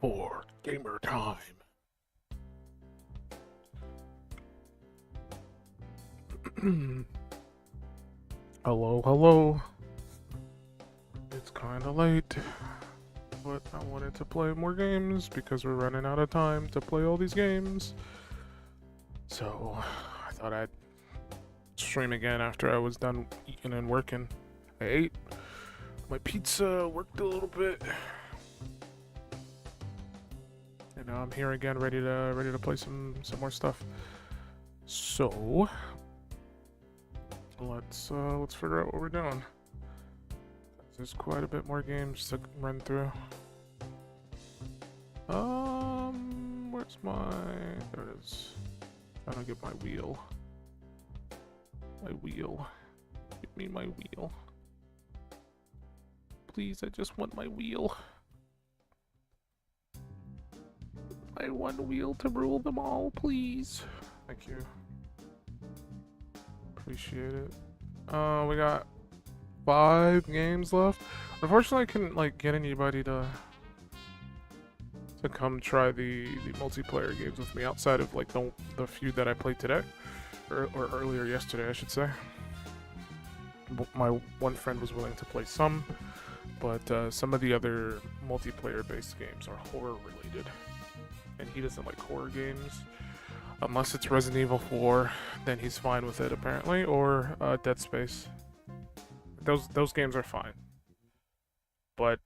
for gamer time. Hello, hello. It's kind of late, but I wanted to play more games because we're running out of time to play all these games. So I thought I'd stream again after I was done eating and working. I ate my pizza, worked a little bit, and now I'm here again, ready to play some more stuff. So let's figure out what we're doing. There's quite a bit more games to run through. Where's my... There it is. I don't get my wheel. My wheel. Give me my wheel. Please, I just want my wheel. I want a wheel to rule them all, please. Thank you. Appreciate it. We got 5 games left. Unfortunately, I couldn't get anybody to come try the multiplayer games with me outside of the few that I played today, or earlier yesterday, I should say. My one friend was willing to play some, but some of the other multiplayer-based games are horror-related, and he doesn't like horror games. Unless it's Resident Evil 4, then he's fine with it apparently, or Dead Space. Those games are fine, but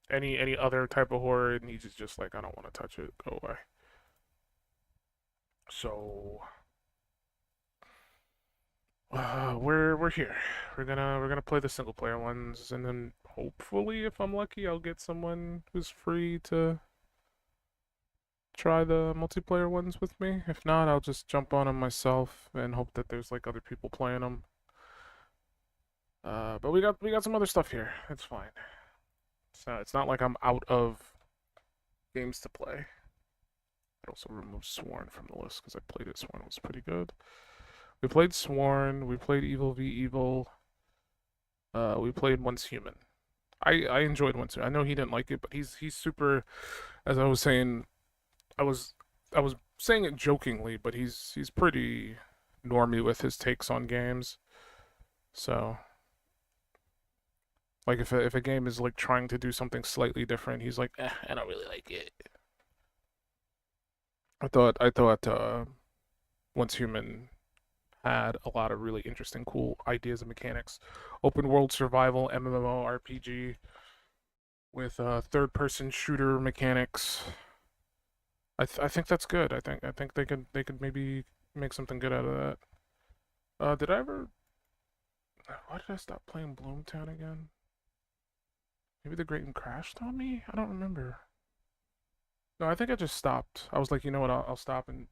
any other type of horror, and he's just like, I don't want to touch it. Go away. So we're here. We're gonna play the single player ones, and then hopefully, if I'm lucky, I'll get someone who's free to try the multiplayer ones with me. If not, I'll just jump on them myself and hope that there's other people playing them. But we got some other stuff here. It's fine. It's not like I'm out of games to play. I also removed Sworn from the list because I played it. Sworn was pretty good. We played Sworn. We played Evil v Evil. We played Once Human. I enjoyed Once Human. I know he didn't like it, but he's super. As I was saying, I was saying it jokingly, but he's pretty normy with his takes on games. So, if a game is trying to do something slightly different, he's like, I don't really like it. I thought Once Human had a lot of really interesting, cool ideas and mechanics. Open world survival MMORPG with third-person shooter mechanics. I think that's good. I think they could maybe make something good out of that. Did I ever? Why did I stop playing Bloomtown again? Maybe the Great and crashed on me? I don't remember. No, I think I just stopped. I was like, you know what? I'll stop and.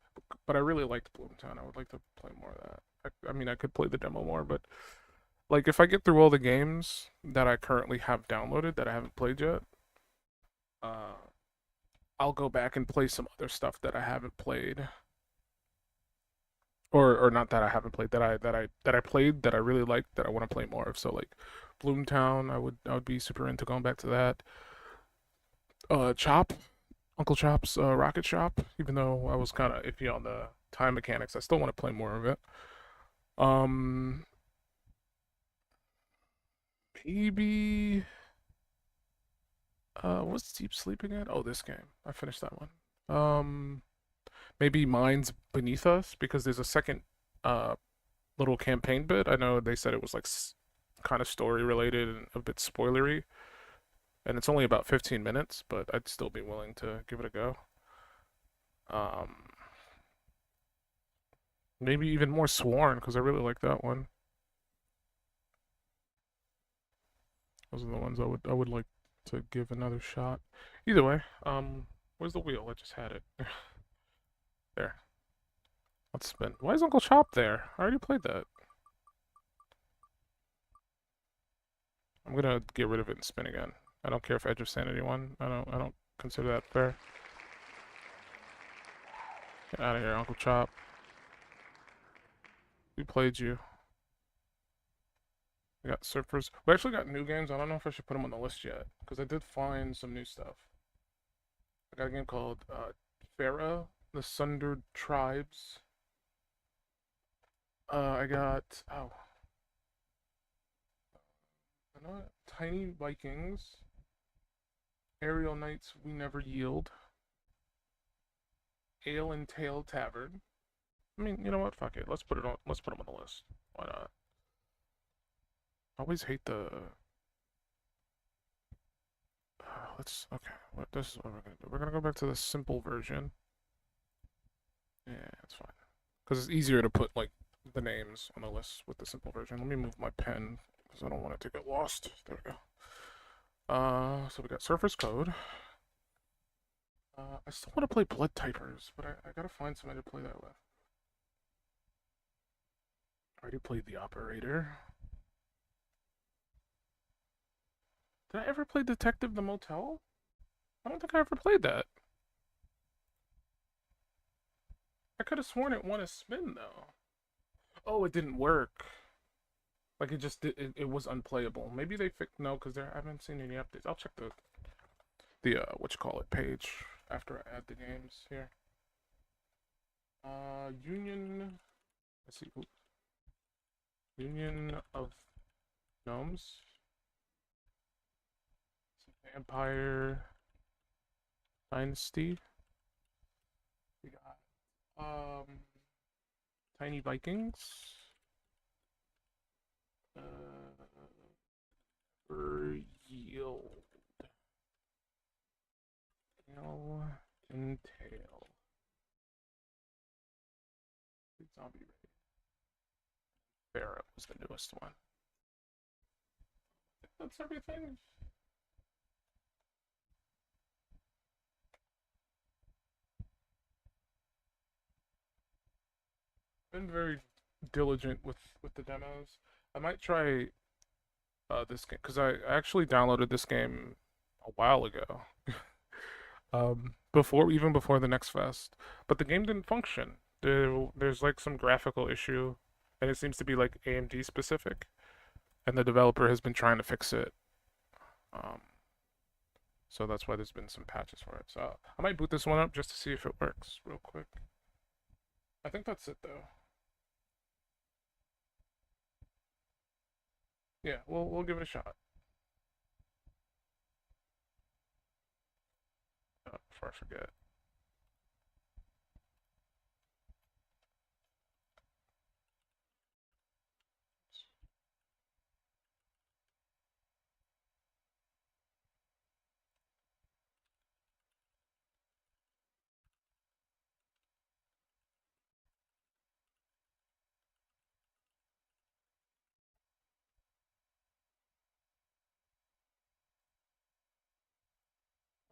But I really liked Bloomtown. I would like to play more of that. I mean, I could play the demo more, but if I get through all the games that I currently have downloaded that I haven't played yet, uh, I'll go back and play some other stuff that I haven't played, or not that I haven't played, that I played that I really liked, that I want to play more of. So Bloomtown, I would be super into going back to that. Chop, Uncle Chop's Rocket Shop. Even though I was kind of iffy on the time mechanics, I still want to play more of it. Um, Maybe. What's Deep Sleep again? Oh, this game. I finished that one. Maybe Minds Beneath Us, because there's a second uh little campaign bit. I know they said it was kind of story related and a bit spoilery, and it's only about 15 minutes, but I'd still be willing to give it a go. Um, Maybe even more Sworn, because I really like that one. Those are the ones I would like to give another shot. Either way, where's the wheel? I just had it. There. Let's spin. Why is Uncle Chop there? I already played that. I'm gonna get rid of it and spin again. I don't care if Edge of Sanity won. I don't consider that fair. Get out of here, Uncle Chop. We played you. We got Surfers. We actually got new games. I don't know if I should put them on the list yet because I did find some new stuff. I got a game called Farah, The Sundered Tribes. I got I know Tiny Vikings, Aerial Knights We Never Yield, Ale and Tail Tavern. I mean, you know what? Fuck it. Let's put it on. Let's put them on the list. Why not? I always hate the. Let's okay. This is what we're gonna do. We're gonna go back to the simple version. Yeah, it's fine. Because it's easier to put like the names on the list with the simple version. Let me move my pen because I don't want it to get lost. There we go. So we got Surface Code. I still want to play Blood Typers, but I gotta find somebody to play that with. I already played the Operator. Did I ever play Detective the Motel? I don't think I ever played that. I could have sworn it won a spin though. Oh, it didn't work. Like it just it was unplayable. Maybe they fixed no, because I haven't seen any updates. I'll check the what you call it page after I add the games here. Union. Let's see. Oops. Union of Gnomes. Vampire Dynasty. We got Tiny Vikings. Yield. Tail and Tail. Zombie Raid. Farah was the newest one. I think that's everything. Been very diligent with the demos. I might try this game because I actually downloaded this game a while ago. Before the next fest, but the game didn't function. There's like some graphical issue, and it seems to be like AMD specific, and the developer has been trying to fix it. Um, so that's why there's been some patches for it. So I might boot this one up just to see if it works real quick. I think that's it though. Yeah, we'll give it a shot. Before I forget.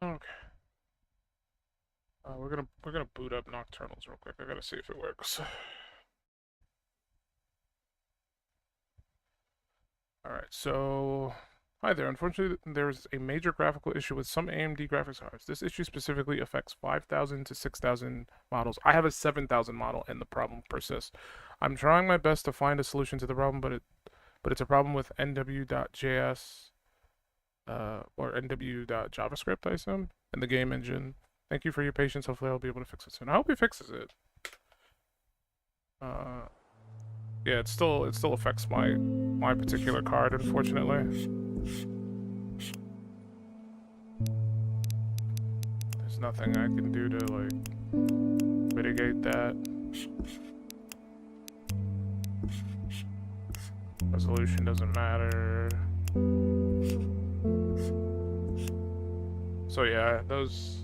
Okay. We're gonna boot up Nocturnals real quick. I gotta see if it works. All right, so hi there. Unfortunately, there is a major graphical issue with some AMD graphics cards. This issue specifically affects 5,000 to 6,000 models. I have a 7,000 model, and the problem persists. I'm trying my best to find a solution to the problem, but it's a problem with nw.js or nw.javascript, I assume, in the game engine. Thank you for your patience. Hopefully, I'll be able to fix it soon. I hope he fixes it. Yeah, it still affects my particular card, unfortunately. There's nothing I can do to like mitigate that. Resolution doesn't matter. So yeah, those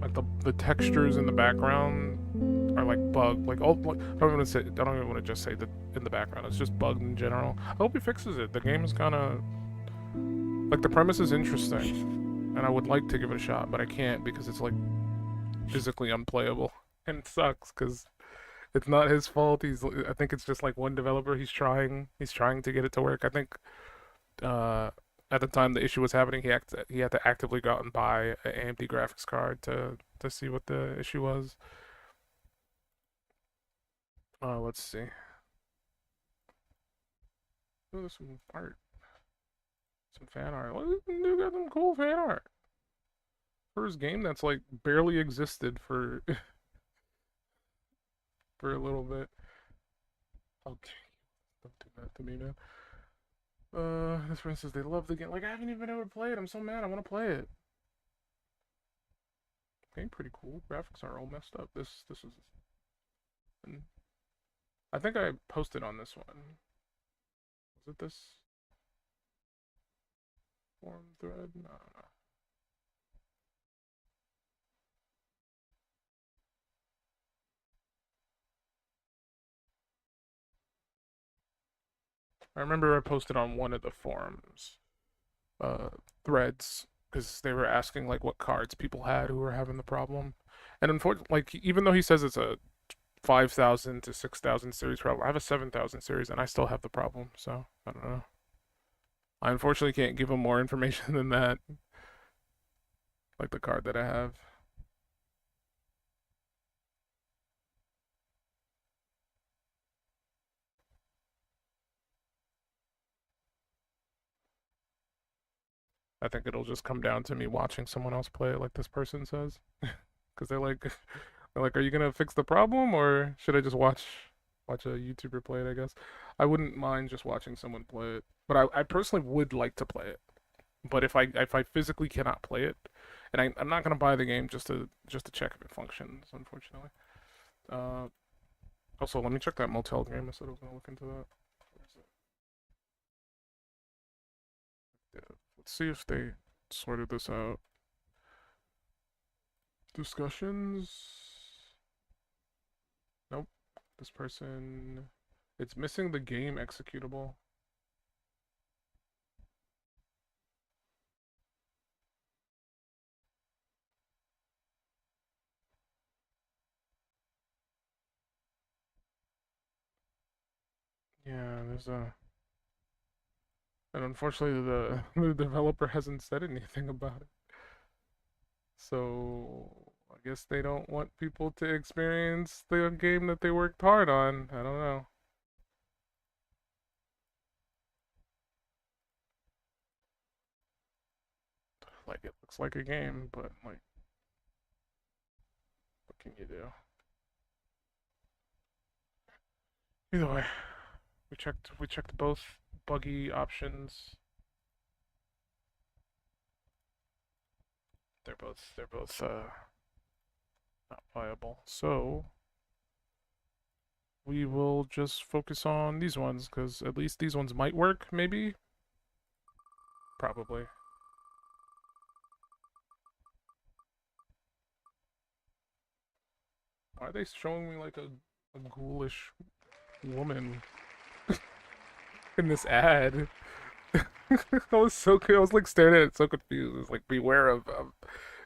like the textures in the background are like bugged. Like all I don't even want to just say that in the background. It's just bugged in general. I hope he fixes it. The game is kind of like the premise is interesting, and I would like to give it a shot, but I can't because it's like physically unplayable, and it sucks because it's not his fault. I think it's just like one developer. He's trying to get it to work. I think at the time the issue was happening, he had to actively go out and buy an AMD graphics card to see what the issue was. Let's see. Oh, there's some art, some fan art. Look, you got some cool fan art for his game that's like barely existed for for a little bit. Okay, don't do that to me, man. This friend says they love the game. Like I haven't even been able to play it. I'm so mad. I want to play it. Game pretty cool. Graphics are all messed up. This is. I think I posted on this one. Was it this forum thread? No, no. I remember I posted on one of the forums uh, threads because they were asking like what cards people had who were having the problem, and unfortunately, like even though he says it's a 5,000 to 6,000 series problem, I have a 7,000 series and I still have the problem. So I don't know. I unfortunately can't give him more information than that, like the card that I have. I think it'll just come down to me watching someone else play it, like this person says, because they're like, are you gonna fix the problem or should I just watch a YouTuber play it? I guess I wouldn't mind just watching someone play it, but I personally would like to play it. But if I physically cannot play it, and I'm not gonna buy the game just to check if it functions, unfortunately. Uh, Also, let me check that motel game. I said I was gonna look into that. Yeah, let's see if they sorted this out. Discussions. Nope. This person. It's missing the game executable. Yeah, there's a. And unfortunately, the developer hasn't said anything about it. So I guess they don't want people to experience the game that they worked hard on. I don't know. Like it looks like a game, but like, what can you do? Either way, we checked both buggy options. They're both not viable. So we will just focus on these ones because at least these ones might work. Maybe, probably. Why are they showing me like a ghoulish woman in this ad? I was I was like staring at it so confused. It was like beware of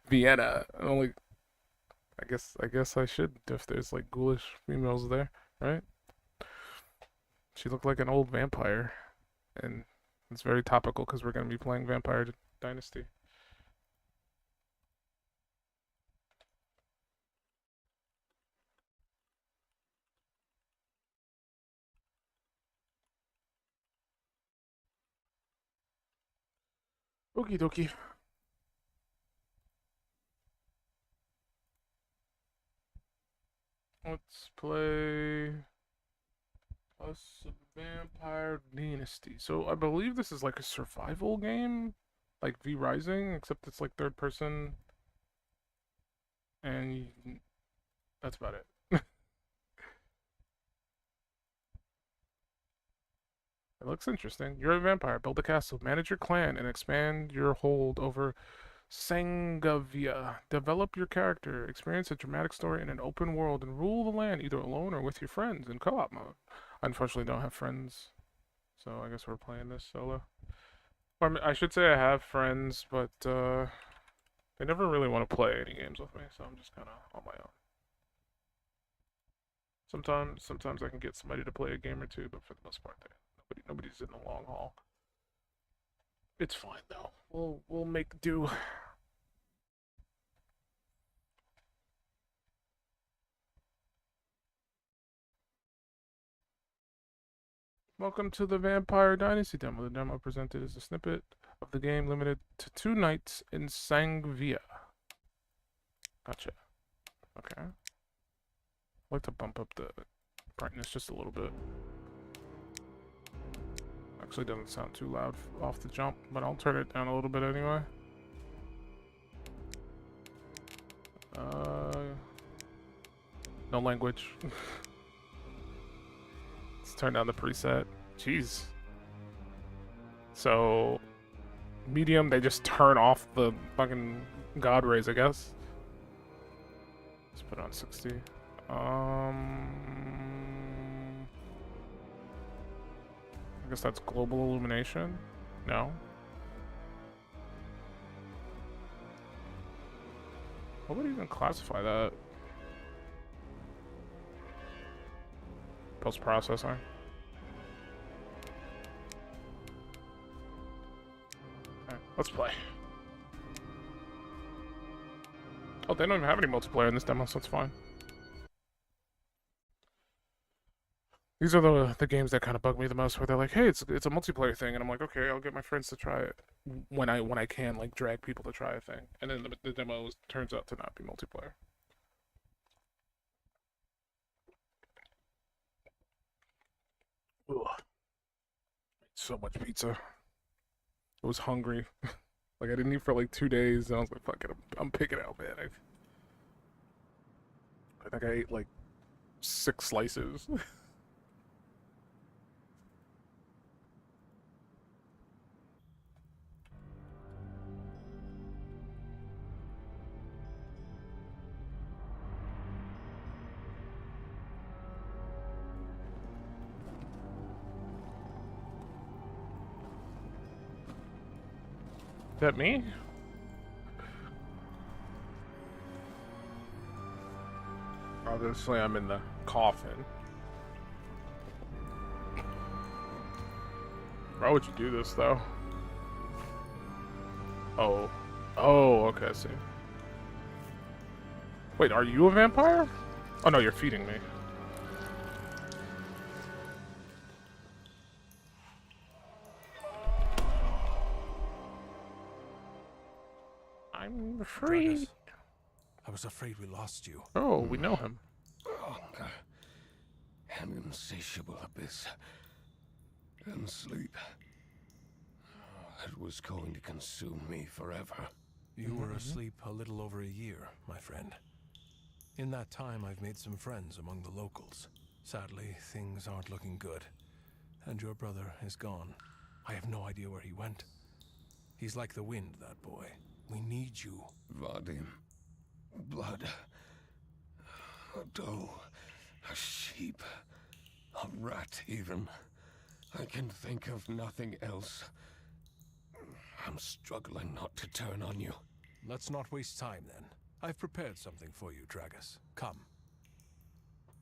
Vienna. And I'm like, I guess I should if there's like ghoulish females there, right? She looked like an old vampire, and it's very topical because we're gonna be playing Vampire Dynasty. Okie dokie. Let's play us Vampire Dynasty. So I believe this is like a survival game, like V Rising, except it's like third person, and that's about it. It looks interesting. You're a vampire. Build a castle, manage your clan, and expand your hold over Sangavia. Develop your character, experience a dramatic story in an open world, and rule the land either alone or with your friends in co-op mode. I unfortunately don't have friends, so I guess we're playing this solo. Or I should say I have friends, but they never really want to play any games with me, so I'm just kind of on my own. Sometimes I can get somebody to play a game or two, but for the most part, nobody's in the long haul. It's fine though. We'll make do. Welcome to the Vampire Dynasty demo. The demo presented is a snippet of the game limited to 2 nights in Sangvia. Gotcha. Okay. I'd like to bump up the brightness just a little bit. Actually doesn't sound too loud off the jump, but I'll turn it down a little bit anyway. No language. Let's turn down the preset. Jeez. So, medium, they just turn off the fucking god rays, I guess. Let's put it on 60. I guess that's global illumination. No. What would even classify that? Post-processing. Okay, let's play. Oh, they don't even have any multiplayer in this demo, so it's fine. These are the games that kind of bug me the most, where they're like, "Hey, it's a multiplayer thing," and I'm like, "Okay, I'll get my friends to try it when I can, like, drag people to try a thing." And then the demo turns out to not be multiplayer. Ugh. So much pizza. I was hungry. Like, I didn't eat for like 2 days, and I was like, "Fuck it, I'm picking out, man." I think I ate like 6 slices. Is that me? Obviously, I'm in the coffin. Why would you do this, though? Oh. Oh, okay, I see. Wait, are you a vampire? Oh, no, you're feeding me. I'm free. Dragus, I was afraid we lost you. Oh, we know him. Hunger, an insatiable abyss, and sleep. It was going to consume me forever. You were asleep a little over a year, my friend. In that time, I've made some friends among the locals. Sadly, things aren't looking good. And your brother is gone. I have no idea where he went. He's like the wind, that boy. We need you. Vadim. Blood. A doe. A sheep. A rat, even. I can think of nothing else. I'm struggling not to turn on you. Let's not waste time, then. I've prepared something for you, Dragus. Come.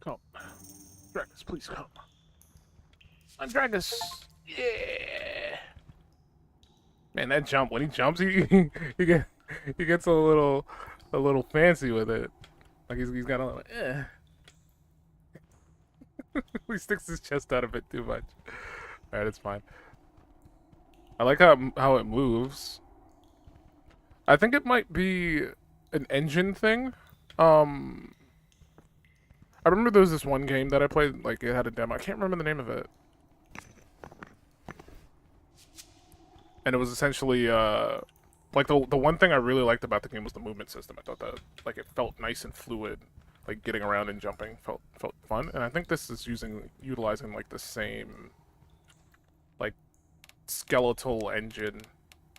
Come. Dragus, please come. I'm Dragus. Yeah. Man, that jump, when he jumps, he gets a little fancy with it. Like he's got a little he sticks his chest out a bit too much. Alright, it's fine. I like how it moves. I think it might be an engine thing. I remember there was this one game that I played, like it had a demo. I can't remember the name of it. And it was essentially like the one thing I really liked about the game was the movement system. I thought that like it felt nice and fluid, like getting around and jumping felt fun. And I think this is utilizing like the same like skeletal engine.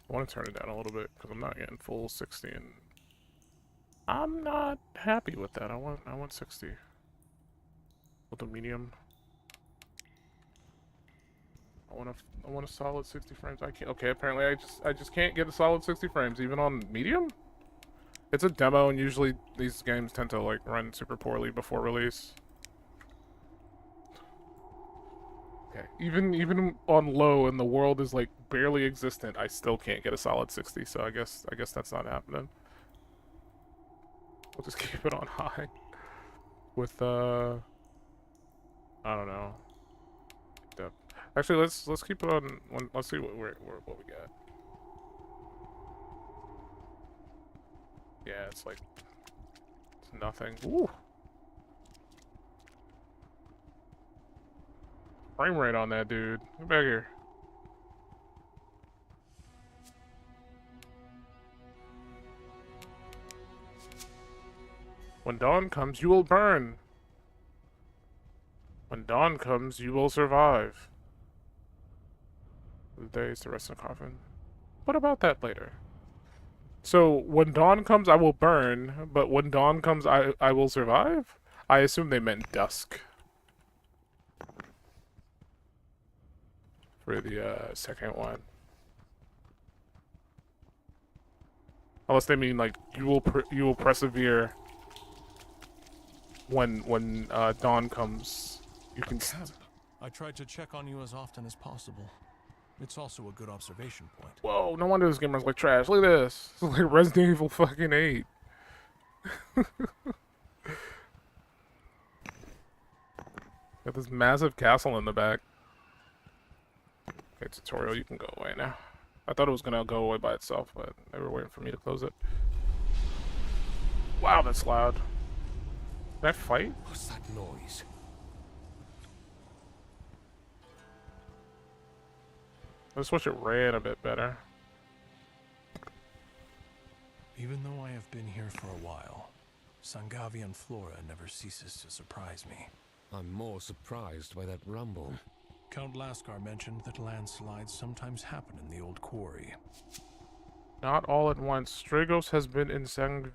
I want to turn it down a little bit because I'm not getting full 60, and I'm not happy with that. I want 60 with a medium. I want a solid 60 frames. I can't. Okay, apparently I just can't get a solid 60 frames even on medium. It's a demo, and usually these games tend to like run super poorly before release. Okay, even on low and the world is like barely existent, I still can't get a solid 60. So I guess that's not happening. We'll just keep it on high with I don't know. Actually, let's keep it on one. Let's see what what we got. Yeah, it's like it's nothing. Ooh. Frame rate on that dude. Get back here. When dawn comes, you will burn. When dawn comes, you will survive. The days to rest in a coffin. What about that later? So, when dawn comes, I will burn, but when dawn comes, I will survive? I assume they meant dusk. For the second one. Unless they mean like you will persevere when dawn comes. You can. I tried to check on you as often as possible. It's also a good observation point. Whoa! No wonder this game runs like trash. Look at this. It's like Resident Evil fucking 8. Got this massive castle in the back. Okay, tutorial, you can go away now. I thought it was gonna go away by itself, but they were waiting for me to close it. Wow, that's loud. Did I fight? What's that noise? I just wish it ran a bit better. Even though I have been here for a while, Sangavian flora never ceases to surprise me. I'm more surprised by that rumble. Count Laskar mentioned that landslides sometimes happen in the old quarry. Not all at once. Stragos has been in Sangvagvia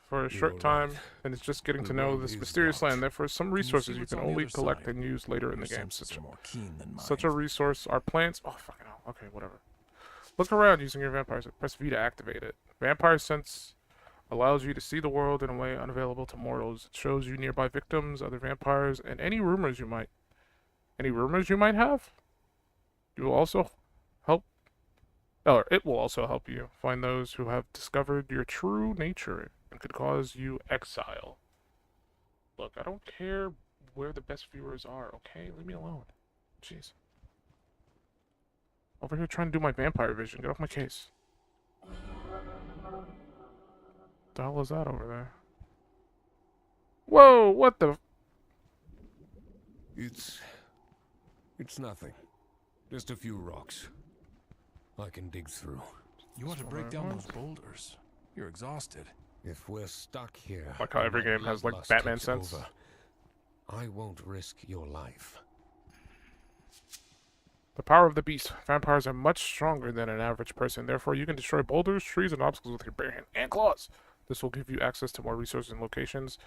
for a short time, and is just getting to know this mysterious land. Therefore, some resources you can only collect and use later in the game. Such a resource are plants. Oh, fucking hell. Okay, whatever. Look around using your vampires. Press V to activate it. Vampire Sense allows you to see the world in a way unavailable to mortals. It shows you nearby victims, other vampires, and any rumors you might have. You will also help. Or it will also help you find those who have discovered your true nature and could cause you exile. Look, I don't care where the best viewers are, okay? Leave me alone. Jeez. Over here trying to do my vampire vision. Get off my case. What the hell is that over there? Whoa, what the... It's nothing. Just a few rocks. I can dig through. You want to break down those boulders? You're exhausted. If we're stuck here... Like how every game has, like, Batman sense. I won't risk your life. The power of the beast. Vampires are much stronger than an average person. Therefore, you can destroy boulders, trees, and obstacles with your bare hand and claws. This will give you access to more resources and locations.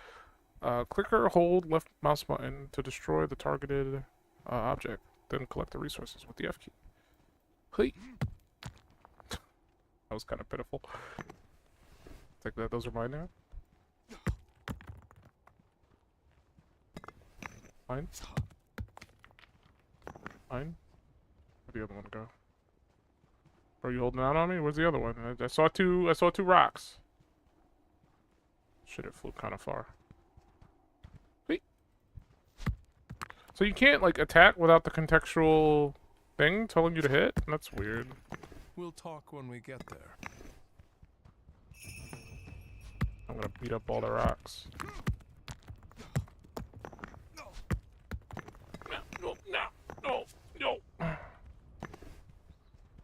Click or hold left mouse button to destroy the targeted object. Then collect the resources with the F key. Hey. That was kind of pitiful. Think that those are mine now? Mine? Mine? Where'd the other one go? Are you holding out on me? Where's the other one? I saw two rocks. Shit, it flew kind of far. Wait. So you can't, like, attack without the contextual thing telling you to hit? That's weird. We'll talk when we get there. I'm gonna beat up all the rocks. No.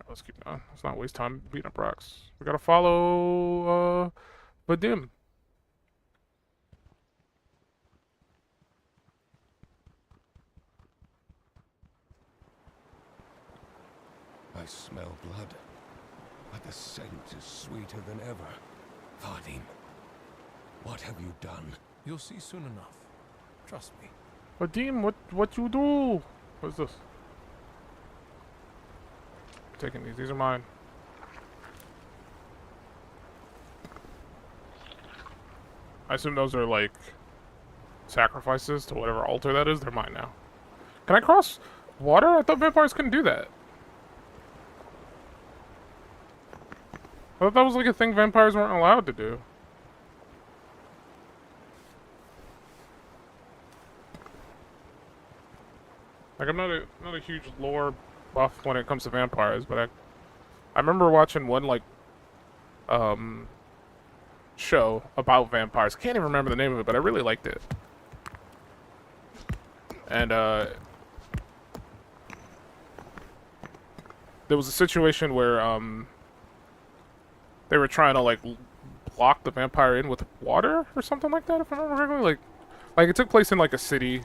Let's keep going. Let's not waste time beating up rocks. We gotta follow, Vadim. I smell blood, but the scent is sweeter than ever. Vadim, what have you done? You'll see soon enough. Trust me. Vadim, what you do? What's this? I'm taking these. These are mine. I assume those are like sacrifices to whatever altar that is. They're mine now. Can I cross water? I thought vampires couldn't do that. I thought that was like a thing vampires weren't allowed to do. Like, I'm not a huge lore buff when it comes to vampires, but I remember watching one, like, um, show about vampires. I can't even remember the name of it, but I really liked it. And, there was a situation where, they were trying to, like, block the vampire in with water or something like that, if I remember correctly. Like it took place in, like, a city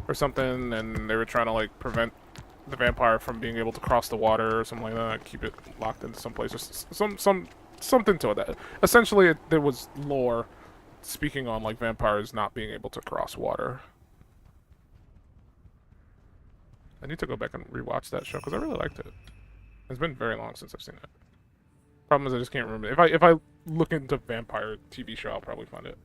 or something, and they were trying to, like, prevent the vampire from being able to cross the water or something like that, keep it locked into some place, or something to that. Essentially, there was lore speaking on, like, vampires not being able to cross water. I need to go back and rewatch that show because I really liked it. It's been very long since I've seen it. Problem is I just can't remember. If I look into vampire TV show, I'll probably find it.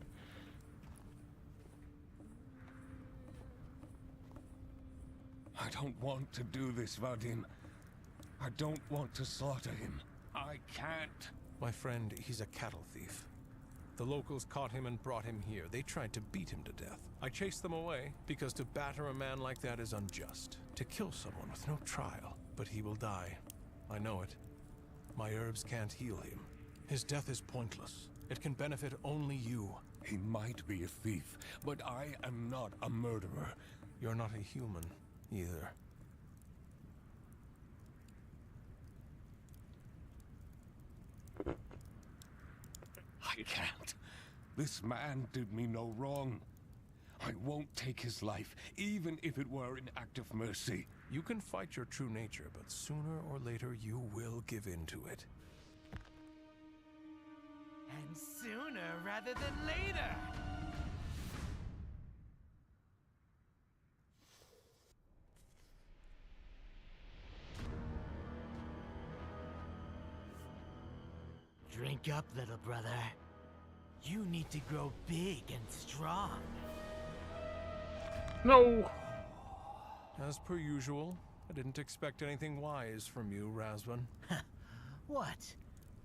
I don't want to do this, Vadim. I don't want to slaughter him. I can't. My friend, he's a cattle thief. The locals caught him and brought him here. They tried to beat him to death. I chased them away because to batter a man like that is unjust. To kill someone with no trial. But he will die. I know it. My herbs can't heal him. His death is pointless. It can benefit only you. He might be a thief, but I am not a murderer. You're not a human, either. I can't. This man did me no wrong. I won't take his life, even if it were an act of mercy. You can fight your true nature, but sooner or later you will give in to it. And sooner rather than later! Drink up, little brother. You need to grow big and strong. No! As per usual, I didn't expect anything wise from you, Razvan. What?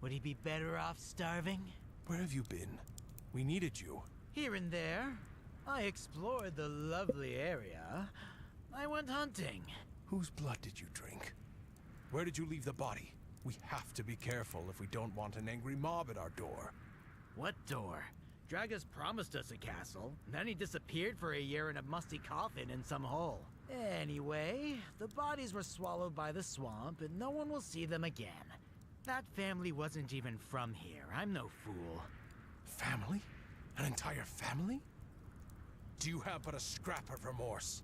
Would he be better off starving? Where have you been? We needed you. Here and there. I explored the lovely area. I went hunting. Whose blood did you drink? Where did you leave the body? We have to be careful if we don't want an angry mob at our door. What door? Dragus promised us a castle, then he disappeared for a year in a musty coffin in some hole. Anyway, the bodies were swallowed by the swamp and no one will see them again. That family wasn't even from here. I'm no fool. Family? An entire family? Do you have but a scrap of remorse?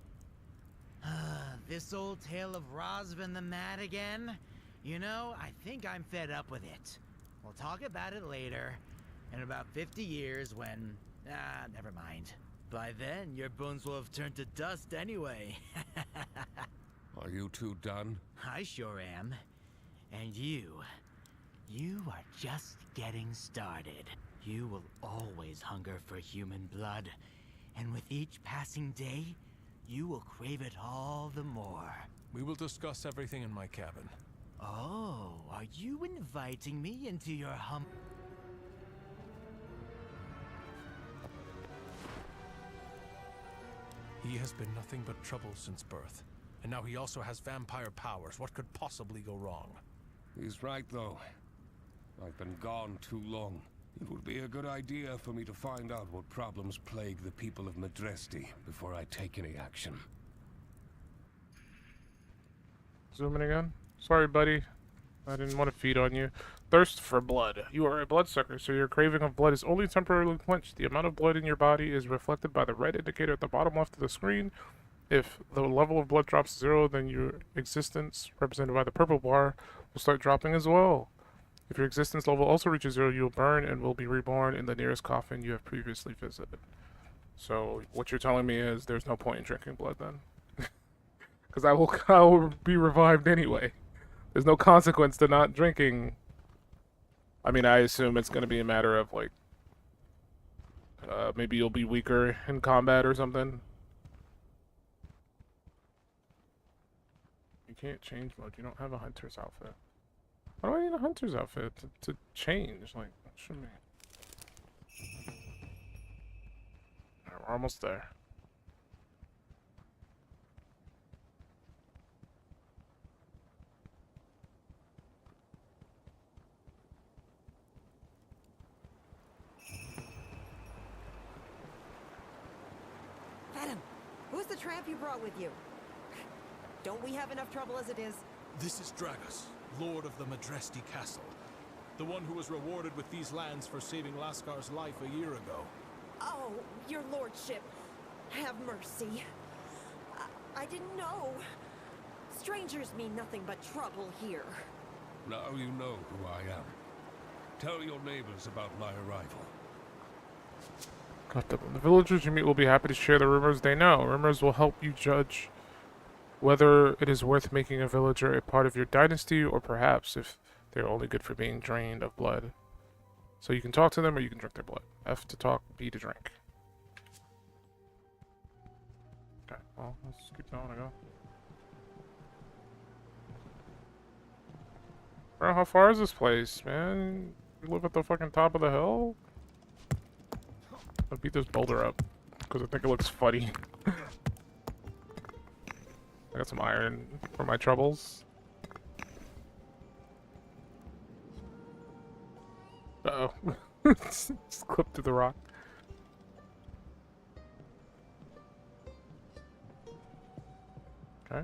This old tale of Razvan the Mad again? You know, I think I'm fed up with it. We'll talk about it later. In about 50 years when... never mind. By then, your bones will have turned to dust anyway. Are you two done? I sure am. And you are just getting started. You will always hunger for human blood. And with each passing day, you will crave it all the more. We will discuss everything in my cabin. Oh, are you inviting me into your He has been nothing but trouble since birth. And now he also has vampire powers. What could possibly go wrong? He's right, though. I've been gone too long. It would be a good idea for me to find out what problems plague the people of Madresti before I take any action. Zooming again. Sorry, buddy. I didn't want to feed on you. Thirst for blood. You are a bloodsucker, so your craving of blood is only temporarily quenched. The amount of blood in your body is reflected by the red indicator at the bottom left of the screen. If the level of blood drops to 0, then your existence, represented by the purple bar, will start dropping as well. If your existence level also reaches 0, you will burn and will be reborn in the nearest coffin you have previously visited. So, what you're telling me is there's no point in drinking blood then? Because I will be revived anyway. There's no consequence to not drinking. I mean, I assume it's going to be a matter of, like, maybe you'll be weaker in combat or something. You can't change mode. You don't have a hunter's outfit. Why do I need a hunter's outfit to change? Like, show me. Alright, we're almost there. the tramp you brought with you? Don't we have enough trouble as it is? This is Dragus, Lord of the Madresti Castle. The one who was rewarded with these lands for saving Laskar's life a year ago. Oh, your lordship. Have mercy. I didn't know. Strangers mean nothing but trouble here. Now you know who I am. Tell your neighbors about my arrival. The villagers you meet will be happy to share the rumors they know. Rumors will help you judge whether it is worth making a villager a part of your dynasty, or perhaps if they're only good for being drained of blood. So you can talk to them or you can drink their blood. F to talk, B to drink. Okay, well, let's keep going, I go. Bro, how far is this place, man? You live at the fucking top of the hill? I'll beat this boulder up, because I think it looks funny. I got some iron for my troubles. Uh-oh. Just clipped to the rock. Okay.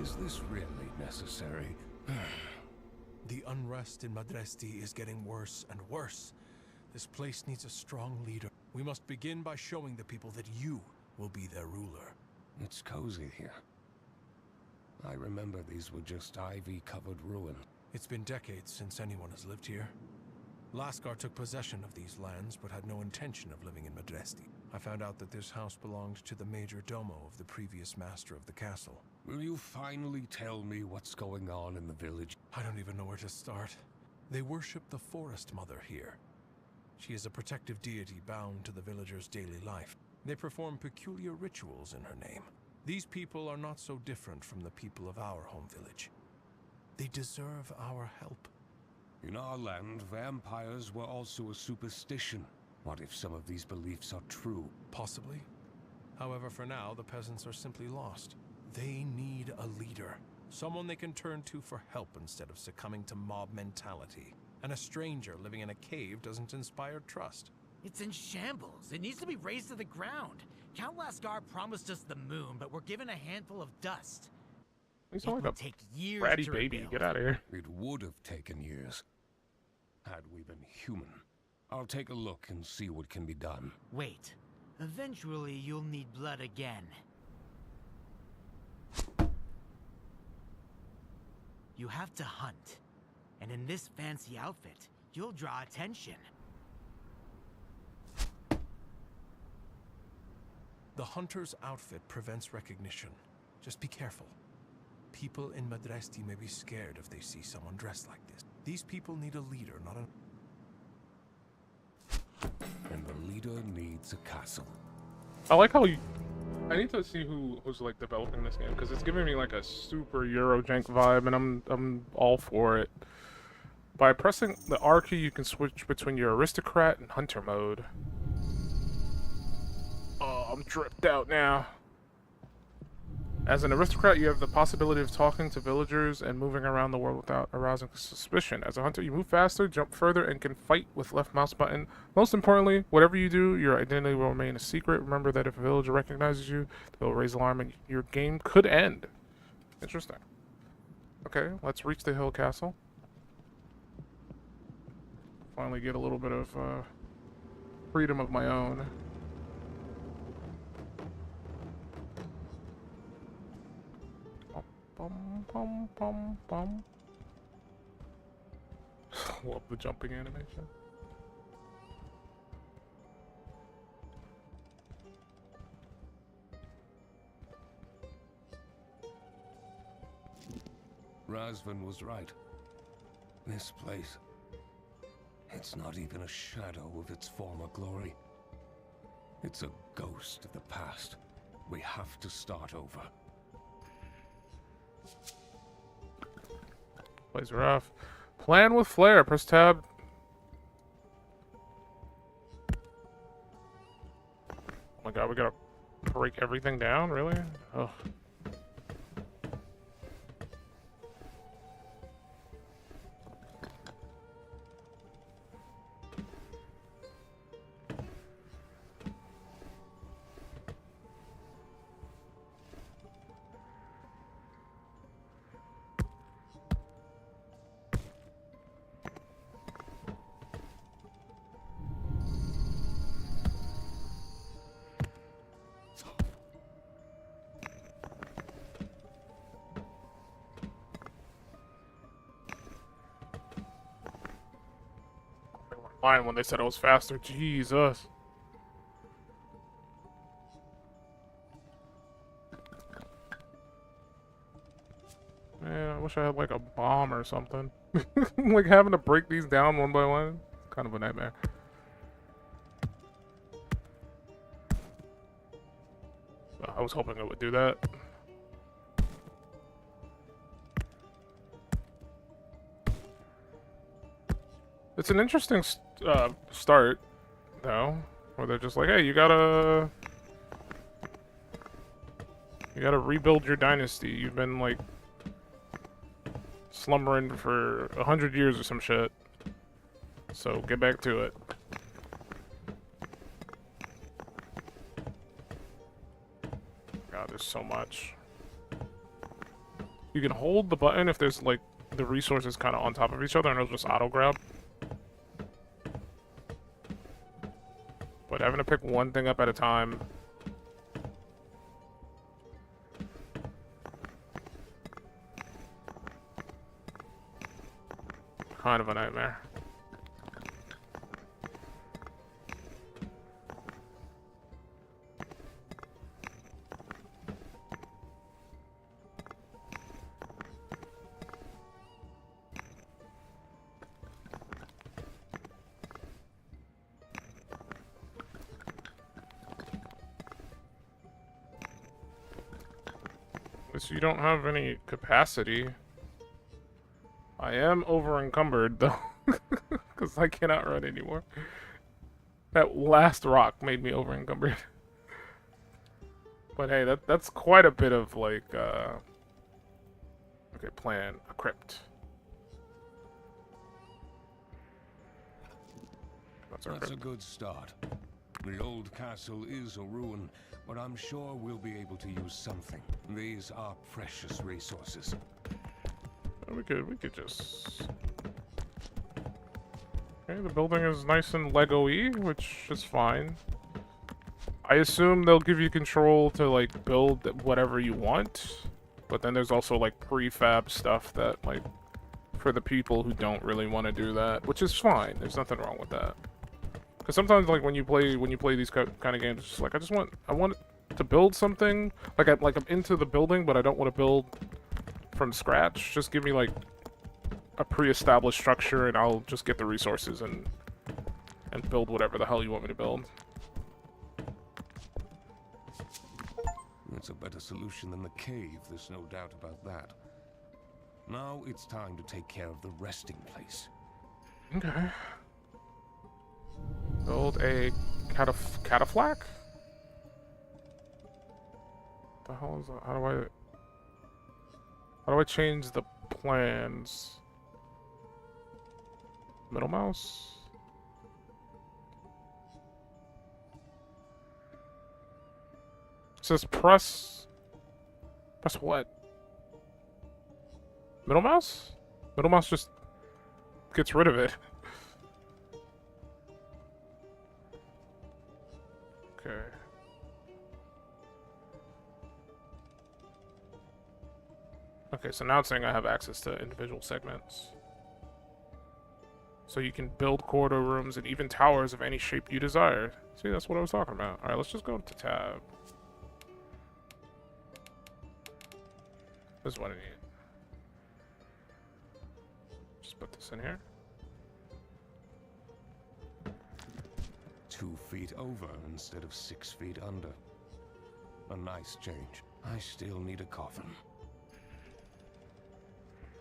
Is this really necessary? The unrest in Madresti is getting worse and worse. This place needs a strong leader. We must begin by showing the people that you will be their ruler. It's cozy here. I remember these were just ivy-covered ruins. It's been decades since anyone has lived here. Laskar took possession of these lands, but had no intention of living in Madresti. I found out that this house belonged to the major domo of the previous master of the castle. Will you finally tell me what's going on in the village? I don't even know where to start. They worship the Forest Mother here. She is a protective deity bound to the villagers' daily life. They perform peculiar rituals in her name. These people are not so different from the people of our home village. They deserve our help. In our land, vampires were also a superstition. What if some of these beliefs are true? Possibly. However, for now, the peasants are simply lost. They need a leader. Someone they can turn to for help instead of succumbing to mob mentality. And a stranger living in a cave doesn't inspire trust. It's in shambles. It needs to be razed to the ground. Count Lascar promised us the moon, but we're given a handful of dust. You It sound will like a take years bratty to baby. rebuild. Get out of here. It would have taken years, had we been human. I'll take a look and see what can be done. Wait. Eventually, you'll need blood again. You have to hunt. And in this fancy outfit, you'll draw attention. The hunter's outfit prevents recognition. Just be careful. People in Madresti may be scared if they see someone dressed like this. These people need a leader, not a... And the leader needs a castle. I like how you... I need to see who's like developing this game, because it's giving me like a super Eurojank vibe, and I'm all for it. By pressing the R key, you can switch between your aristocrat and hunter mode. Oh, I'm dripped out now. As an aristocrat, you have the possibility of talking to villagers and moving around the world without arousing suspicion. As a hunter, you move faster, jump further, and can fight with left mouse button. Most importantly, whatever you do, your identity will remain a secret. Remember that if a villager recognizes you, they'll raise alarm and your game could end. Interesting. Okay, let's reach the hill castle. Finally get a little bit of freedom of my own. Bum, bum, bum, bum. Love the jumping animation. Razvan was right. This place, it's not even a shadow of its former glory. It's a ghost of the past. We have to start over. Plays rough. Plan with flair. Press tab god, we gotta break everything down, really? Ugh. Lying when they said I was faster. Jesus. Man, I wish I had like a bomb or something. Like having to break these down one by one. Kind of a nightmare. I was hoping it would do that. It's an interesting start, though, where they're just like, "Hey, you gotta rebuild your dynasty. You've been like slumbering for 100 years or some shit. So get back to it." God, there's so much. You can hold the button if there's like the resources kind of on top of each other, and it'll just auto grab. But having to pick one thing up at a time. Kind of a nightmare. So you don't have any capacity. I am over encumbered though, because I cannot run anymore. That last rock made me over encumbered. But hey, that's quite a bit of like okay, plan a crypt. That's our That's crypt. a good start. The old castle is a ruin, but I'm sure we'll be able to use something. These are precious resources. We could just. Okay, the building is nice and Lego-y, which is fine. I assume they'll give you control to like build whatever you want, but then there's also like prefab stuff that like for the people who don't really want to do that, which is fine. There's nothing wrong with that. Because sometimes like when you play these kind of games, it's just like I want to build something. Like I'm into the building, but I don't want to build from scratch. Just give me like a pre-established structure, and I'll just get the resources and build whatever the hell you want me to build. It's a better solution than the cave, there's no doubt about that. Now it's time to take care of the resting place. Okay. Build a cataflac? The hell is that? How do I change the plans? Middle mouse? It says press what? Middle mouse? Middle mouse just gets rid of it. Okay. Okay, so now it's saying I have access to individual segments. So you can build corridor rooms and even towers of any shape you desire. See, that's what I was talking about. Alright, let's just go to tab. This is what I need. Just put this in here. 2 feet over instead of 6 feet under. A nice change. I still need a coffin.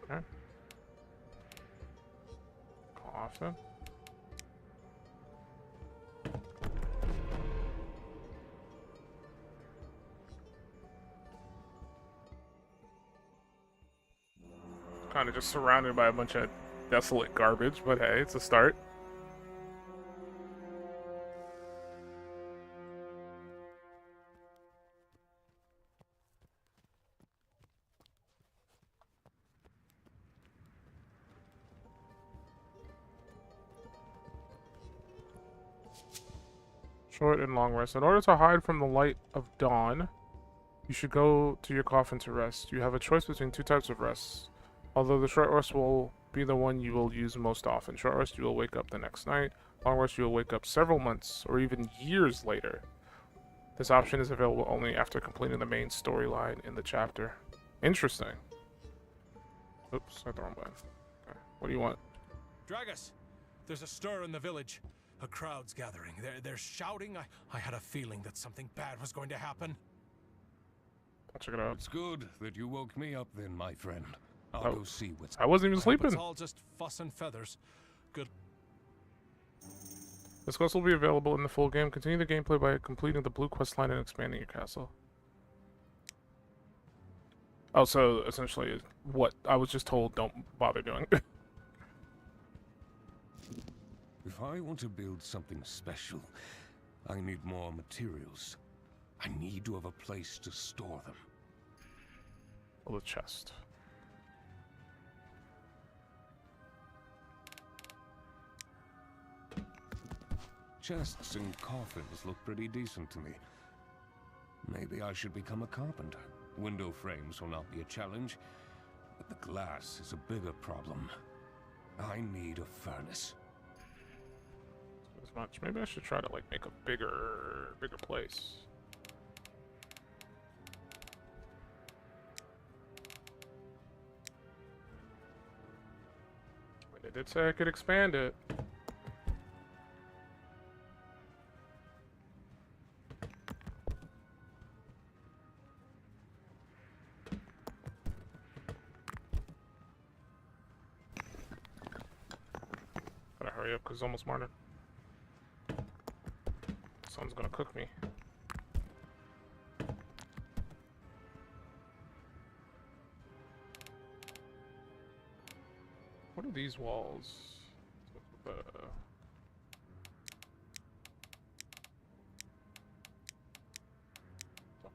Okay. Coffin. Kind of just surrounded by a bunch of desolate garbage, but hey, it's a start. Short and long rest. In order to hide from the light of dawn, you should go to your coffin to rest. You have a choice between two types of rests. Although the short rest will be the one you will use most often. Short rest, you will wake up the next night. Long rest, you will wake up several months or even years later. This option is available only after completing the main storyline in the chapter. Interesting. Oops, I hit the wrong button. Okay. What do you want? Dragus, there's a stir in the village. A crowd's gathering. They're shouting. I had a feeling that something bad was going to happen. I'll check it out. It's good that you woke me up then, my friend. I'll go see what's... I wasn't even I hope sleeping. it's all just fuss and feathers. Good. This quest will be available in the full game. Continue the gameplay by completing the blue quest line and expanding your castle. Oh, so essentially what I was just told don't bother doing. If I want to build something special, I need more materials. I need to have a place to store them. Oh, the chest. Chests and coffins look pretty decent to me. Maybe I should become a carpenter. Window frames will not be a challenge, but the glass is a bigger problem. I need a furnace. As much. Maybe I should try to like make a bigger place. But it did say I could expand it. Gotta hurry up because it's almost morning. Sun's gonna cook me. What are these walls? Don't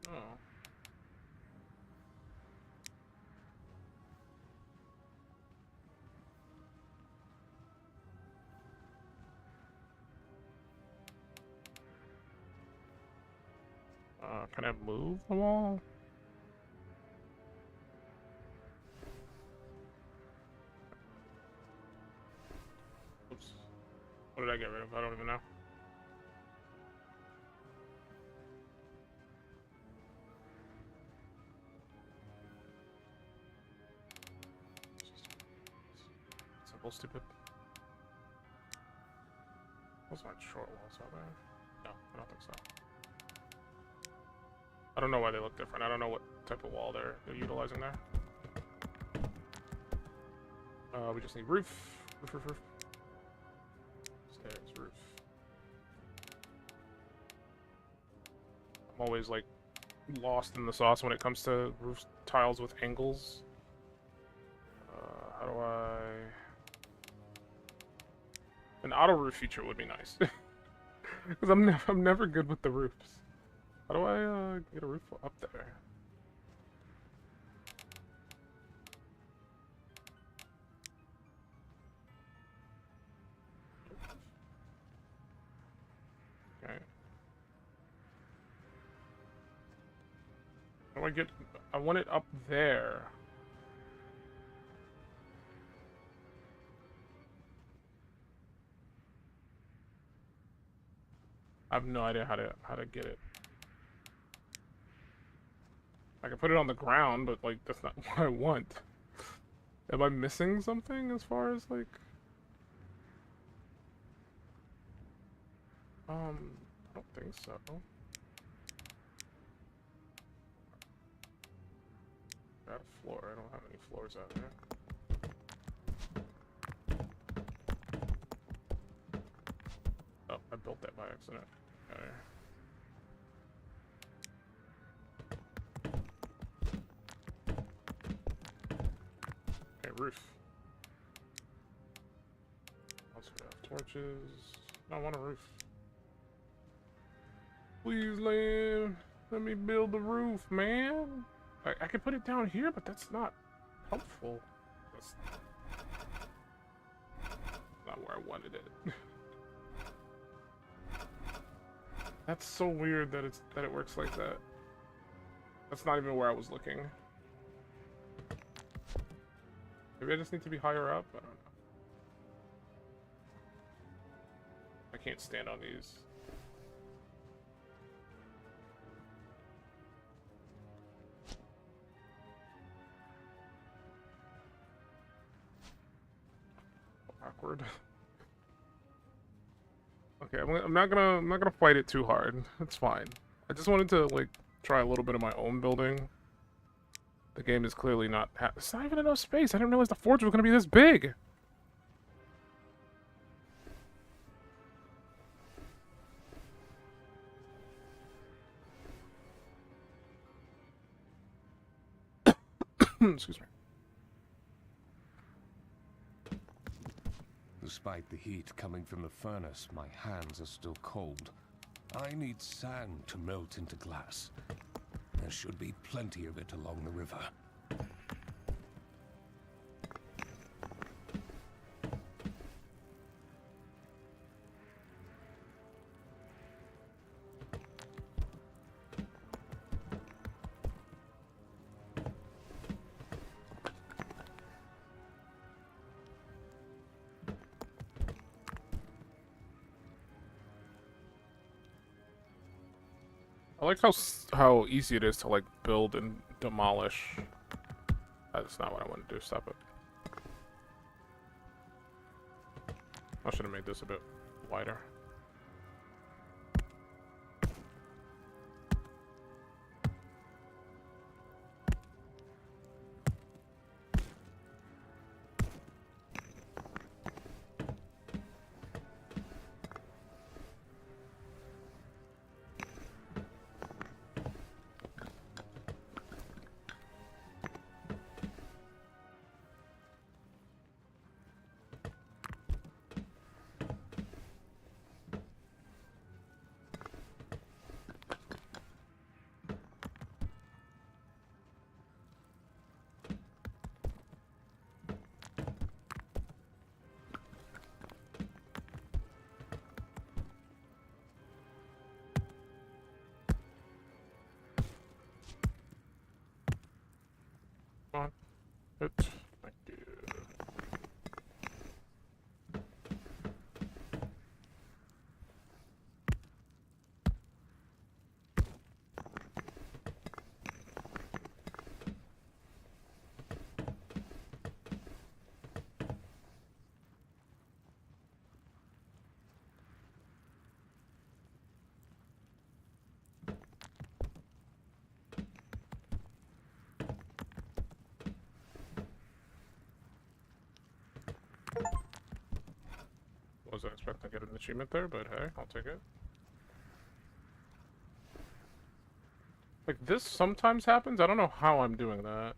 know. Can I move the wall? Oops. What did I get rid of? I don't even know. Simple, stupid. Those aren't short walls, are they? No, I don't think so. I don't know why they look different. I don't know what type of wall they're utilizing there. We just need roof. Roof. Stairs, roof. I'm always like lost in the sauce when it comes to roof tiles with angles. How do I... An auto roof feature would be nice. Because I'm never good with the roofs. How do I get a roof up there? Okay. How do I get... I want it up there. I have no idea how to get it. I can put it on the ground, but like that's not what I want. Am I missing something as far as like I don't think so. Got a floor. I don't have any floors out there. Oh, I built that by accident. Okay. Okay, roof. Also have torches. I want a roof. Please, land. Let me build the roof, man. I could put it down here, but that's not helpful. That's not where I wanted it. That's so weird that it works like that. That's not even where I was looking. Maybe I just need to be higher up? I don't know. I can't stand on these. Awkward. Okay, I'm not gonna fight it too hard. It's fine. I just wanted to like try a little bit of my own building. The game is clearly not. It's not even enough space. I didn't realize the forge was gonna be this big. Excuse me. Despite the heat coming from the furnace, my hands are still cold. I need sand to melt into glass. There should be plenty of it along the river. I like how easy it is to like build and demolish. That's not what I want to do. Stop it. I should have made this a bit wider. Come on. Hit. Thank you. Wasn't expecting to get an achievement there, but hey, I'll take it. Like, this sometimes happens. I don't know how I'm doing that.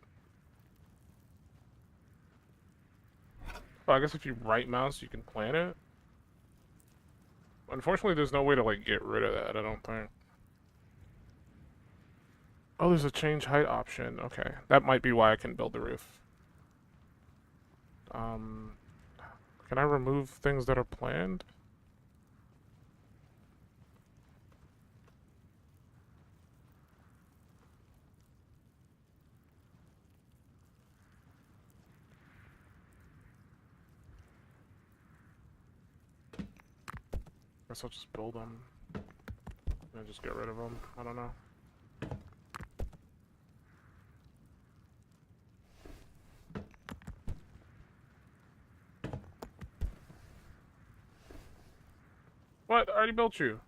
Well, I guess if you right mouse, you can plant it. Unfortunately, there's no way to, like, get rid of that, I don't think. Oh, there's a change height option. Okay, that might be why I can build the roof. Can I remove things that are planned? Guess I'll just build them. And just get rid of them. I don't know. What? I already built you.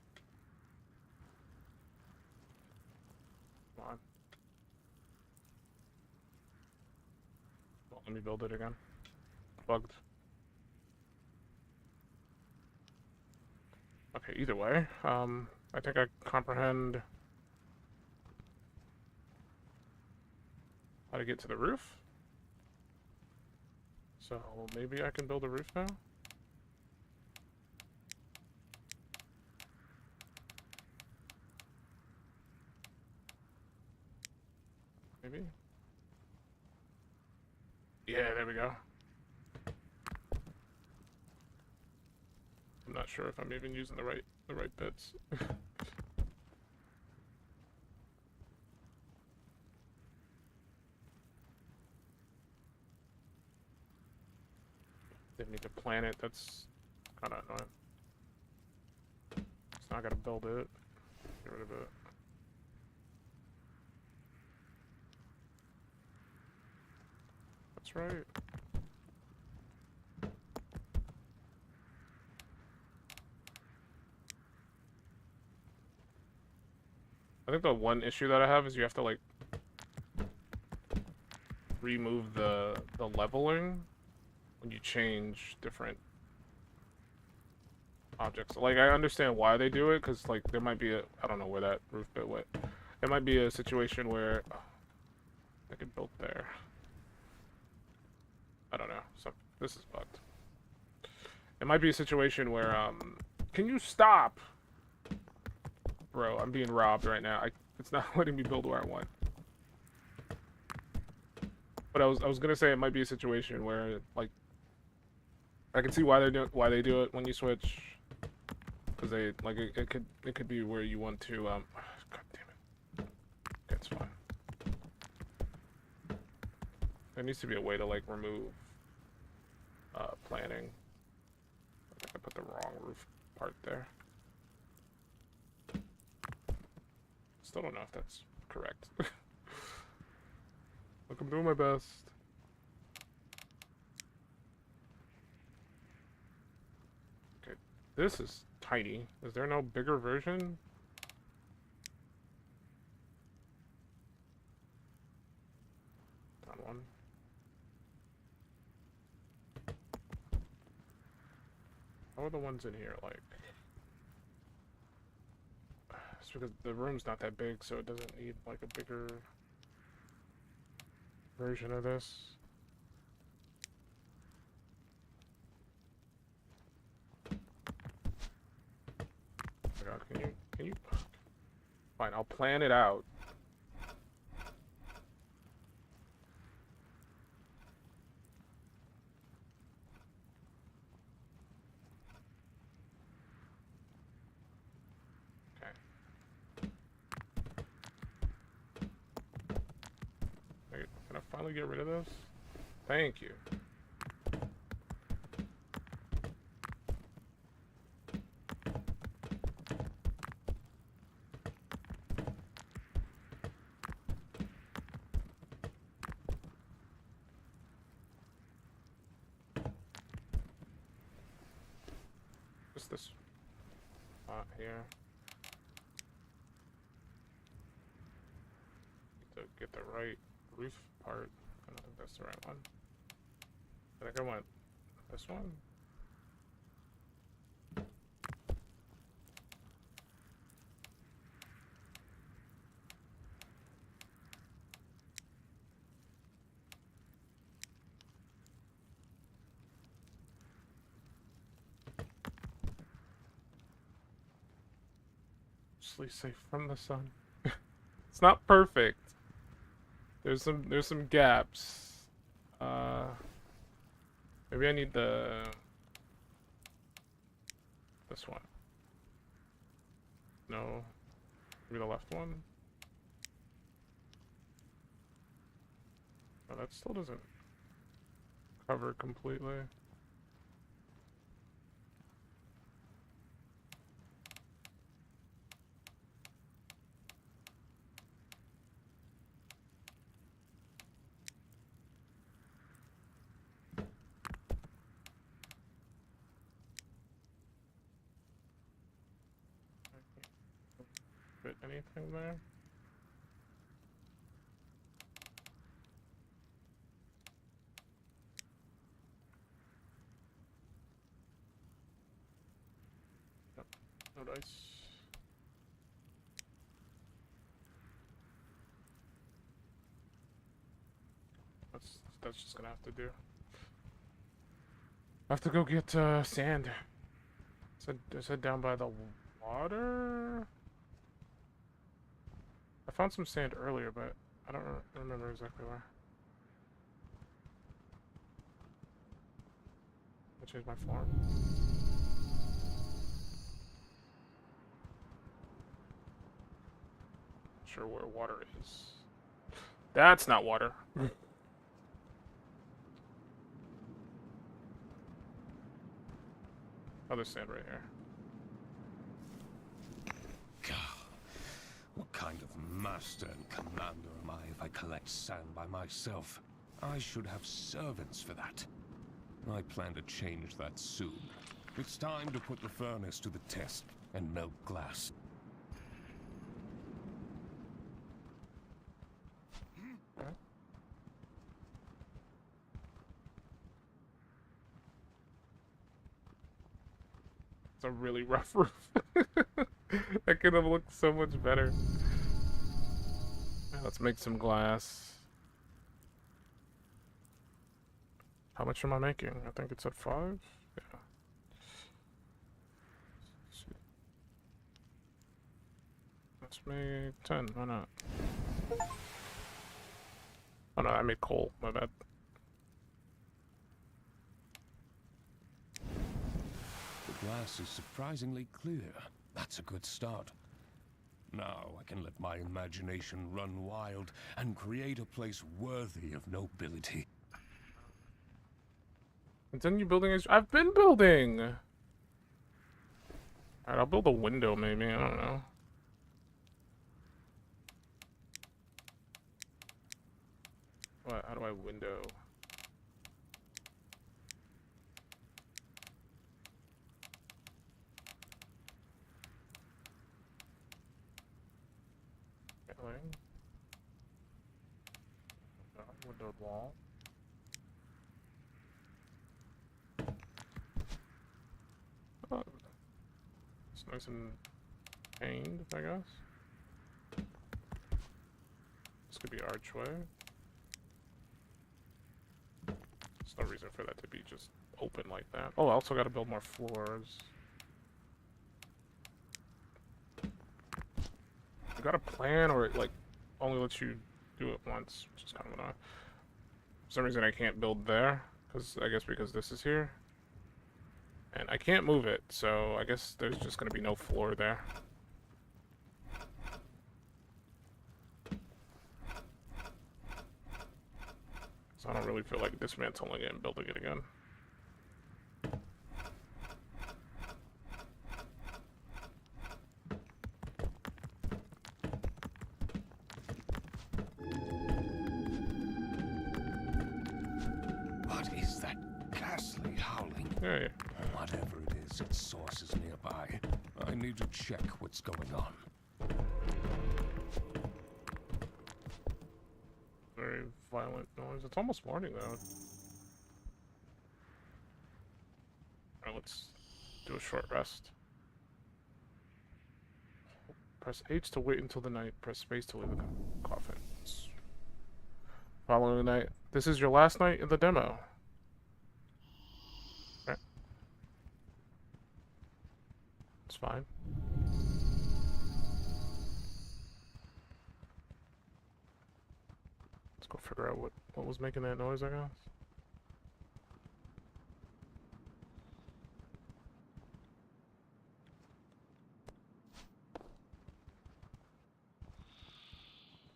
Come on. Well, let me build it again. Bugged. Okay, either way, I think I comprehend how to get to the roof. So maybe I can build a roof now? Maybe? Yeah, there we go. I'm not sure if I'm even using the right bits. Didn't need to plan it, that's kinda annoying. It's not gonna build it. Get rid of it. That's right. I think the one issue that I have is you have to like remove the leveling when you change different objects. Like I understand why they do it, because like there might be a, I don't know where that roof bit went. It might be a situation where I could build there. I don't know. So this is bugged. It might be a situation where can you stop? Bro, I'm being robbed right now. It's not letting me build where I want. But I was gonna say it might be a situation where like I can see why they do it when you switch, because they like it could be where you want to God damn it. It's fine. There needs to be a way to like remove planning. I think I put the wrong roof part there. Still don't know if that's correct. Look, I'm doing my best. Okay, this is tiny. Is there no bigger version? Found one. How are the ones in here like? It's because the room's not that big, so it doesn't need like a bigger version of this. Oh my god, can you fine, I'll plan it out. Okay. Wait, can I finally get rid of this? Thank you. Just this spot here. Need to get the right roof part. I don't think that's the right one. I think I want this one. Mostly safe from the sun. It's not perfect. There's some gaps. Maybe I need this one. No. Maybe the left one? No, that still doesn't cover completely. Fit anything there? Yep. No dice. That's just gonna have to do. I have to go get sand. I said down by the water. I found some sand earlier, but I don't remember exactly where. I changed my form. Not sure where water is. That's not water. Other sand right here. God, what kind of master and commander am I if I collect sand by myself? I should have servants for that. I plan to change that soon. It's time to put the furnace to the test and melt glass. Okay. It's a really rough roof. That could have looked so much better. Let's make some glass. How much am I making? I think it's at 5? Yeah. Let's make 10. Why not? Oh no, I made coal. My bad. The glass is surprisingly clear. That's a good start. Now I can let my imagination run wild and create a place worthy of nobility. Continue building as I've been building. Alright, I'll build a window maybe. I don't know. What? How do I window? Railing. Windowed wall. Oh, it's nice and painted, I guess. This could be archway. There's no reason for that to be just open like that. Oh, I also got to build more floors. You got a plan, or it like only lets you do it once, which is kind of annoying. For some reason I can't build there, because this is here. And I can't move it, so I guess there's just gonna be no floor there. So I don't really feel like dismantling it and building it again. What is that ghastly howling? Yeah, yeah. Whatever it is, its source is nearby. I need to check what's going on. Very violent noise. It's almost morning though. Alright, let's do a short rest. Press H to wait until the night. Press space to leave the coffin. Following the night. This is your last night in the demo. Okay. It's fine. Let's go figure out what was making that noise, I guess.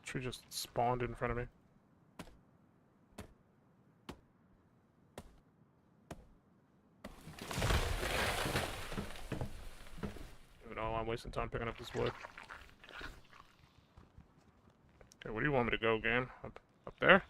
Tree just spawned in front of me. Even though I'm wasting time picking up this wood. Okay, where do you want me to go, game? Up there?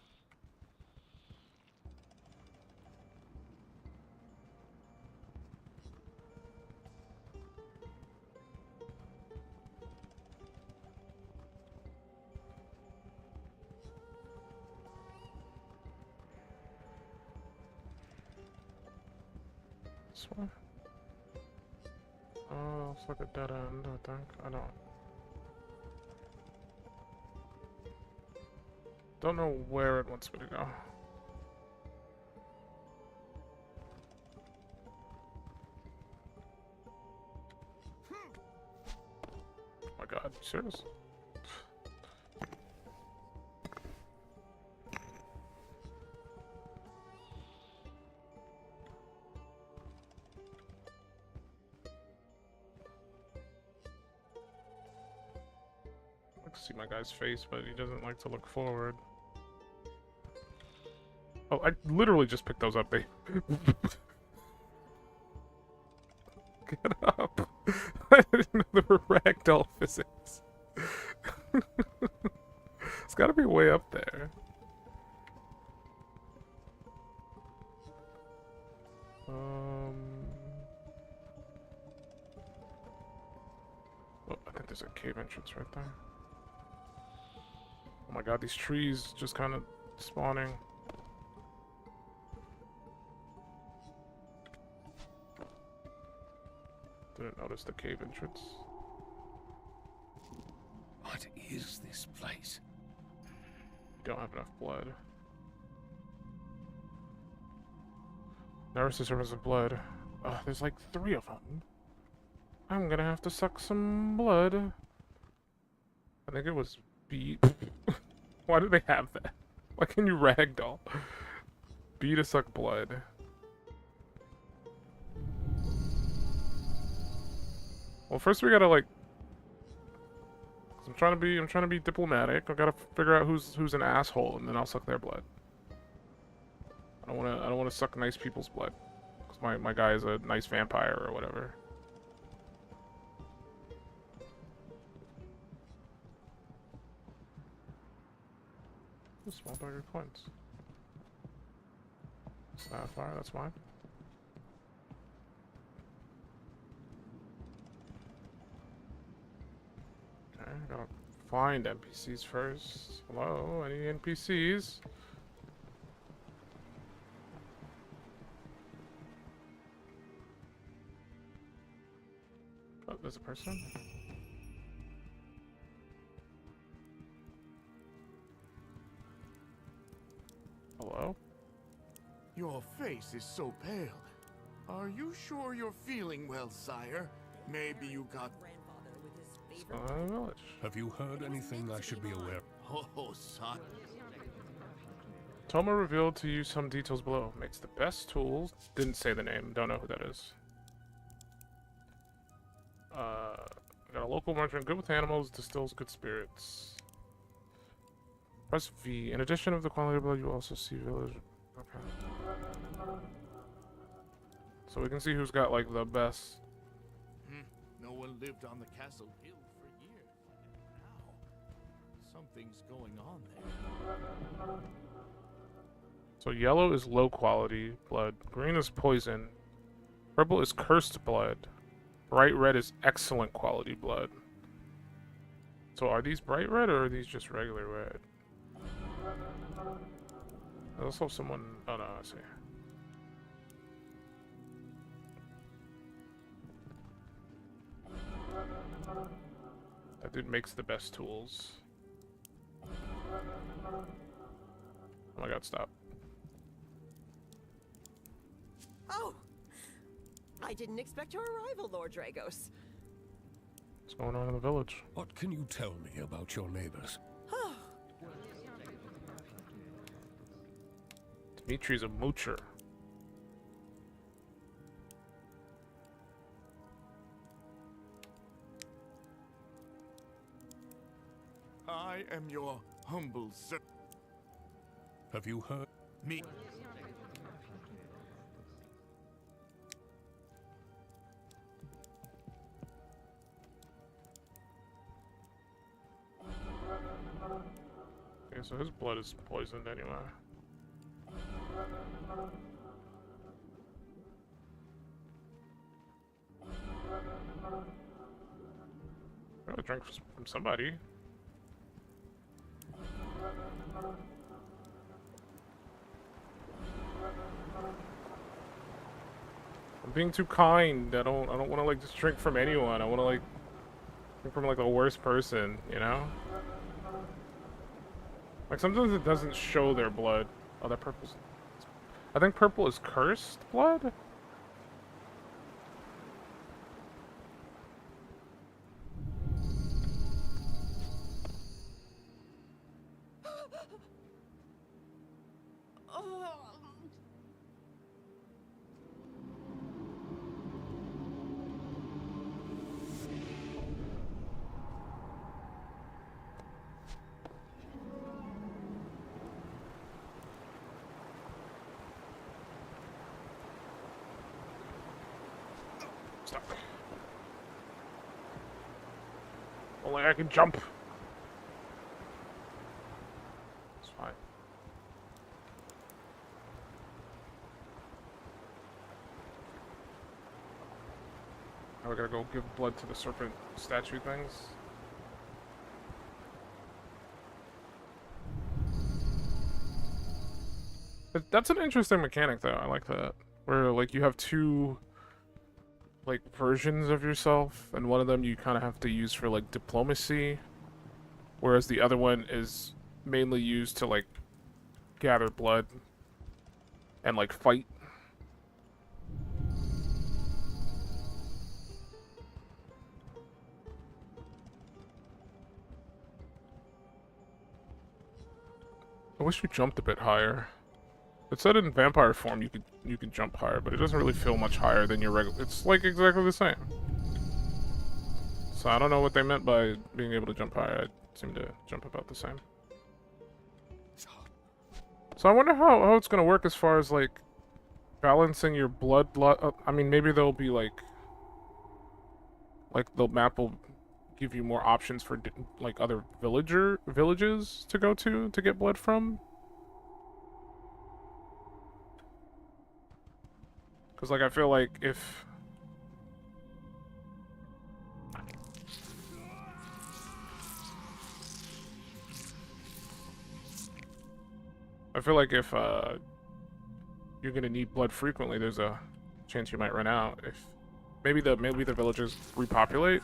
This way? Oh, it's like a dead end, I think. I don't know where it wants me to go. god, you serious? I like to see my guy's face, but he doesn't like to look forward. Oh, I literally just picked those up. They get up. I didn't know there were ragdoll physics. It's gotta be way up there. Oh, I think there's a cave entrance right there. Oh my god, these trees just kind of spawning. Didn't notice the cave entrance. What is this place? Don't have enough blood. Nourish the servants of blood. There's like 3 of them. I'm gonna have to suck some blood. I think it was B. Why do they have that? Why can you ragdoll? B to suck blood. Well, first we gotta like. I'm trying to be diplomatic. I gotta figure out who's an asshole, and then I'll suck their blood. I don't wanna suck nice people's blood, cause my guy is a nice vampire or whatever. Ooh, small bag of coins. Sapphire, that's mine. Okay, I gotta find NPCs first. Hello, any NPCs? Oh, there's a person? Hello? Your face is so pale. Are you sure you're feeling well, sire? Maybe you got... Grandfather with his favorite... Village. Have you heard anything I should be aware of? Oh, son. Toma revealed to you some details below. Makes the best tools. Didn't say the name. Don't know who that is. Got a local merchant good with animals, distills good spirits. Press V. In addition of the quality of blood, you also see village. Okay. So we can see who's got like the best. No one lived on the castle hill for years. Now, something's going on there. So yellow is low quality blood. Green is poison. Purple is cursed blood. Bright red is excellent quality blood. So are these bright red or are these just regular red? There's also someone... Oh no, I see. That dude makes the best tools. Oh my god, stop. Oh! I didn't expect your arrival, Lord Dragos. What's going on in the village? What can you tell me about your neighbors? Dimitri's a moocher. I am your humble servant. Have you heard? Me. Okay, so his blood is poisoned anyway. Got a drink from somebody. I'm being too kind. I don't want to like just drink from anyone. I want to like drink from like the worst person, you know? Like sometimes it doesn't show their blood. Oh, that purple's... I think purple is cursed blood? Stop. Only I can jump. It's fine. Now we gotta go give blood to the serpent statue things. That's an interesting mechanic, though. I like that. Where, like, you have two, like, versions of yourself, and one of them you kind of have to use for, like, diplomacy, whereas the other one is mainly used to, like, gather blood and, like, fight. I wish we jumped a bit higher. It said in vampire form you could jump higher, but it doesn't really feel much higher than your regular. It's like exactly the same. So I don't know what they meant by being able to jump higher. I seem to jump about the same. So I wonder how it's gonna work as far as like balancing your blood. I mean, maybe there'll be like the map will give you more options for like other villages to go to get blood from. Because, like, I feel like if... you're gonna need blood frequently, there's a chance you might run out. If maybe the villagers repopulate.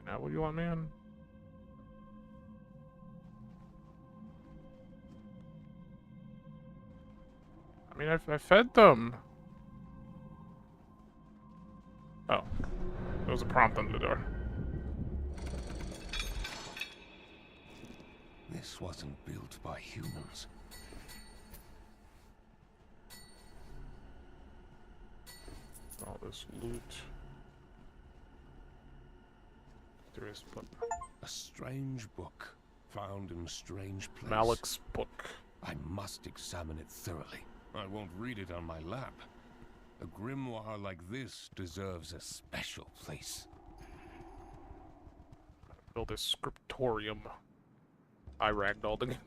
Now, what do you want, man? I mean, I fed them. Oh. There was a prompt on the door. This wasn't built by humans. All this loot. There is book. A strange book, found in a strange place. Malik's book. I must examine it thoroughly. I won't read it on my lap. A grimoire like this deserves a special place. Build a scriptorium. I ragdolled again.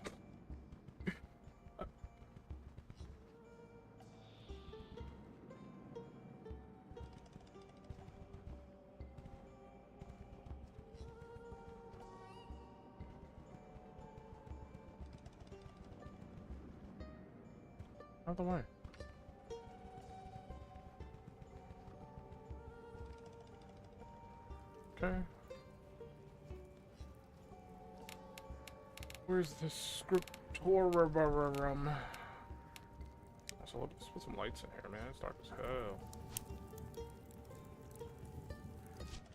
Out of the way. Okay. Where's the scriptorium? So let's put some lights in here, man. It's dark as hell.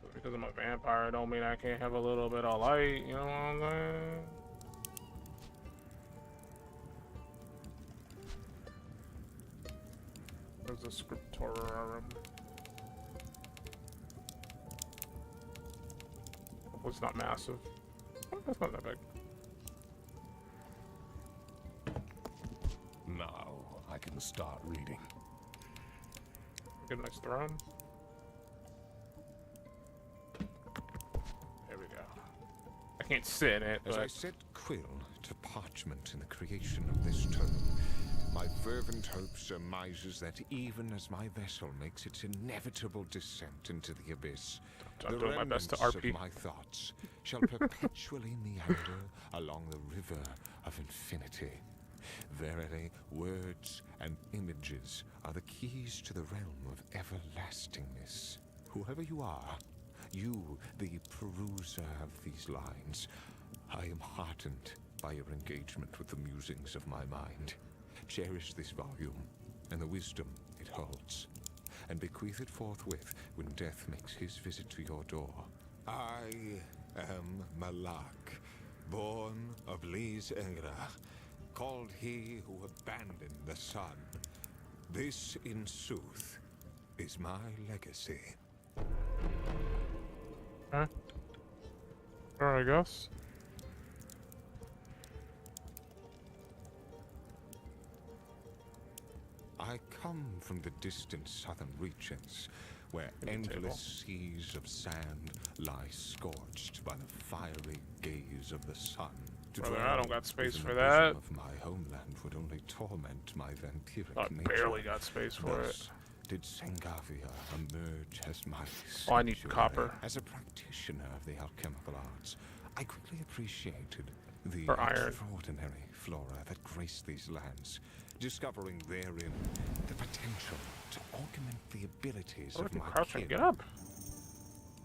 But because I'm a vampire, don't mean I can't have a little bit of light. You know what I'm saying? There's a scriptorium. Hopefully it's not massive. Oh, that's not that big. Now I can start reading. Get a nice throne. There we go. I can't sit in it, As I but set quill to parchment in the creation of this tome, my fervent hope surmises that even as my vessel makes its inevitable descent into the abyss, I'm the doing my best to remnants RP. of my thoughts shall perpetually meander along the river of infinity. Verily, words and images are the keys to the realm of everlastingness. Whoever you are, you, the peruser of these lines, I am heartened by your engagement with the musings of my mind. Cherish this volume and the wisdom it holds, and bequeath it forthwith when death makes his visit to your door. I am Malak, born of Liz Engra, called he who abandoned the sun. This, in sooth, is my legacy. Okay. Sure, I guess. I come from the distant southern reaches, where endless seas of sand lie scorched by the fiery gaze of the sun. To Brother, dwell I don't got space within for the that. bosom of my homeland would only torment my vampiric I nature. barely got space for it. Thus did Sengavia emerge as my Oh, I need sanctuary. copper. As a practitioner of the alchemical arts, I quickly appreciated the For iron. extraordinary flora that graced these lands, discovering therein the potential to augment the abilities Oh, of I'm my crouching. kin. Get up.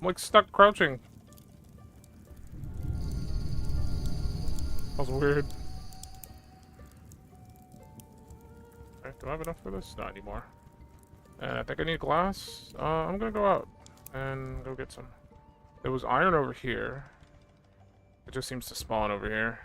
I'm like stuck crouching. That was weird. Okay, do I have enough for this? Not anymore. And I think I need glass. I'm gonna go out and go get some. There was iron over here. It just seems to spawn over here.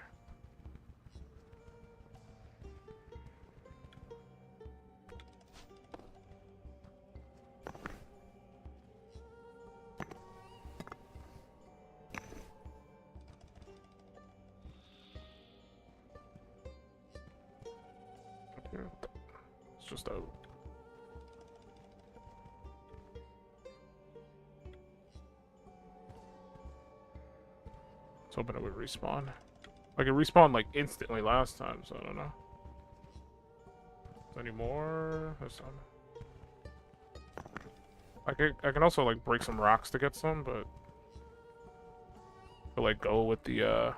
It's just a... I was hoping it would respawn. Like, it respawned, like, instantly last time, so I don't know. Any more this time? I can also, like, break some rocks to get some, but... I'll, like, go with the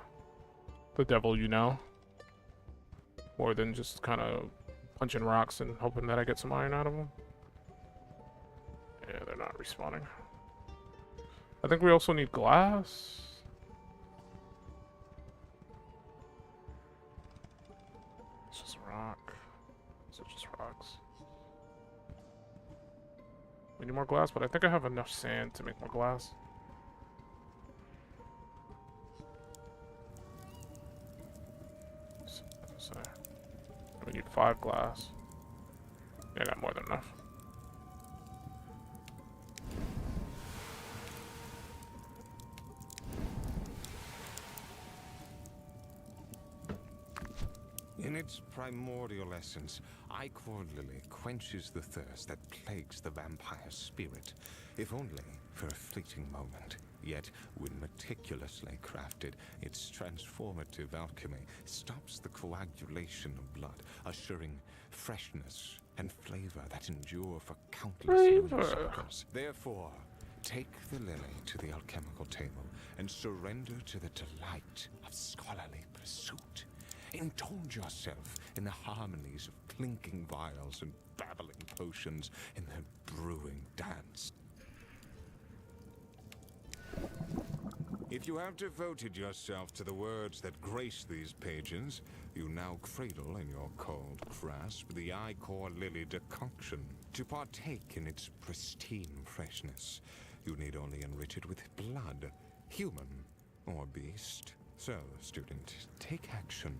devil you know. More than just kind of punching rocks and hoping that I get some iron out of them. Yeah, they're not respawning. I think we also need glass. It's just rock. It's just rocks. We need more glass, but I think I have enough sand to make more glass. So, we need 5 glass. Yeah, I got more than enough. In its primordial essence, Ichor Lily quenches the thirst that plagues the vampire's spirit, if only for a fleeting moment. Yet, when meticulously crafted, its transformative alchemy stops the coagulation of blood, assuring freshness and flavor that endure for countless lunar cycles. Therefore, take the lily to the alchemical table and surrender to the delight of scholarly pursuit. Indulge yourself in the harmonies of clinking vials and babbling potions in the brewing dance. If you have devoted yourself to the words that grace these pages, you now cradle in your cold grasp the Ichor Lily decoction. To partake in its pristine freshness, you need only enrich it with blood, human or beast. So, student, take action.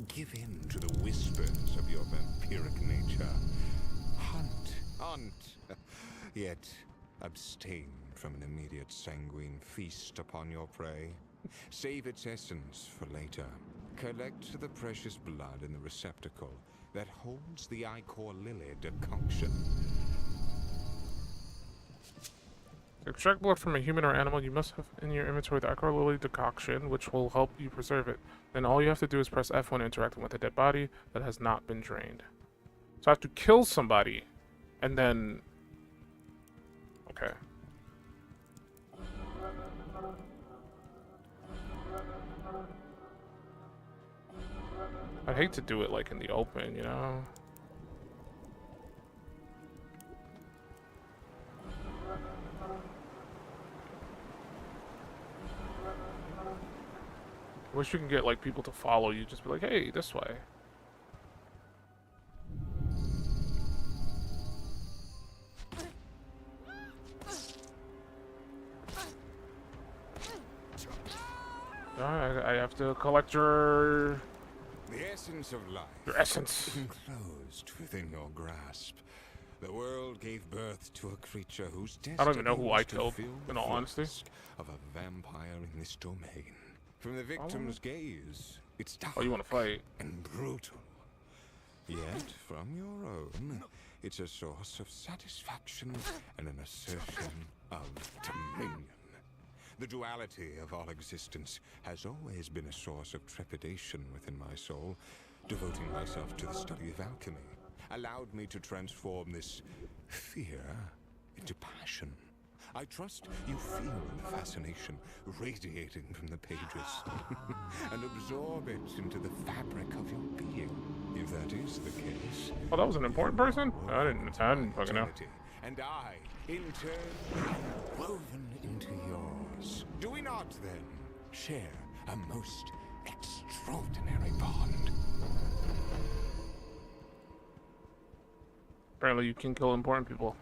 Give in to the whispers of your vampiric nature. Hunt, yet abstain from an immediate sanguine feast upon your prey. Save its essence for later. Collect the precious blood in the receptacle that holds the Ichor Lily decoction. To extract blood from a human or animal, you must have in your inventory the Ichor Lily decoction, which will help you preserve it. Then all you have to do is press F when interacting with a dead body that has not been drained. So I have to kill somebody, and then... Okay. I'd hate to do it, like, in the open, you know? Wish you can get like people to follow you. Just be like, hey, this way. I have to collect your The essence of life. essence. Enclosed within your grasp. The world gave birth to a creature whose destiny I don't even know who I was to killed, fill in the all honesty. flask of a vampire in this domain. From the victim's gaze, it's dark Oh, you want to fight? and brutal. Yet, from your own, it's a source of satisfaction and an assertion of dominion. The duality of all existence has always been a source of trepidation within my soul. Devoting myself to the study of alchemy allowed me to transform this fear into passion. I trust you feel the fascination radiating from the pages and absorb it into the fabric of your being. If that is the case, Oh, that was an important person? I didn't fucking know. and I, in turn, am woven into yours. Do we not, then, share a most extraordinary bond? Apparently you can kill important people.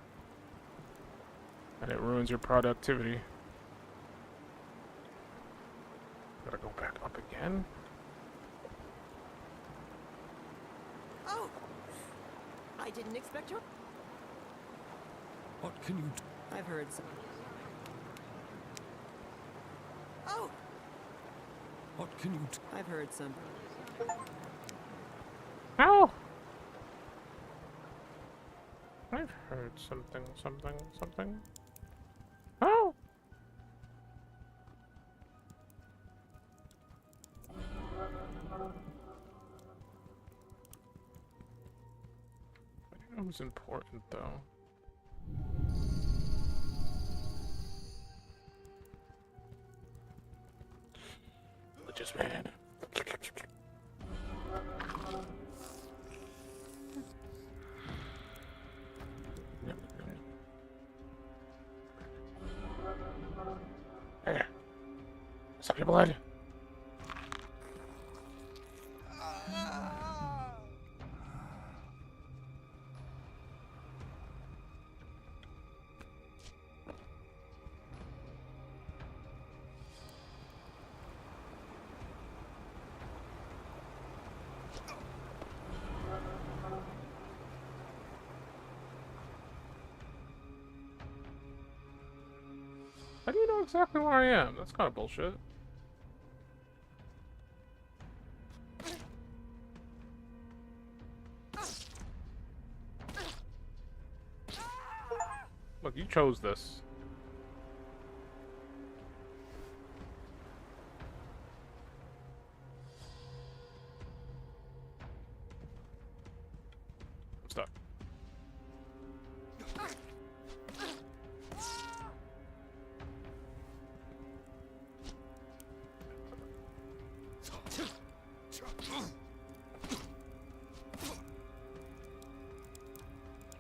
And it ruins your productivity. Gotta go back up again. Oh! I didn't expect your... What can you do? I've heard some... Oh! What can you do? I've heard some... Ow! I've heard something. Oh! I think it was important, though. Religious man. Hey, suck your blood. How do you know exactly where I am? That's kind of bullshit. Look, you chose this. I'm stuck.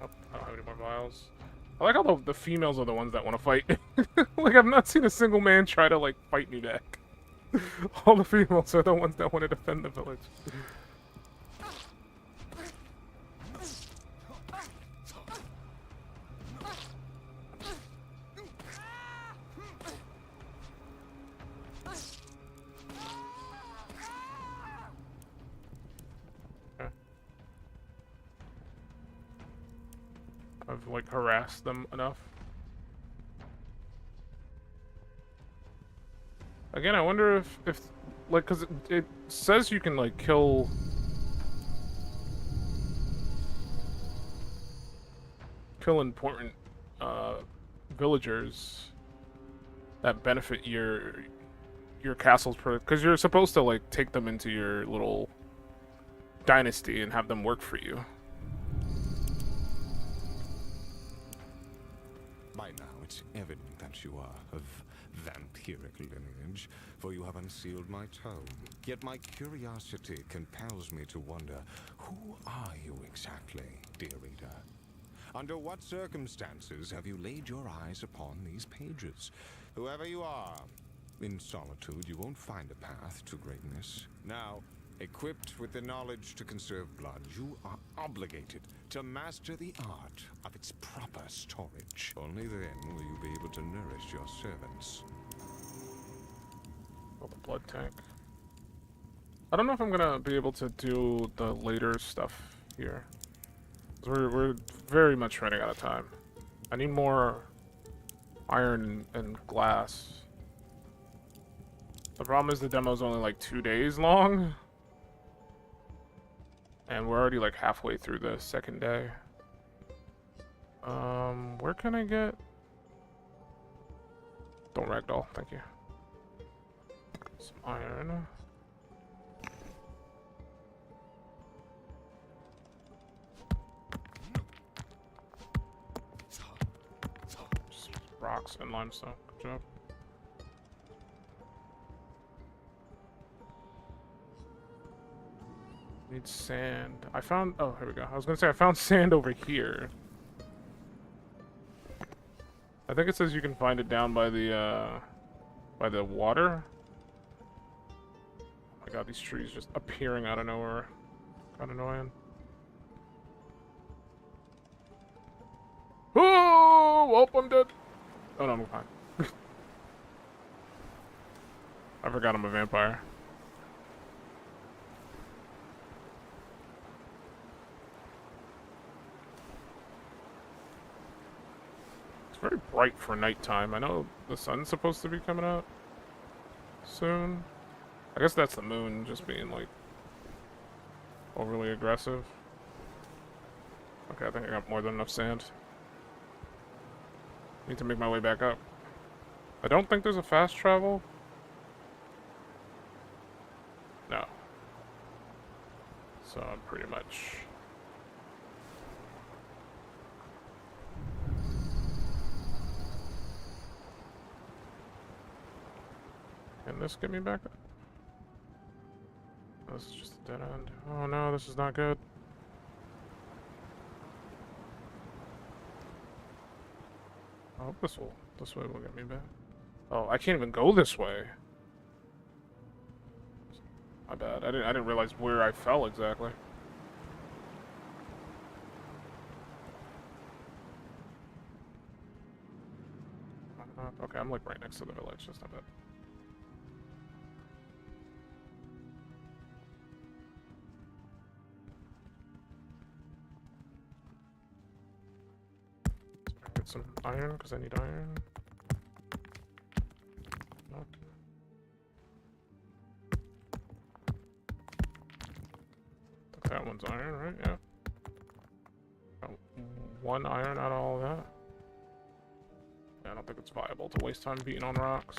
Oh, I don't have any more vials. I like how the females are the ones that want to fight. Like, I've not seen a single man try to, like, fight me back. All the females are the ones that want to defend the village. Okay. I've, like, harassed them enough. Again, I wonder if like, cause it says you can, like, kill important, villagers that benefit your castle's because you're supposed to, like, take them into your little dynasty and have them work for you. By now, it's evident that you are of vampiric lineage, for you have unsealed my tome. Yet my curiosity compels me to wonder, who are you exactly, dear reader? Under what circumstances have you laid your eyes upon these pages? Whoever you are, In solitude, you won't find a path to greatness. Now, equipped with the knowledge to conserve blood, you are obligated to master the art of its proper storage. Only then will you be able to nourish your servants. Oh, the blood tank. I don't know if I'm gonna be able to do the later stuff here. We're very much running out of time. I need more iron and glass. The problem is the demo's only like 2 days long. And we're already like halfway through the second day. Where can I get... Don't ragdoll, thank you. Some iron. Just rocks and limestone. Good job. Need sand. I found... Oh, here we go. I was gonna say I found sand over here. I think it says you can find it down by the water. Oh my god, these trees just appearing out of nowhere. Kind of annoying. Oh, well, I'm dead. Oh no, I'm fine. I forgot I'm a vampire. It's very bright for nighttime. I know the sun's supposed to be coming out soon. I guess that's the moon just being like overly aggressive. Okay, I think I got more than enough sand. Need to make my way back up. I don't think there's a fast travel. No. So I'm pretty much... Can this get me back up? Oh, this is just a dead end. Oh no, this is not good. I hope this way will get me back. Oh, I can't even go this way. My bad. I didn't realize where I fell exactly. Okay, I'm like right next to the village. That's not bad. Get some iron because I need iron. Nope. That one's iron, right? Yeah. Got 1 iron out of all of that. Yeah, I don't think it's viable to waste time beating on rocks.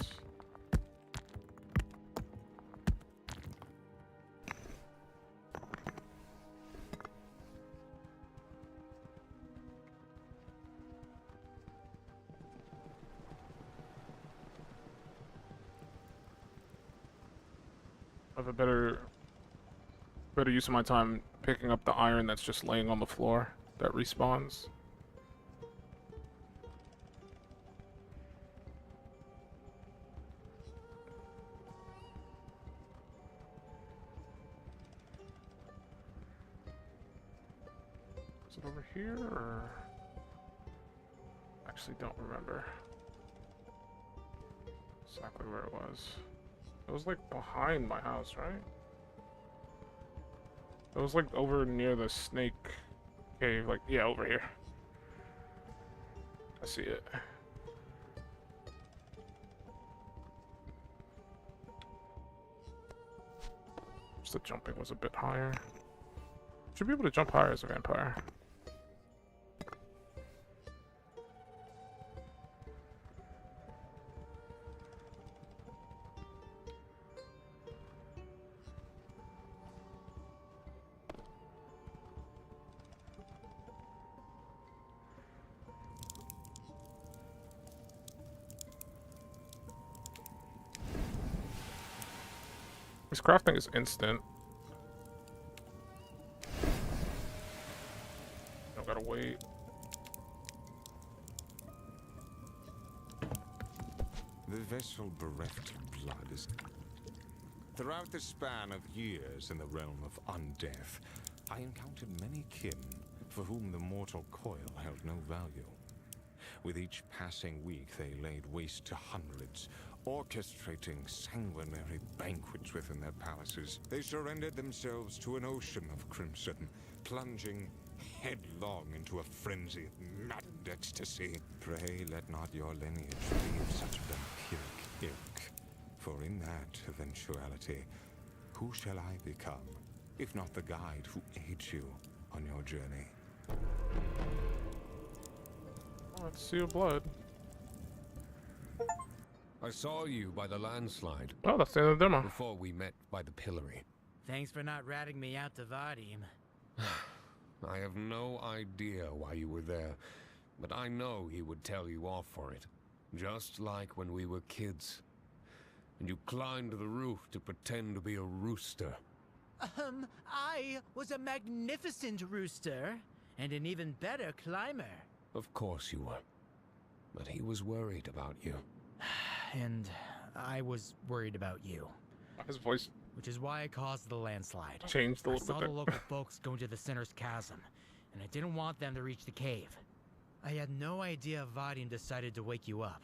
I have a better use of my time picking up the iron that's just laying on the floor that respawns. Is it over here or... Actually don't remember exactly where it was. It was like behind my house, right? It was like over near the snake cave, like, yeah, over here. I see it. Just the jumping was a bit higher. Should be able to jump higher as a vampire. This crafting is instant. Don't gotta wait. The vessel bereft of blood is... Throughout the span of years in the realm of undeath, I encountered many kin for whom the mortal coil held no value. With each passing week, they laid waste to hundreds, orchestrating sanguinary banquets within their palaces. They surrendered themselves to an ocean of crimson, plunging headlong into a frenzy of maddened ecstasy. Pray let not your lineage be of such vampiric ilk, for in that eventuality, who shall I become, if not the guide who aids you on your journey? Let's see your blood. I saw you by the landslide Oh, that's the end of the demo. before we met by the pillory. Thanks for not ratting me out to Vadim. I have no idea why you were there, but I know he would tell you off for it. Just like when we were kids. And you climbed the roof to pretend to be a rooster. I was a magnificent rooster, and an even better climber. Of course you were. But he was worried about you. And I was worried about you. His voice Which is why I caused the landslide. changed a I little saw bit the there. local folks going to the Sinner's Chasm, and I didn't want them to reach the cave. I had no idea Vadim decided to wake you up.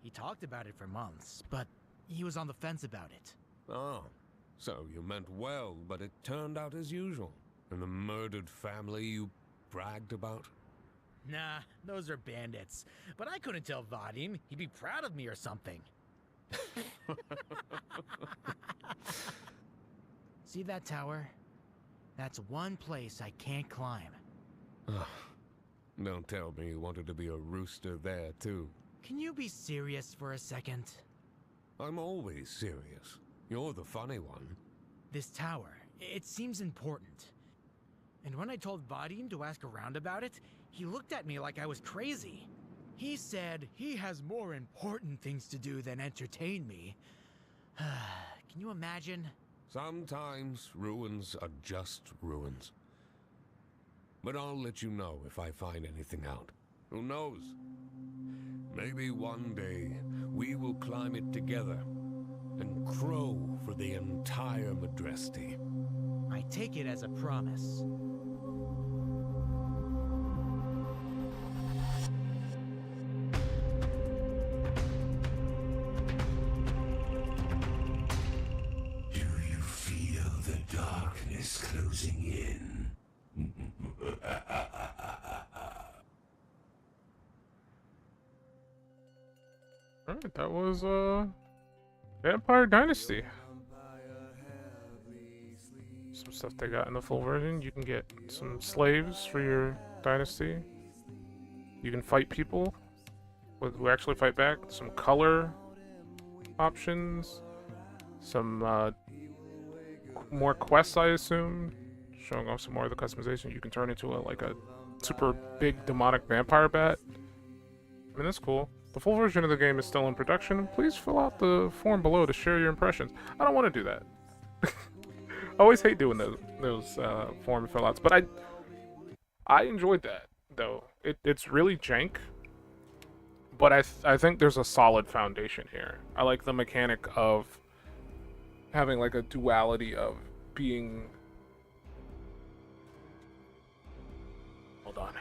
He talked about it for months, but he was on the fence about it. Oh, so you meant well, but it turned out as usual. And the murdered family you bragged about? Nah, those are bandits. But I couldn't tell Vadim. He'd be proud of me or something. See that tower? That's one place I can't climb. Don't tell me you wanted to be a rooster there, too. Can you be serious for a second? I'm always serious. You're the funny one. This tower, it seems important. And when I told Vadim to ask around about it, he looked at me like I was crazy. He said he has more important things to do than entertain me. Can you imagine? Sometimes ruins are just ruins. But I'll let you know if I find anything out. Who knows? Maybe one day we will climb it together and crow for the entire Madresti. I take it as a promise. Do you feel the darkness closing in? Alright, that was Vampire Dynasty. Some stuff they got in the full version. You can get some slaves for your dynasty. You can fight people who actually fight back. Some color options. Some more quests, I assume. Showing off some more of the customization. You can turn into like a super big demonic vampire bat. I mean, that's cool. The full version of the game is still in production. Please fill out the form below to share your impressions. I don't want to do that. I always hate doing those form fill outs, but I enjoyed that though. It's really jank, but I think there's a solid foundation here. I like the mechanic of having like a duality of being. Hold on.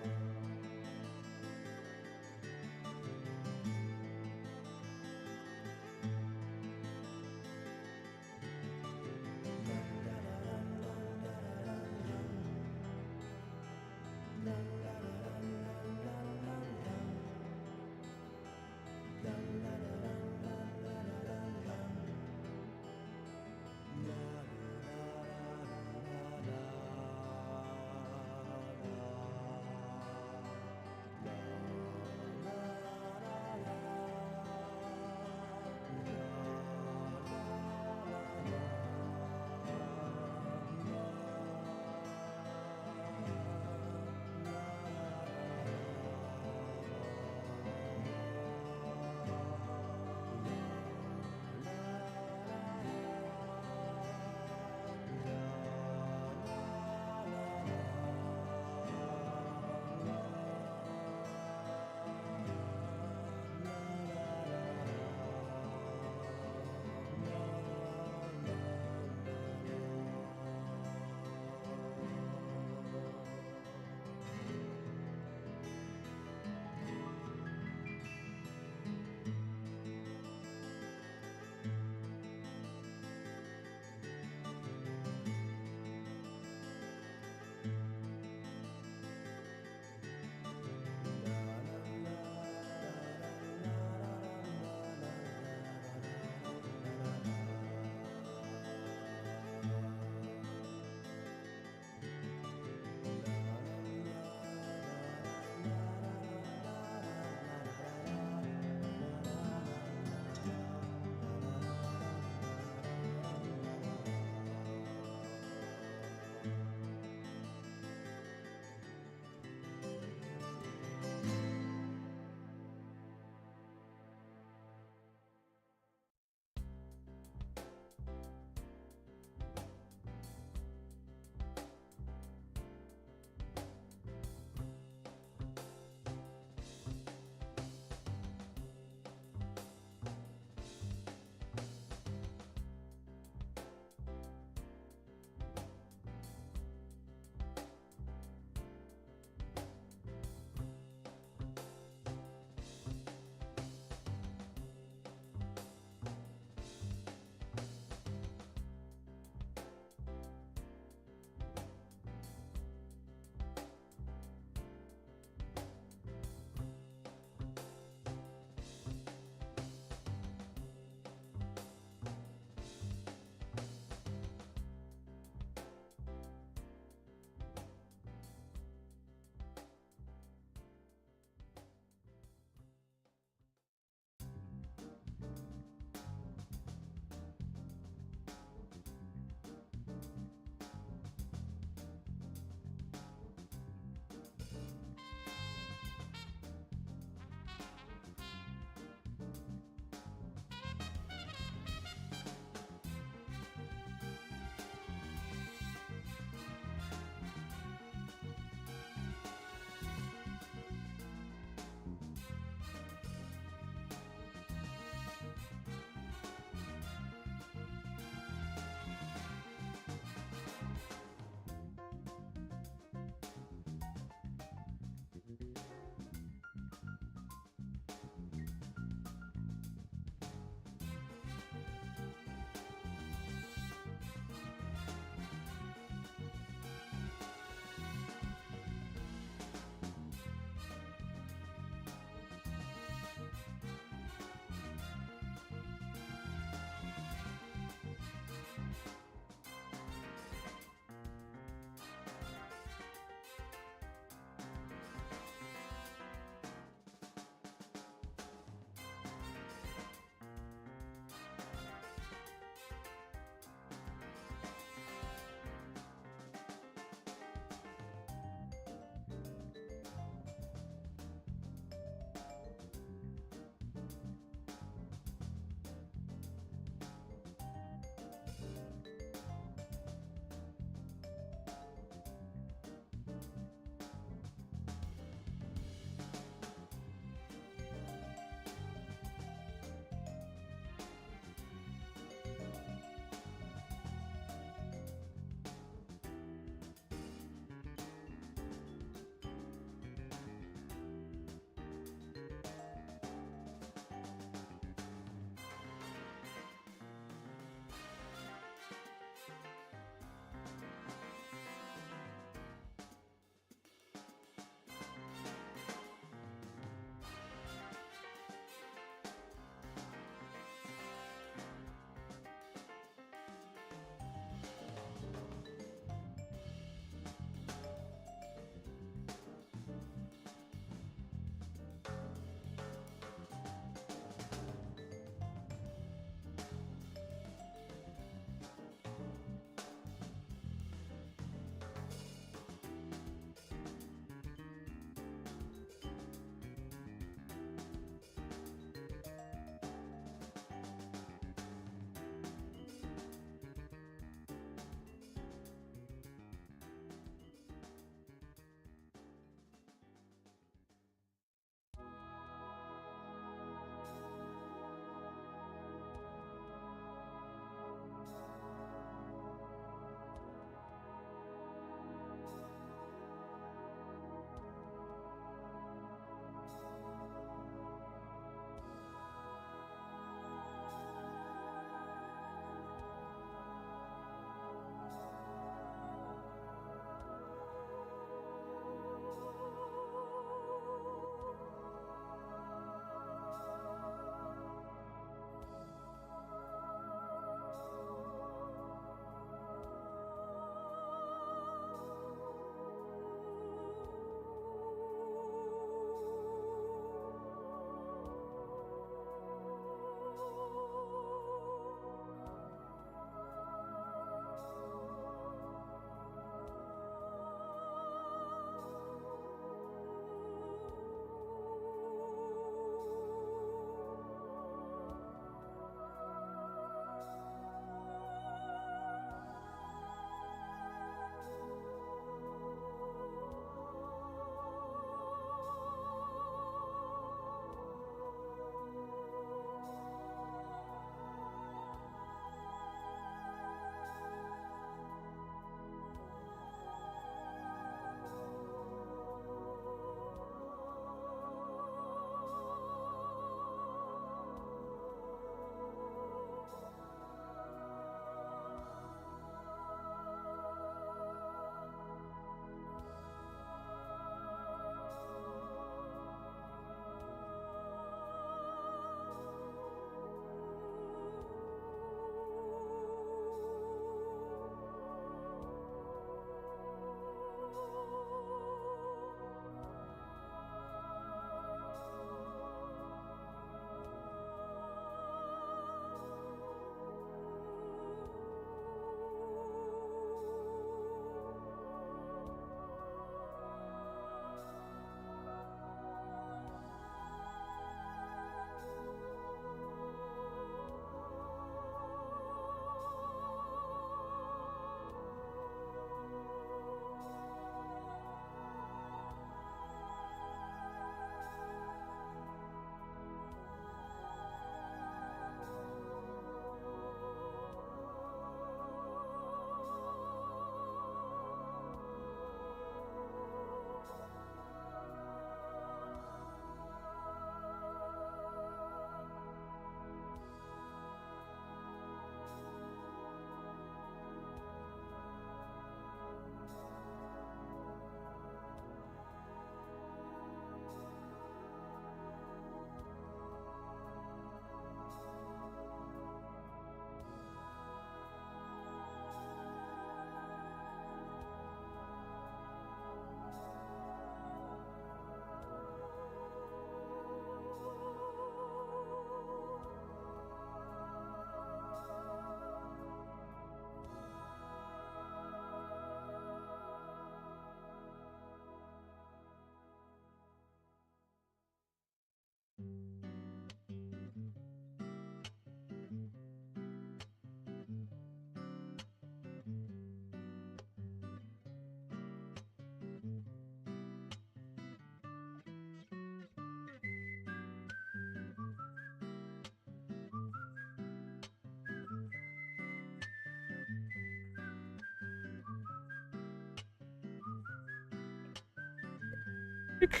Mike?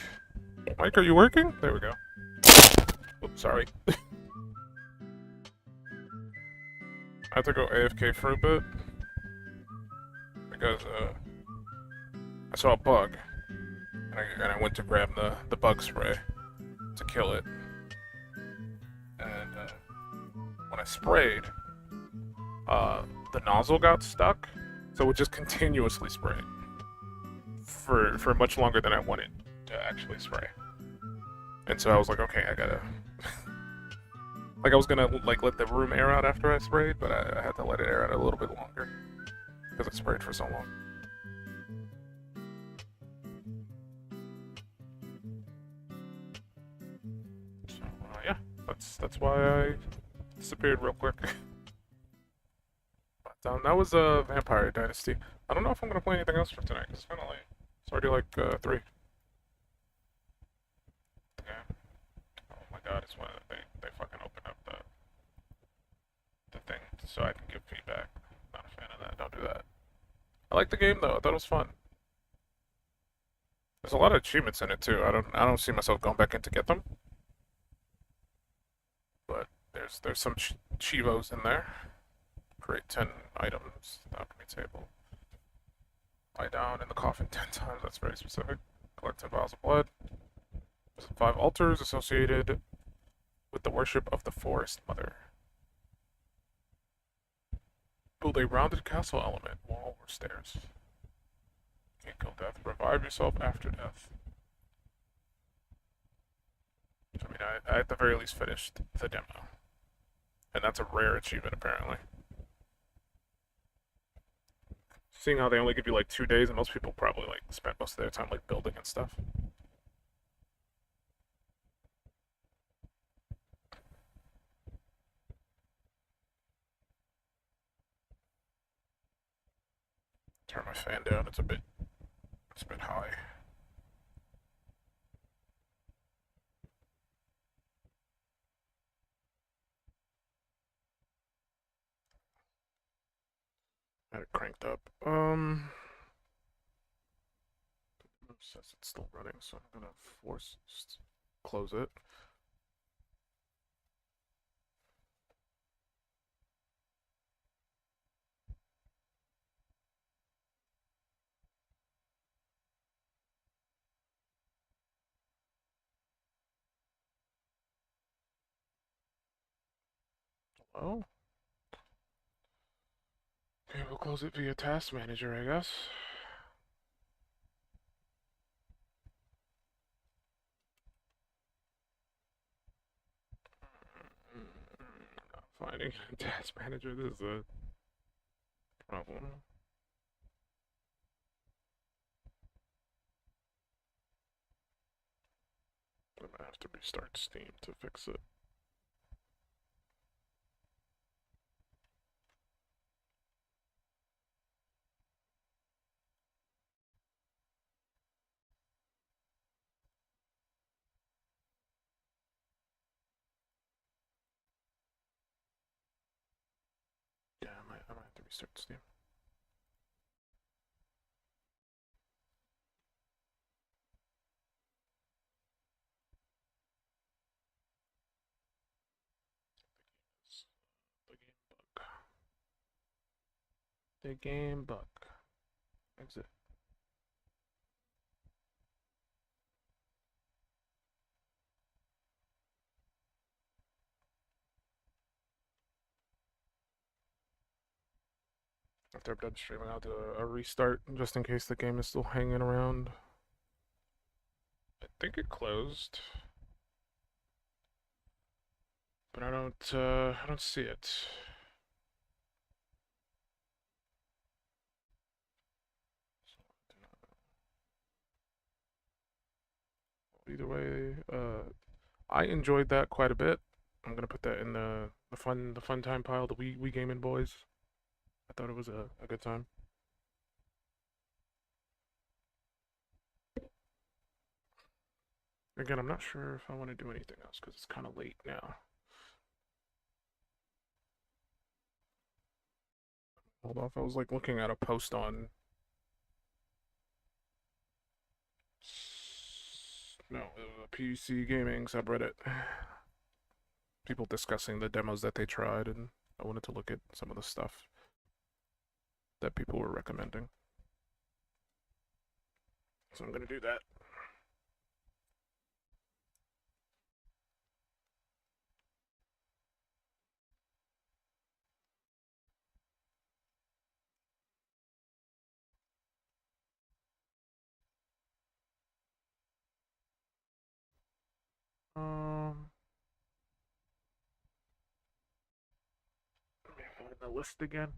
Mike, are you working? There we go. Oops, sorry. I had to go AFK for a bit because I saw a bug and I went to grab the bug spray to kill it. And when I sprayed, the nozzle got stuck, so it just continuously sprayed for much longer than I wanted to actually spray. And so I was like, okay, I gotta. Like I was gonna like let the room air out after I sprayed, but I had to let it air out a little bit longer because it sprayed for so long. So yeah, that's why I disappeared real quick. But that was Vampire Dynasty. I don't know if I'm gonna play anything else for tonight. 'Cause it's kind of late. It's already like 3. Yeah. Oh my god, it's when they fucking open up the thing so I can give feedback. Not a fan of that. Don't do that. I like the game though. I thought it was fun. There's a lot of achievements in it too. I don't see myself going back in to get them. But there's some chivos in there. Create 10 items. Alchemy table. Lie down in the coffin 10 times. That's very specific. Collect 10 vials of blood. There's 5 altars associated with the worship of the Forest Mother. Build a rounded castle element, wall or stairs. Can't kill death. Revive yourself after death. I mean, I at the very least finished the demo. And that's a rare achievement, apparently. Seeing how they only give you like 2 days, and most people probably like spend most of their time like building and stuff. Turn my fan down. It's a bit high. Had it cranked up. Says it's still running, so I'm gonna force just close it. Oh. Okay, we'll close it via Task Manager, I guess. Not finding a Task Manager. This is a problem. I'm gonna have to restart Steam to fix it. Yeah, I might have to restart Steam. The game bug. The game bug. Exit. After I'm done streaming, I'll do a restart just in case the game is still hanging around. I think it closed, but I don't see it. Either way, I enjoyed that quite a bit. I'm gonna put that in the fun time pile. The we gaming boys. I thought it was a good time. Again, I'm not sure if I want to do anything else because it's kind of late now. Hold off. I was like looking at a post on No, it was a PC gaming subreddit. People discussing the demos that they tried, and I wanted to look at some of the stuff that people were recommending. So I'm gonna do that. Let me find the list again.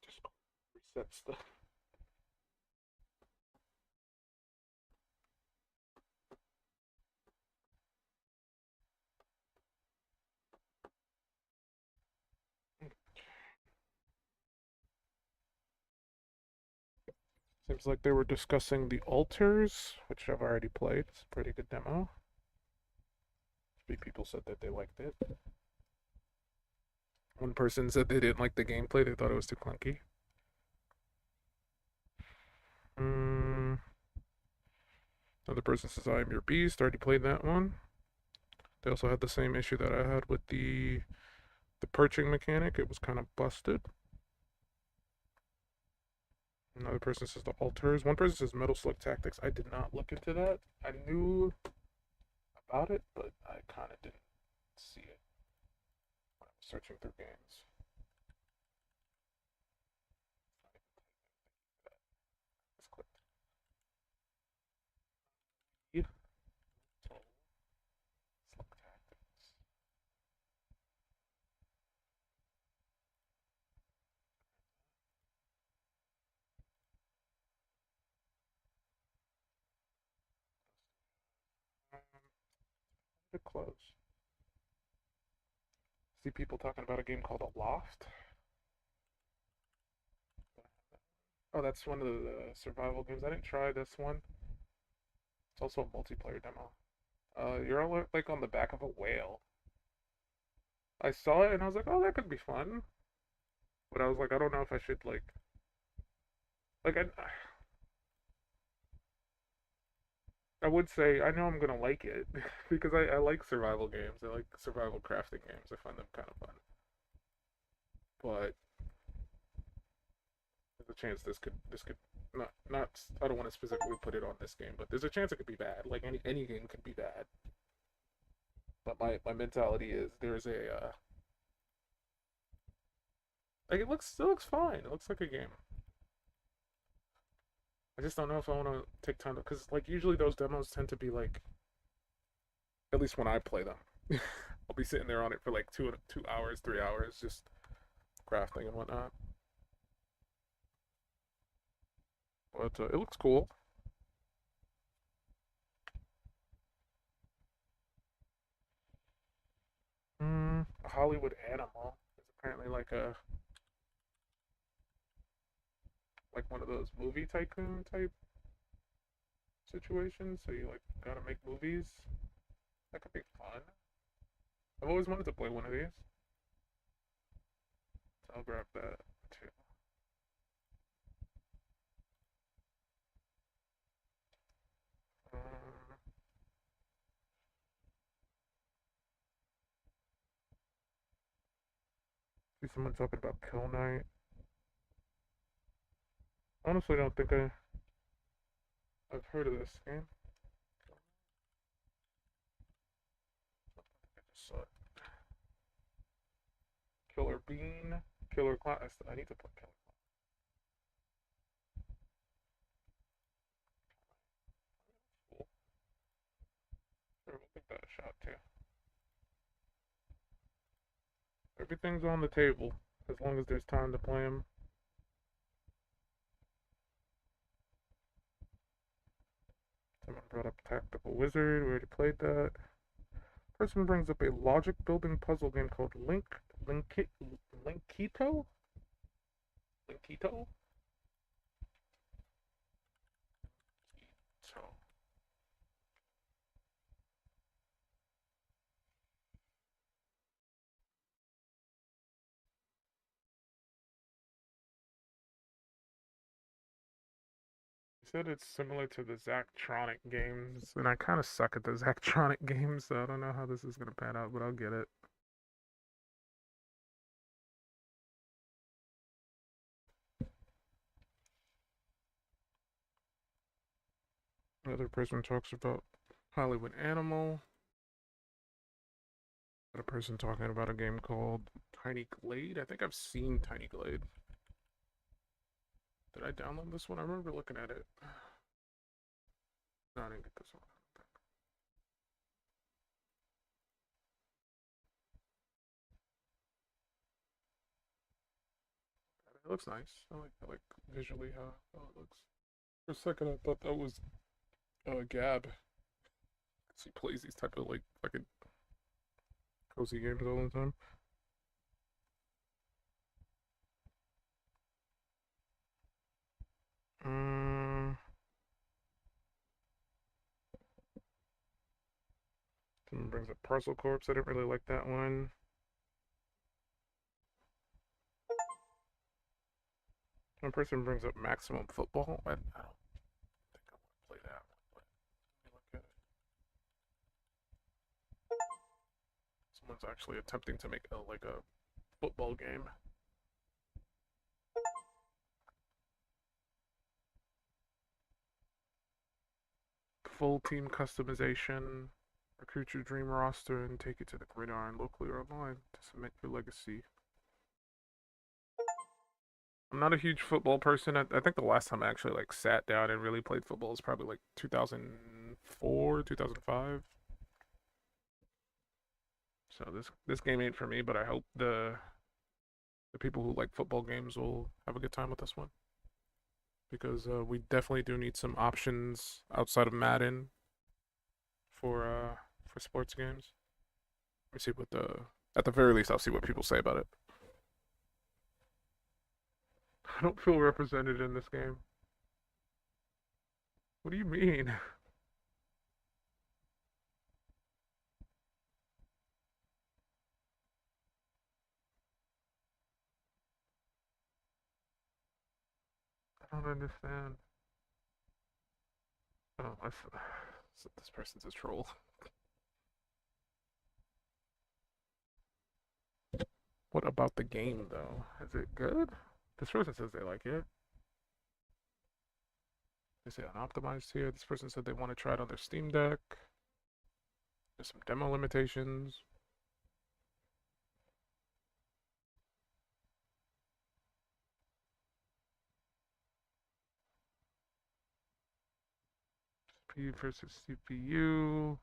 Just reset stuff. Seems like they were discussing the altars, which I've already played. It's a pretty good demo. 3 people said that they liked it. One person said they didn't like the gameplay, they thought it was too clunky. Another person says, I am your beast, already played that one. They also had the same issue that I had with the perching mechanic. It was kind of busted. Another person says the altars. One person says Metal Slug Tactics. I did not look into that. I knew about it, but I kind of didn't see it when I was searching through games. Just clicked. Yeah. Slug Tactics. To close. See people talking about a game called Aloft. Oh, that's one of the survival games. I didn't try this one. It's also a multiplayer demo. You're all like on the back of a whale. I saw it and I was like, oh, that could be fun. But I was like, I don't know if I should like I would say I know I'm gonna like it because I like survival games. I like survival crafting games. I find them kind of fun. But there's a chance this could not I don't want to specifically put it on this game, but there's a chance it could be bad. Like any game could be bad. But my mentality is there's a like it looks fine. It looks like a game. I just don't know if I want to take time to because like usually those demos tend to be like at least when I play them, I'll be sitting there on it for like 2 hours, 3 hours, just crafting and whatnot. But it looks cool. A Hollywood Animal is apparently like one of those movie tycoon type situations. So you like gotta make movies. That could be fun. I've always wanted to play one of these. So I'll grab that too. See someone talking about Kill Knight. Honestly, don't think I've heard of this game. I just saw it. Killer Bean, Killer Clown. I need to play Killer Clown. Cool. Sure, we'll give that a shot too. Everything's on the table as long as there's time to play them. Someone brought up Tactical Wizard. We already played that. Person brings up a logic building puzzle game called Linkito. Quito? Quito. He said it's similar to the Zachtronic games, and I kind of suck at the Zachtronic games, so I don't know how this is gonna pan out, but I'll get it. Another person talks about Hollywood Animal. Another person talking about a game called Tiny Glade. I think I've seen Tiny Glade. Did I download this one? I remember looking at it. No, I didn't get this one. It looks nice. I like visually how it looks. For a second, I thought that was Gab. 'Cause he plays these type of like fucking cozy games all the time. Um, Someone brings up Parcel Corps. I didn't really like that one. One person brings up Maximum Football. I don't think I want to play that one, but let me look at it. Someone's actually attempting to make a football game. Full team customization. Recruit your dream roster and take it to the gridiron locally or online to cement your legacy. I'm not a huge football person. I think the last time I actually like sat down and really played football was probably like 2004, 2005. So this game ain't for me, but I hope the people who like football games will have a good time with this one. Because we definitely do need some options outside of Madden for sports games. Let me see what at the very least I'll see what people say about it. I don't feel represented in this game. What do you mean? I don't understand. Oh, this person's a troll. What about the game though? Is it good? This person says they like it. They say unoptimized here. This person said they want to try it on their Steam Deck. There's some demo limitations. CPU versus CPU.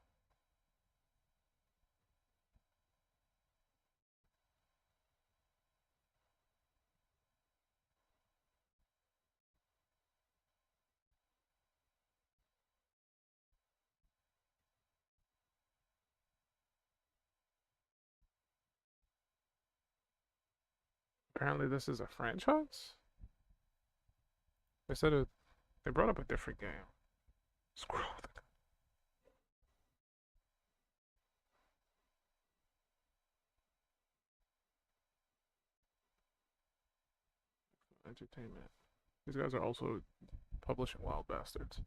Apparently this is a franchise? They said they brought up a different game. Scroll. Entertainment. These guys are also publishing Wild Bastards.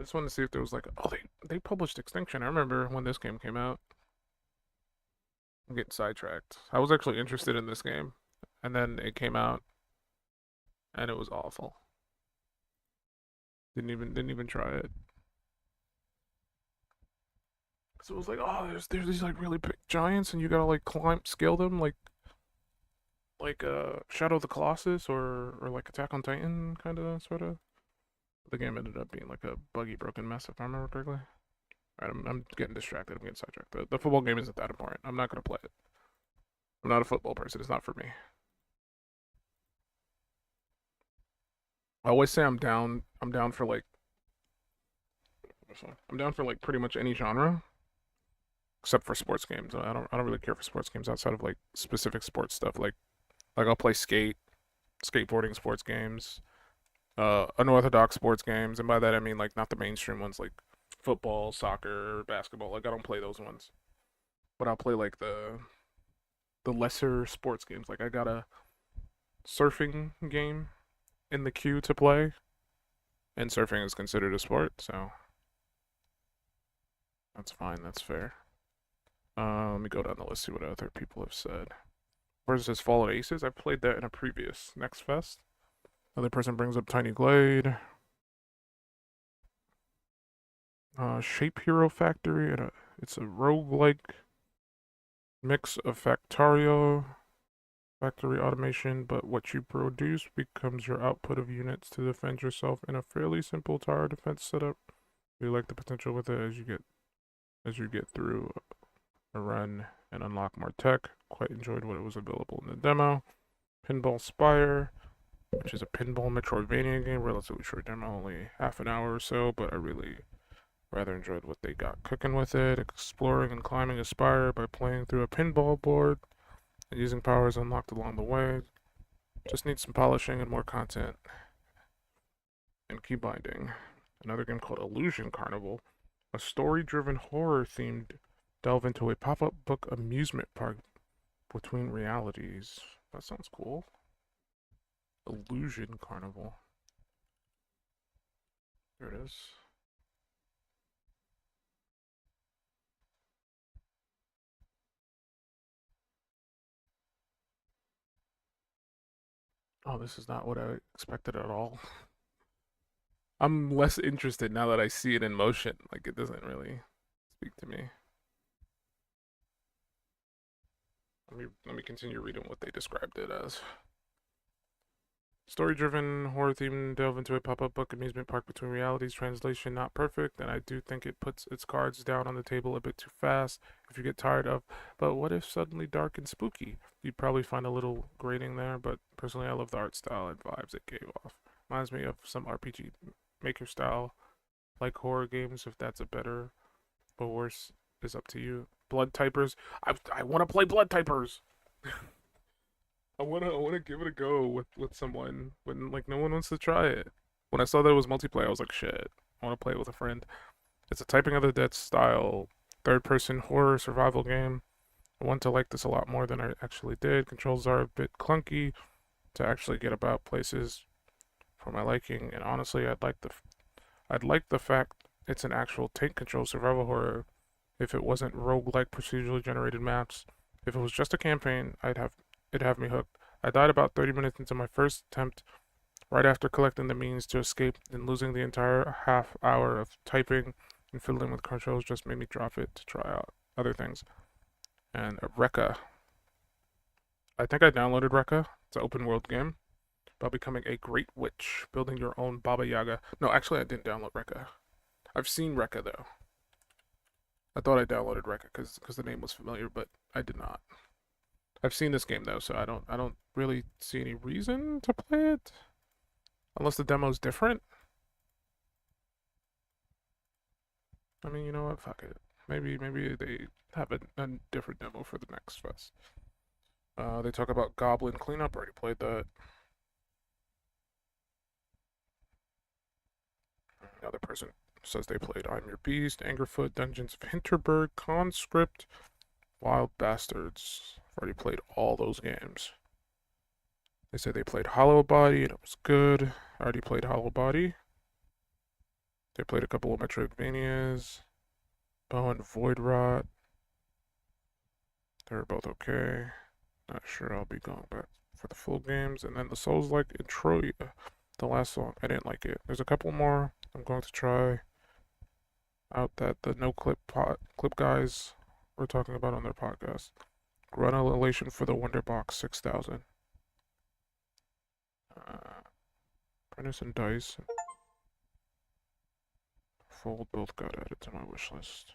I just wanted to see if there was like, oh, they published Extinction. I remember when this game came out. I'm getting sidetracked. I was actually interested in this game, and then it came out, and it was awful. Didn't even try it. So it was like, oh, there's these like really big giants, and you gotta like scale them like Shadow of the Colossus or like Attack on Titan kind of sort of. The game ended up being like a buggy, broken mess, if I remember correctly. All right, I'm getting distracted. I'm getting sidetracked. The football game isn't that important. I'm not gonna play it. I'm not a football person. It's not for me. I always say I'm down. I'm down for like. I'm down for like pretty much any genre. except for sports games. I don't really care for sports games outside of like specific sports stuff. Like I'll play skateboarding sports games, unorthodox sports games, and by that I mean like not the mainstream ones like football, soccer, basketball. Like I don't play those ones, but I'll play like the lesser sports games. Like I got a surfing game in the queue to play, and surfing is considered a sport, so that's fine. That's fair. Let me go down the list, see what other people have said. Versus Fallen Aces, I've played that in a previous Next Fest. Another person brings up Tiny Glade. Shape Hero Factory, and it's a roguelike mix of Factorio, factory automation, but what you produce becomes your output of units to defend yourself in a fairly simple tower defense setup. We like the potential with it as you get through a run and unlock more tech. Quite enjoyed what was available in the demo. Pinball Spire, which is a pinball Metroidvania game, relatively short demo, only half an hour or so, but I really rather enjoyed what they got cooking with it. Exploring and climbing a spire by playing through a pinball board and using powers unlocked along the way. Just needs some polishing and more content and key binding. Another game called Illusion Carnival, a story-driven horror-themed delve into a pop-up book amusement park between realities. That sounds cool. Illusion Carnival. There it is. Oh, this is not what I expected at all. I'm less interested now that I see it in motion. Like, it doesn't really speak to me. Let me continue reading what they described it as. Story-driven, horror-themed, delve into a pop-up book amusement park between realities. Translation not perfect, and I do think it puts its cards down on the table a bit too fast if you get tired of, but what if suddenly dark and spooky? You'd probably find a little grating there, but personally I love the art style and vibes it gave off. Reminds me of some RPG Maker style, like horror games, if that's a better or worse is up to you. Blood Typers. I want to play Blood Typers. I wanna give it a go with someone when like no one wants to try it. When I saw that it was multiplayer, I was like, shit, I want to play it with a friend. It's a Typing of the Dead style third-person horror survival game. I want to like this a lot more than I actually did. Controls are a bit clunky to actually get about places for my liking, and honestly, I'd like the fact it's an actual tank control survival horror. If it wasn't roguelike procedurally generated maps, if it was just a campaign, it'd have me hooked. I died about 30 minutes into my first attempt, right after collecting the means to escape, and losing the entire half hour of typing and fiddling with controls just made me drop it to try out other things. And Rekka. I think I downloaded Rekka. It's an open world game about becoming a great witch, building your own Baba Yaga. No, actually I didn't download Rekka. I've seen Rekka though. I thought I downloaded Rekka because the name was familiar, but I did not. I've seen this game though, so I don't really see any reason to play it, unless the demo's different. I mean, you know what? Fuck it. Maybe they have a different demo for the next fest. They talk about Goblin Cleanup. Already played that. Another person says they played I'm Your Beast, Angerfoot, Dungeons of Hinterberg, Conscript, Wild Bastards. I've already played all those games. They said they played Hollow Body and it was good. I already played Hollow Body. They played a couple of Metroidvanias. Bow and Void Rot. They were both okay. Not sure I'll be going back for the full games. And then the Souls-like Introia, the last song. I didn't like it. There's a couple more I'm going to try out that the No Clip guys were talking about on their podcast. Granulation for the Wonderbox 6000. Prentice and Dice. Fold both got added to my wish list.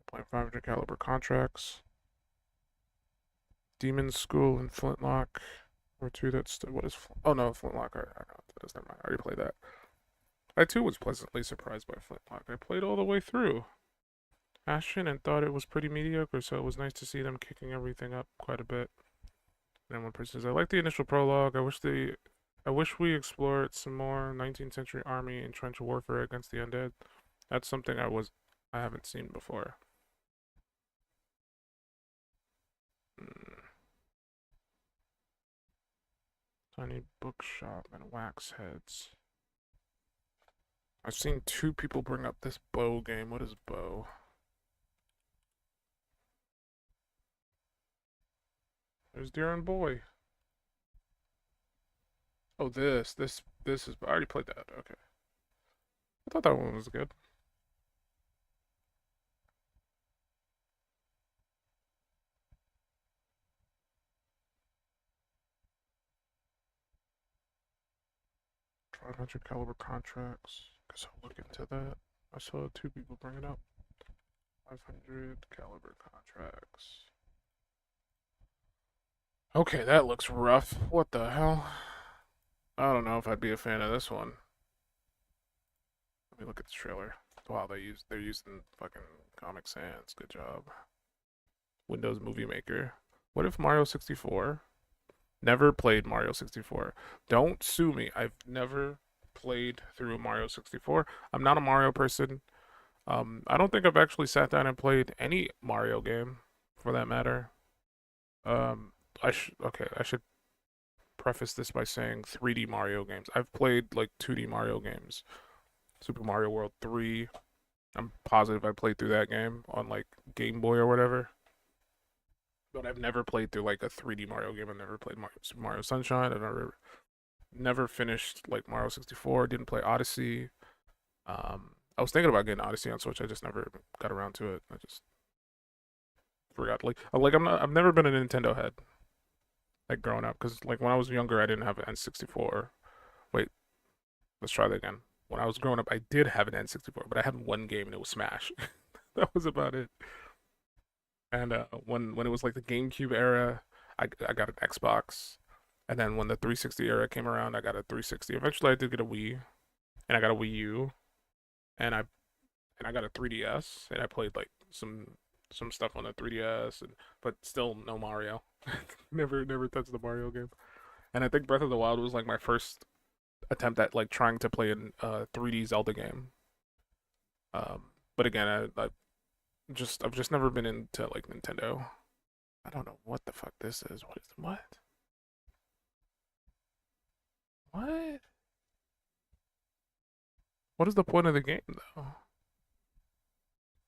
Playing 500 caliber contracts. Demon's School and Flintlock. Or two that's what is oh no, Flintlock. I know what that is. Never mind. I already played that. I too was pleasantly surprised by Flintlock. I played all the way through. Ashen and thought it was pretty mediocre, so it was nice to see them kicking everything up quite a bit. And one person says, I like the initial prologue. I wish we explored some more 19th century army and trench warfare against the undead. That's something I haven't seen before. Tiny bookshop and wax heads. I've seen 2 people bring up this bow game. What is bow? There's Deer and Boy. Oh, this is. I already played that. Okay. I thought that one was good. $500 caliber contracts. Guess I'll look into that. I saw 2 people bring it up. 500 caliber contracts. Okay, that looks rough. What the hell? I don't know if I'd be a fan of this one. Let me look at the trailer. Wow, they're using fucking Comic Sans. Good job. Windows Movie Maker. What if Mario 64? Never played Mario 64. Don't sue me. I've never played through Mario 64. I'm not a Mario person. I don't think I've actually sat down and played any Mario game, for that matter. I should preface this by saying 3D Mario games. I've played like 2D Mario games. Super Mario World 3. I'm positive I played through that game on like Game Boy or whatever. But I've never played through like a 3D Mario game. I've never played Super Mario Sunshine. I've never finished like Mario 64. Didn't play Odyssey. I was thinking about getting Odyssey on Switch. I just never got around to it. I just forgot. I've never been a Nintendo head. Like growing up, because like when I was younger, I didn't have an N64. Wait, let's try that again. When I was growing up, I did have an N64, but I had one game and it was Smash. That was about it. And when it was like the GameCube era, I got an Xbox, and then when the 360 era came around, I got a 360. Eventually, I did get a Wii, and I got a Wii U, and I got a 3DS, and I played like some stuff on the 3DS, but still no Mario. Never touched the Mario game. And I think Breath of the Wild was like my first attempt at like trying to play a 3D Zelda game. But again, I've just never been into like Nintendo. I don't know what the fuck this is. What? What? What is the point of the game though?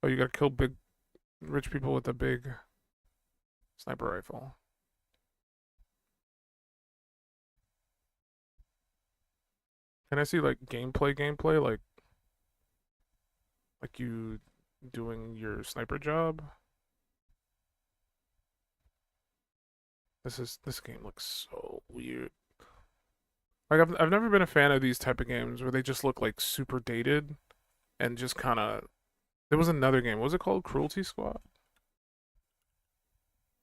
Oh, you gotta kill big rich people with a big sniper rifle. Can I see like gameplay, like you doing your sniper job? This game looks so weird. Like I've never been a fan of these type of games where they just look like super dated and just kind of. There was another game. What was it called? Cruelty Squad.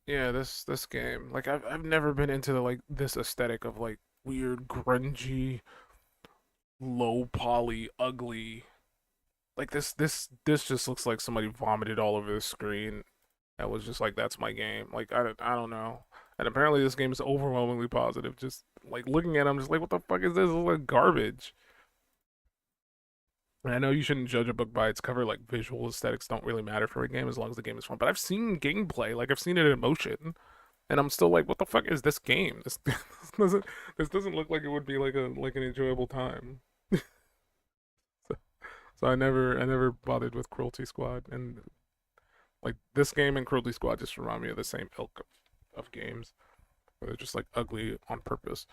Yeah, this game. Like I've never been into like this aesthetic of like weird grungy, low poly, ugly. Like this just looks like somebody vomited all over the screen. That was just like that's my game. Like I don't know. And apparently this game is overwhelmingly positive. Just like looking at it, I'm just like, what the fuck is this? This is like garbage. And I know you shouldn't judge a book by its cover. Like visual aesthetics don't really matter for a game as long as the game is fun. But I've seen gameplay, like I've seen it in motion, and I'm still like, what the fuck is this game? Doesn't this doesn't look like it would be like an enjoyable time. So, so I never bothered with Cruelty Squad, and like this game and Cruelty Squad just remind me of the same ilk of games where they're just like ugly on purpose.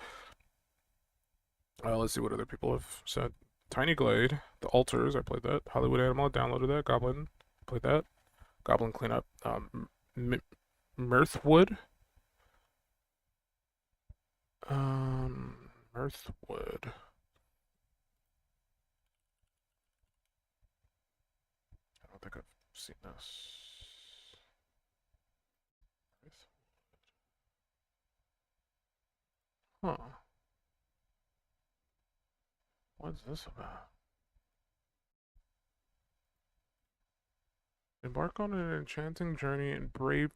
Let's see what other people have said. Tiny Glade, The Altars, I played that. Hollywood Animal, I downloaded that. Goblin, played that. Goblin Cleanup. Mirthwood. Mirthwood. I don't think I've seen this. Huh. What's this about? Embark on an enchanting journey and brave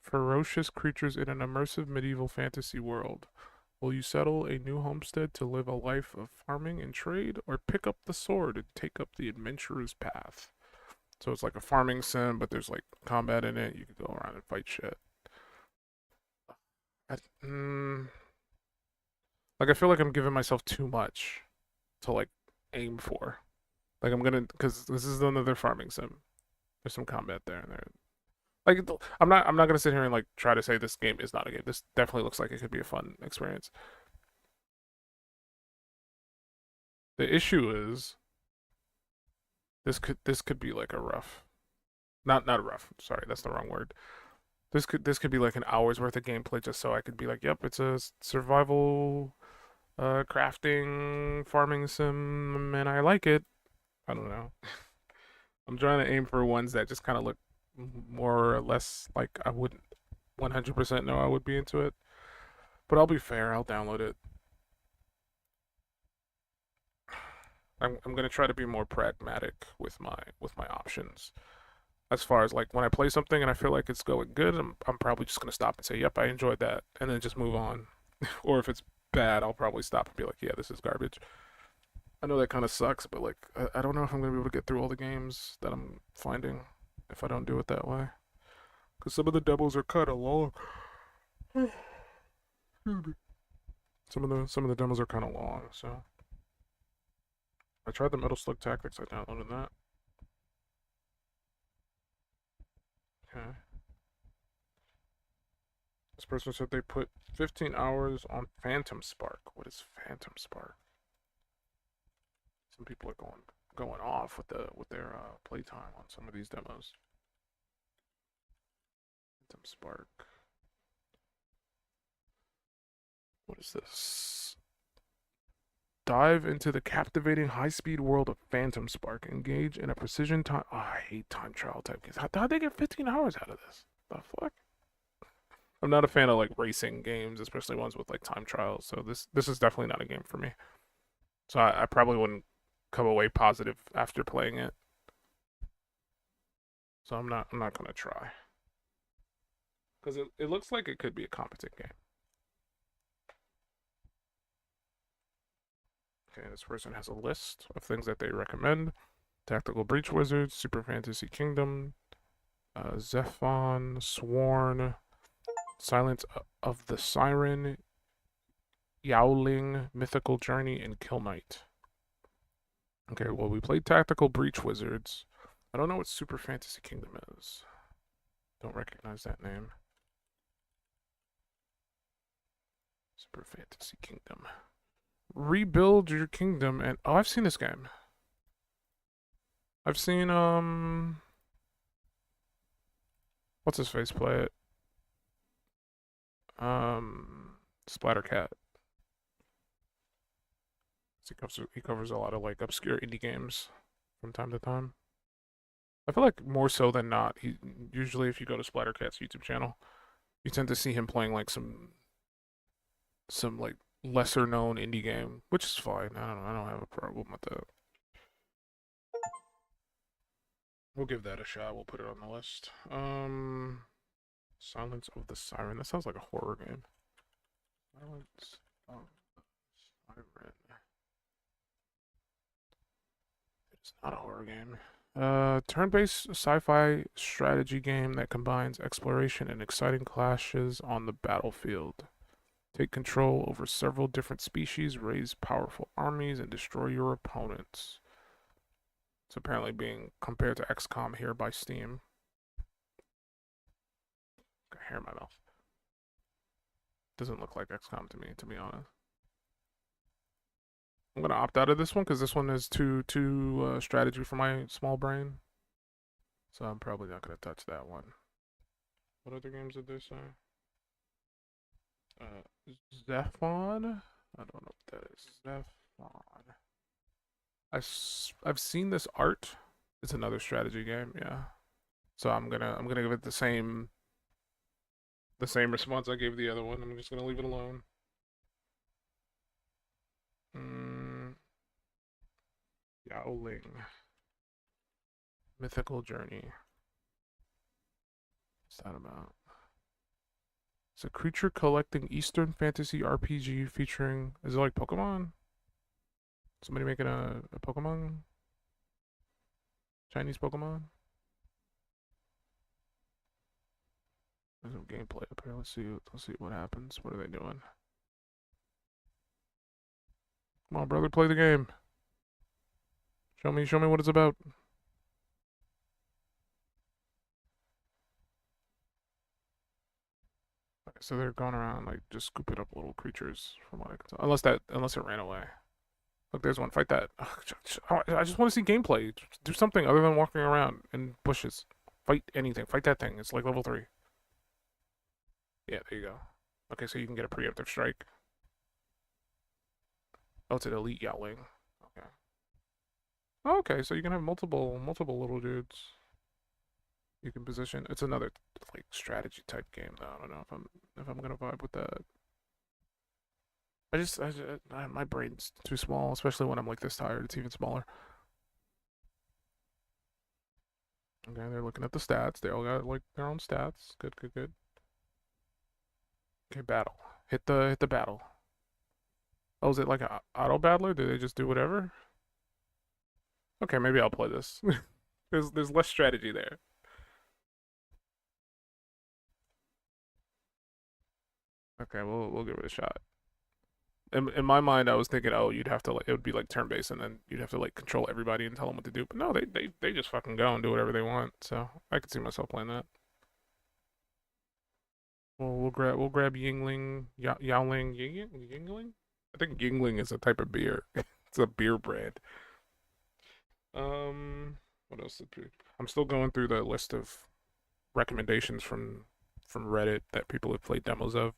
ferocious creatures in an immersive medieval fantasy world. Will you settle a new homestead to live a life of farming and trade, or pick up the sword and take up the adventurer's path? So it's like a farming sim, but there's like combat in it. You can go around and fight shit. I, like I feel like I'm giving myself too much to like aim for. Like I'm gonna, because this is another farming sim. There's some combat there, and there. Like I'm not gonna sit here and like try to say this game is not a game. This definitely looks like it could be a fun experience. The issue is this could be like a rough, not a rough. Sorry, that's the wrong word. This could be like an hour's worth of gameplay just so I could be like, yep, it's a survival, crafting, farming sim, and I like it. I don't know. I'm trying to aim for ones that just kind of look more or less like I wouldn't 100% know I would be into it. But I'll be fair, I'll download it. I'm gonna try to be more pragmatic with my options. As far as like when I play something and I feel like it's going good, I'm probably just gonna stop and say, "Yep, I enjoyed that," and then just move on. Or if it's bad, I'll probably stop and be like, "Yeah, this is garbage." I know that kind of sucks, but like I don't know if I'm gonna be able to get through all the games that I'm finding if I don't do it that way. Because some of the demos are kind of long. Some of the demos are kind of long, so I tried the Metal Slug Tactics. I downloaded that. Okay. This person said they put 15 hours on Phantom Spark. What is Phantom Spark? Some people are going off with their playtime on some of these demos. Phantom Spark. What is this? Dive into the captivating high-speed world of Phantom Spark. Engage in a precision time. Oh, I hate time trial type games. How'd they get 15 hours out of this? The fuck? I'm not a fan of like racing games, especially ones with like time trials. So this is definitely not a game for me. So I probably wouldn't come away positive after playing it. So I'm not gonna try because it looks like it could be a competent game. Okay, this person has a list of things that they recommend: Tactical Breach Wizards, Super Fantasy Kingdom, Zephon, Sworn, Silence of the Siren, Yowling, Mythical Journey, and Kill Knight. Okay, well, we played Tactical Breach Wizards. I don't know what Super Fantasy Kingdom is. Don't recognize that name. Super Fantasy Kingdom. Rebuild your kingdom and... Oh, I've seen this game. I've seen, what's his face play it? Splattercat. He covers a lot of, like, obscure indie games from time to time. I feel like more so than not, usually if you go to Splattercat's YouTube channel, you tend to see him playing, like, some like lesser known indie game, which is fine. I don't have a problem with that. We'll give that a shot. We'll put it on the list. Silence of the Siren. That sounds like a horror game. Silence of the Siren. It's not a horror game. Turn-based sci-fi strategy game that combines exploration and exciting clashes on the battlefield. Take control over several different species, raise powerful armies, and destroy your opponents. It's apparently being compared to XCOM here by Steam. Got hair in my mouth. Doesn't look like XCOM to me, to be honest. I'm gonna opt out of this one because this one is too strategy for my small brain. So I'm probably not gonna touch that one. What other games did they say? Zephon? I don't know what that is. Zephon. I've seen this art. It's another strategy game, yeah. So I'm gonna give it the same response I gave the other one. I'm just gonna leave it alone. Yowling. Mythical Journey. What's that about? It's a creature collecting Eastern fantasy RPG featuring. Is it like Pokemon? Somebody making a Pokemon? Chinese Pokemon? There's no gameplay up here. Let's see. Let's see what happens. What are they doing? Come on, brother, play the game. Show me what it's about. Okay, so they're going around like just scooping up little creatures from what I can tell. Unless it ran away. Look, there's one. Fight that. Ugh, I just want to see gameplay. Do something other than walking around in bushes. Fight anything. Fight that thing. It's like level 3. Yeah, there you go. Okay, so you can get a preemptive strike. Oh, it's an elite Yowling. Okay. Okay, so you can have multiple little dudes. You can position. It's another like strategy type game though. I don't know if I'm gonna vibe with that. My brain's too small, especially when I'm like this tired. It's even smaller. Okay, they're looking at the stats. They all got like their own stats. Good, good, good. Okay, battle. Hit the battle. Oh, is it like a auto battler? Do they just do whatever? Okay, maybe I'll play this. There's less strategy there. Okay, we'll give it a shot. In my mind, I was thinking, oh, you'd have to like it would be like turn based, and then you'd have to like control everybody and tell them what to do. But no, they just fucking go and do whatever they want. So I could see myself playing that. Well, we'll grab Yingling, Yowling, Yingling. I think Yingling is a type of beer. It's a beer brand. What else? I'm still going through the list of recommendations from Reddit that people have played demos of.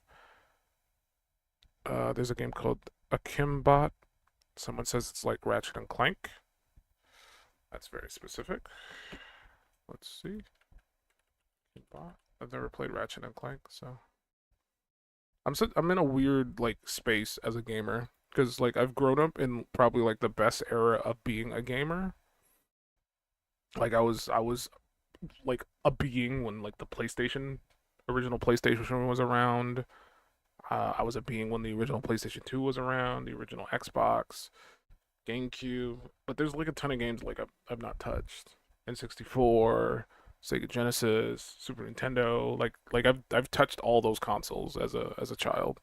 There's a game called Akimbot. Someone says it's like Ratchet and Clank. That's very specific. Let's see. Akimbot. I've never played Ratchet and Clank, so I'm in a weird like space as a gamer because like I've grown up in probably like the best era of being a gamer. Like I was like a being when like the original PlayStation was around. I was a being when the original PlayStation 2 was around, the original Xbox, GameCube. But there's like a ton of games like I've not touched. N64, Sega Genesis, Super Nintendo. Like I've touched all those consoles as a child.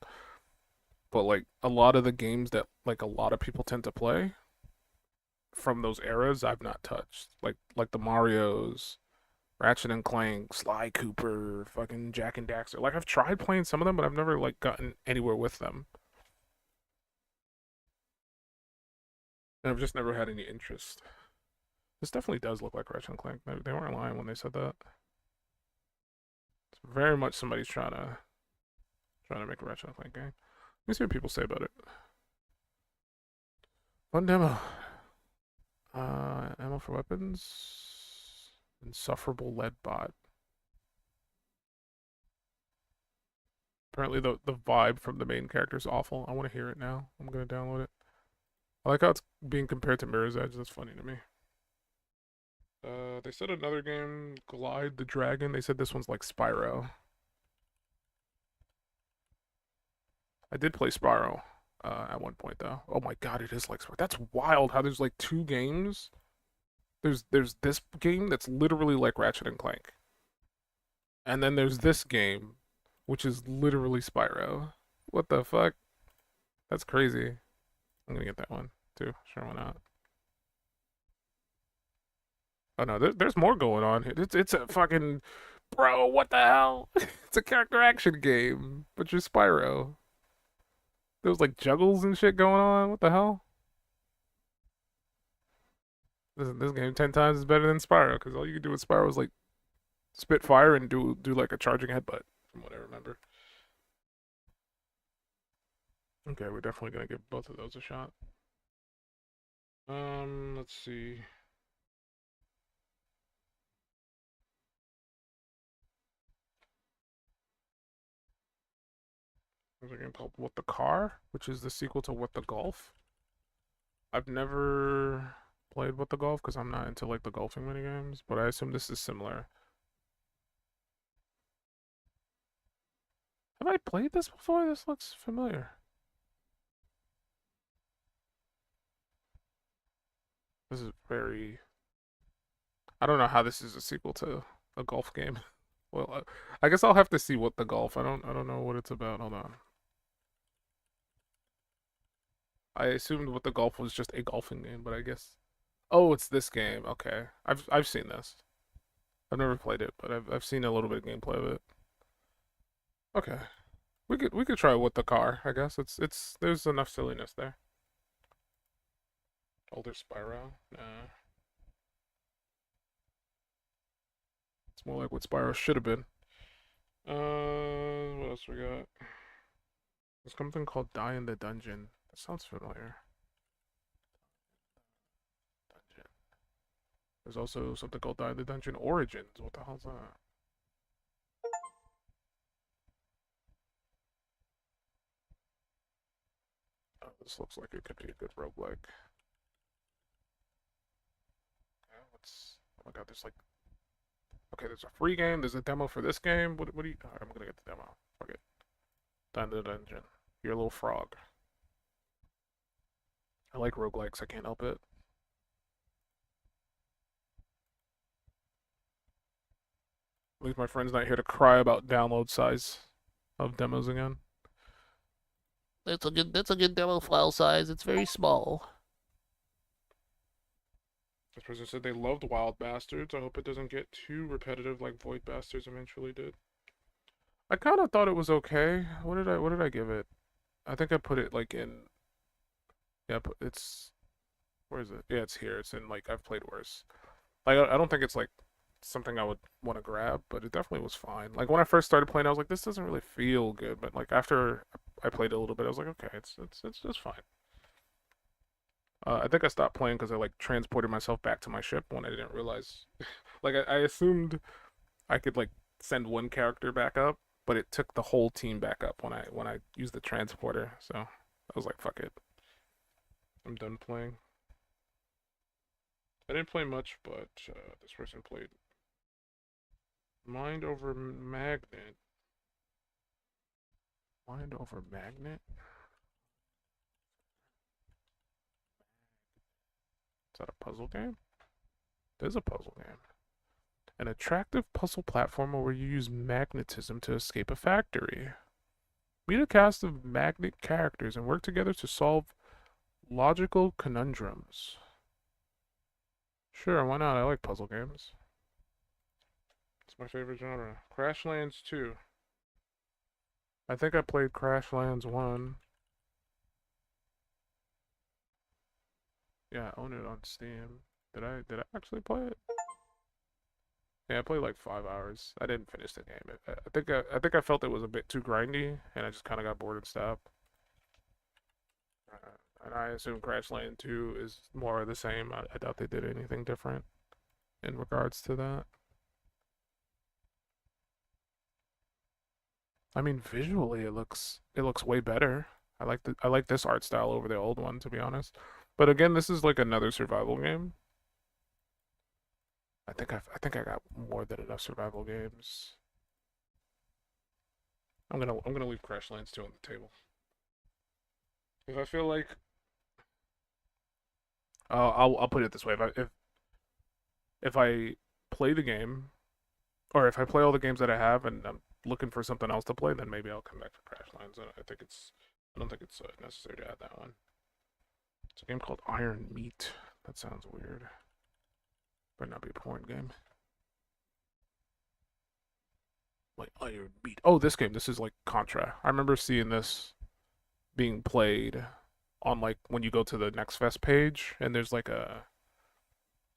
But like a lot of the games that like a lot of people tend to play from those eras, I've not touched. Like the Mario's, Ratchet and Clank, Sly Cooper, fucking Jack and Daxter. Like I've tried playing some of them, but I've never like gotten anywhere with them. And I've just never had any interest. This definitely does look like Ratchet and Clank. They weren't lying when they said that. It's very much somebody's trying to make a Ratchet and Clank game. Let me see what people say about it. Fun demo. Ammo for weapons. Insufferable lead bot. Apparently the vibe from the main character is awful. I want to hear it now. I'm gonna download it. I like how it's being compared to Mirror's Edge. That's funny to me. They said another game, Glide the Dragon. They said this one's like Spyro. I did play Spyro at one point though. Oh my god, it is like Spyro. That's wild how there's like 2 games. There's this game that's literally like Ratchet and Clank. And then there's this game, which is literally Spyro. What the fuck? That's crazy. I'm gonna get that one too. Sure, why not? Oh no, there's more going on here. It's a fucking bro. What the hell? It's a character action game, but you're Spyro. There was like juggles and shit going on. What the hell? This game 10 times is better than Spyro because all you can do with Spyro is like spit fire and do like a charging headbutt, from what I remember. Okay, we're definitely gonna give both of those a shot. Let's see. There's a game called What the Car, which is the sequel to What the Golf. I've never played What the Golf because I'm not into like the golfing mini games, but I assume this is similar. Have I played this before? This looks familiar. This is very... I don't know how this is a sequel to a golf game. Well, I guess I'll have to see what the golf. I don't know what it's about. Hold on. I assumed what the golf was just a golfing game, but I guess. Oh, it's this game. Okay, I've seen this. I've never played it, but I've seen a little bit of gameplay of it. Okay, we could try it with the car. I guess it's there's enough silliness there. Older Spyro. Nah, it's more like what Spyro should have been. What else we got? There's something called Die in the Dungeon. That sounds familiar. Dungeon. There's also something called Die in the Dungeon Origins. What the hell's that? Oh, this looks like it could be a good roguelike. Okay, what's... Oh my god, there's like... Okay, there's a free game, there's a demo for this game. What do you... Alright, I'm gonna get the demo. Fuck it. Die in the Dungeon. You're a little frog. I like roguelikes, I can't help it. At least my friend's not here to cry about download size of demos again. That's a good demo file size. It's very small. This person said they loved Wild Bastards. I hope it doesn't get too repetitive like Void Bastards eventually did. I kind of thought it was okay. What did I give it? I think I put it like in... Yeah, it's... Where is it? Yeah, it's here. It's in like I've played worse. Like I don't think it's like something I would want to grab, but it definitely was fine. Like when I first started playing, I was like, this doesn't really feel good. But like after I played it a little bit, I was like, okay, it's just fine. I think I stopped playing because I like transported myself back to my ship when I didn't realize. Like I assumed I could like send one character back up, but it took the whole team back up when I used the transporter. So I was like, fuck it, I'm done playing. I didn't play much, but this person played Mind Over Magnet. Mind Over Magnet? Is that a puzzle game? It is a puzzle game. An attractive puzzle platformer where you use magnetism to escape a factory. Meet a cast of magnet characters and work together to solve logical conundrums. Sure, why not? I like puzzle games. It's my favorite genre. Crashlands 2. I think I played Crashlands 1. Yeah, I own it on Steam. Did I actually play it? Yeah, I played like 5 hours. I didn't finish the game. I think I felt it was a bit too grindy, and I just kind of got bored and stopped. And I assume Crashland 2 is more of the same. I doubt they did anything different in regards to that. I mean, visually it looks way better. I like this art style over the old one, to be honest. But again, this is like another survival game. I think I got more than enough survival games. I'm gonna leave Crashlands 2 on the table. If I feel like I'll put it this way: if I play the game, or if I play all the games that I have, and I'm looking for something else to play, then maybe I'll come back for Crashlands. I don't think it's necessary to add that one. It's a game called Iron Meat. That sounds weird. Better not be a porn game. Like Iron Meat. Oh, this game. This is like Contra. I remember seeing this being played on like when you go to the Next Fest page and there's like a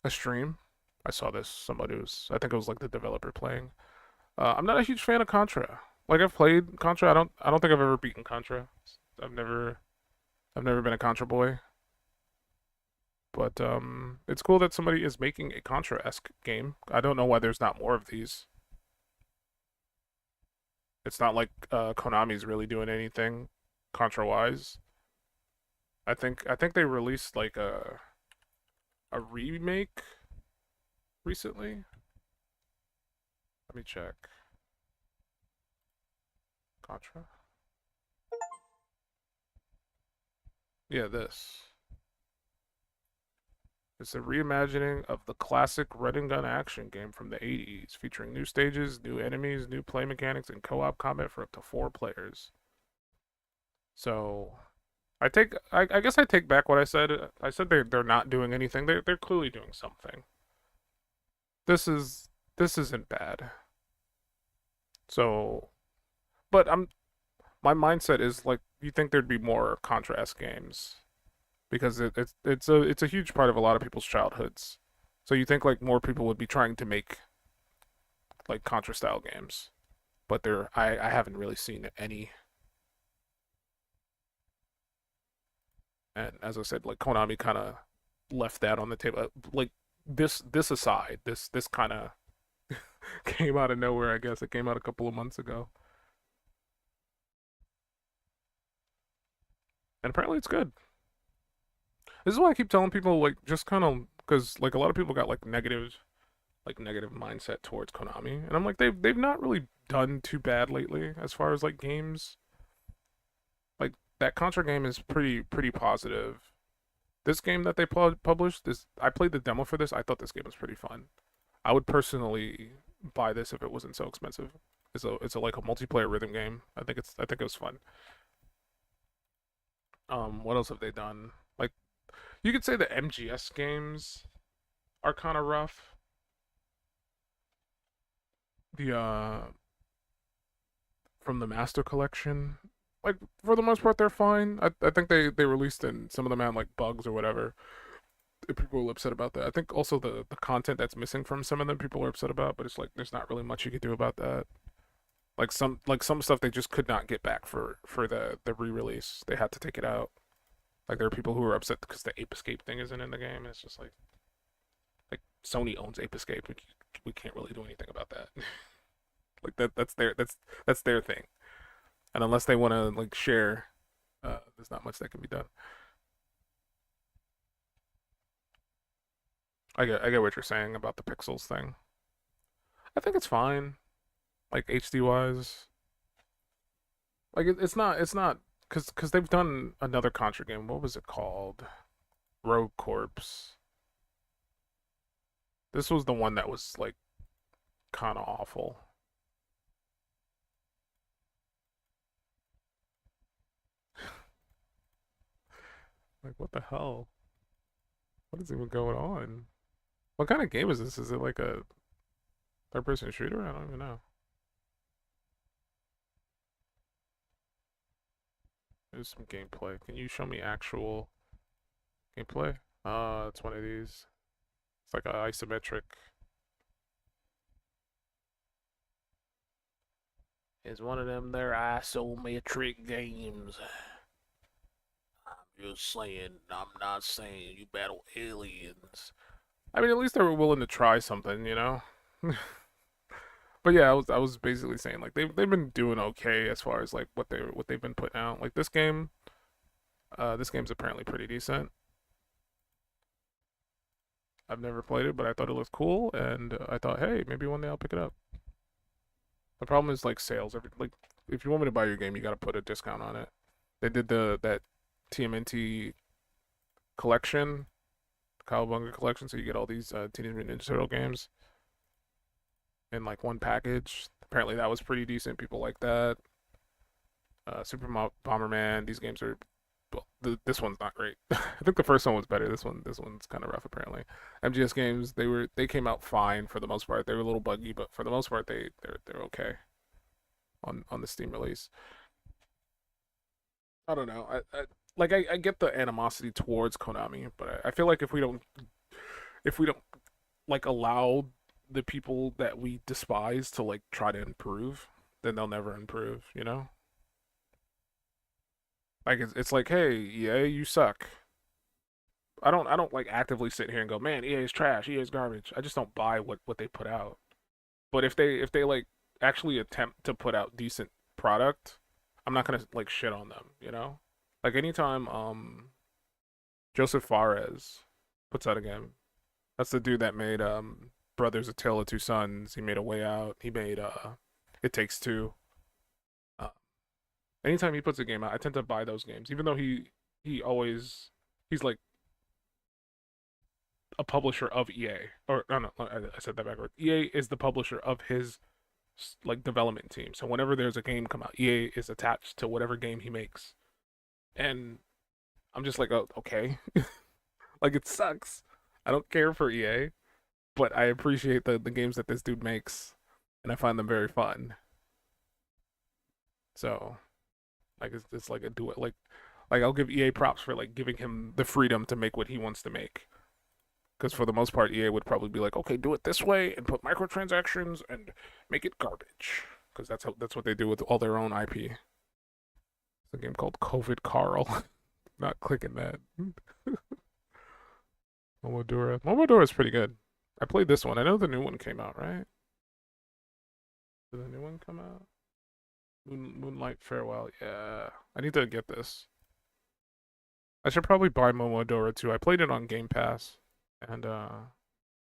stream. I saw this. Somebody was, I think it was like the developer playing. I'm not a huge fan of Contra. Like I've played Contra. I don't think I've ever beaten Contra. I've never been a Contra boy. But it's cool that somebody is making a Contra-esque game. I don't know why there's not more of these. It's not like Konami's really doing anything Contra-wise. I think they released like a remake recently. Let me check. Contra. Yeah, this. It's a reimagining of the classic run and gun action game from the 80s, featuring new stages, new enemies, new play mechanics, and co-op combat for up to 4 players. So, I guess I take back what I said. I said they're not doing anything. They're clearly doing something. This isn't bad. So, but my mindset is like you think there'd be more Contra-esque games because it's a huge part of a lot of people's childhoods. So you think like more people would be trying to make like Contra style games, but I haven't really seen any. And as I said, like Konami kind of left that on the table. Like this aside, this kind of came out of nowhere. I guess it came out a couple of months ago, and apparently it's good. This is why I keep telling people like just kind of because like a lot of people got like negative mindset towards Konami, and I'm like they've not really done too bad lately as far as like games. Like that Contra game is pretty positive. This game that they published, this I played the demo for this. I thought this game was pretty fun. I would personally buy this if it wasn't so expensive. It's a like a multiplayer rhythm game. I think it was fun. What else have they done? Like you could say the MGS games are kind of rough. The from the Master Collection, like for the most part they're fine. I think they released in some of them had like bugs or whatever. People were upset about that. I think also the content that's missing from some of them people are upset about, but it's like there's not really much you could do about that. Like some stuff they just could not get back for the re-release. They had to take it out. Like there are people who are upset because the Ape Escape thing isn't in the game. It's just like Sony owns Ape Escape. We can't really do anything about that. Like that's their thing. And unless they want to like share, there's not much that can be done. I get what you're saying about the pixels thing. I think it's fine, like HD wise. Like it's not because they've done another Contra game. What was it called? Rogue Corps. This was the one that was like kind of awful. Like what the hell? What is even going on? What kind of game is this? Is it like a third-person shooter? I don't even know. There's some gameplay. Can you show me actual gameplay? It's one of these. It's like a isometric. It's one of them there isometric games. I'm just saying, I'm not saying you battle aliens. I mean, at least they were willing to try something, you know? But yeah, I was basically saying like they've been doing okay as far as like what they've been putting out. Like this game's apparently pretty decent. I've never played it, but I thought it looked cool, and I thought, hey, maybe one day I'll pick it up. The problem is like sales. Like if you want me to buy your game, you got to put a discount on it. They did that TMNT collection, Cowabunga collection, so you get all these Teenage Mutant Ninja Turtle games in like one package. Apparently that was pretty decent. People like that. Bomberman. These games are. Well, this one's not great. I think the first one was better. This one's kind of rough apparently. MGS games they came out fine for the most part. They were a little buggy, but for the most part they're okay on the Steam release. I don't know. I get the animosity towards Konami, but I feel like if we don't like allow the people that we despise to like try to improve, then they'll never improve, you know? Like it's like, hey, EA, you suck. I don't like actively sit here and go, man, EA is trash, EA is garbage. I just don't buy what they put out. But if they like actually attempt to put out decent product, I'm not gonna like shit on them, you know? Like anytime Joseph Fares puts out a game, that's the dude that made Brothers: A Tale of Two Sons. He made A Way Out. He made It Takes Two. Uh, Anytime he puts a game out, I tend to buy those games, even though he's like a publisher of EA. Or no, I said that backward. EA is the publisher of his like development team. So whenever there's a game come out, EA is attached to whatever game he makes, and I'm just like, oh, okay, like it sucks. I don't care for EA, but I appreciate the games that this dude makes, and I find them very fun. So like it's like a do it like I'll give EA props for like giving him the freedom to make what he wants to make. Because for the most part, EA would probably be like, okay, do it this way and put microtransactions and make it garbage. Because that's what they do with all their own IP. It's a game called COVID Carl. Not clicking that. Momodora. Momodora is pretty good. I played this one. I know the new one came out, right? Did the new one come out? Moonlight Farewell. Yeah. I need to get this. I should probably buy Momodora too. I played it on Game Pass and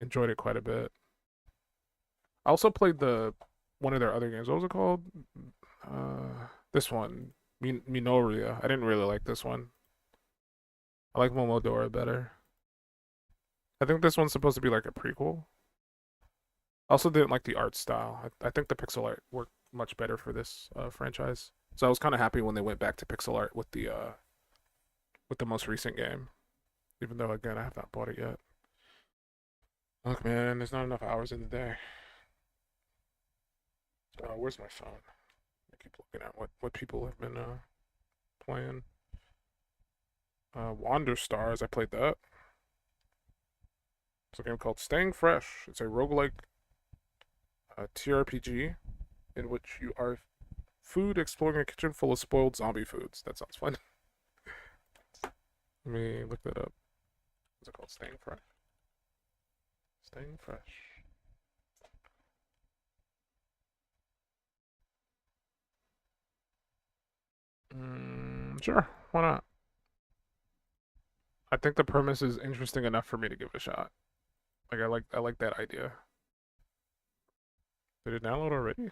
enjoyed it quite a bit. I also played one of their other games. What was it called? This one, Minoria. I didn't really like this one. I like Momodora better. I think this one's supposed to be like a prequel. I also didn't like the art style. I think the pixel art worked much better for this franchise. So I was kind of happy when they went back to pixel art with the most recent game. Even though again I have not bought it yet. Look, man, there's not enough hours in the day. Where's my phone? I keep looking at what people have been playing. Wander Stars, I played that. It's a game called Staying Fresh. It's a roguelike TRPG in which you are food exploring a kitchen full of spoiled zombie foods. That sounds fun. Let me look that up. What's it called? Staying Fresh. Staying Fresh. Sure, why not? I think the premise is interesting enough for me to give it a shot. Like I like that idea. Did it download already?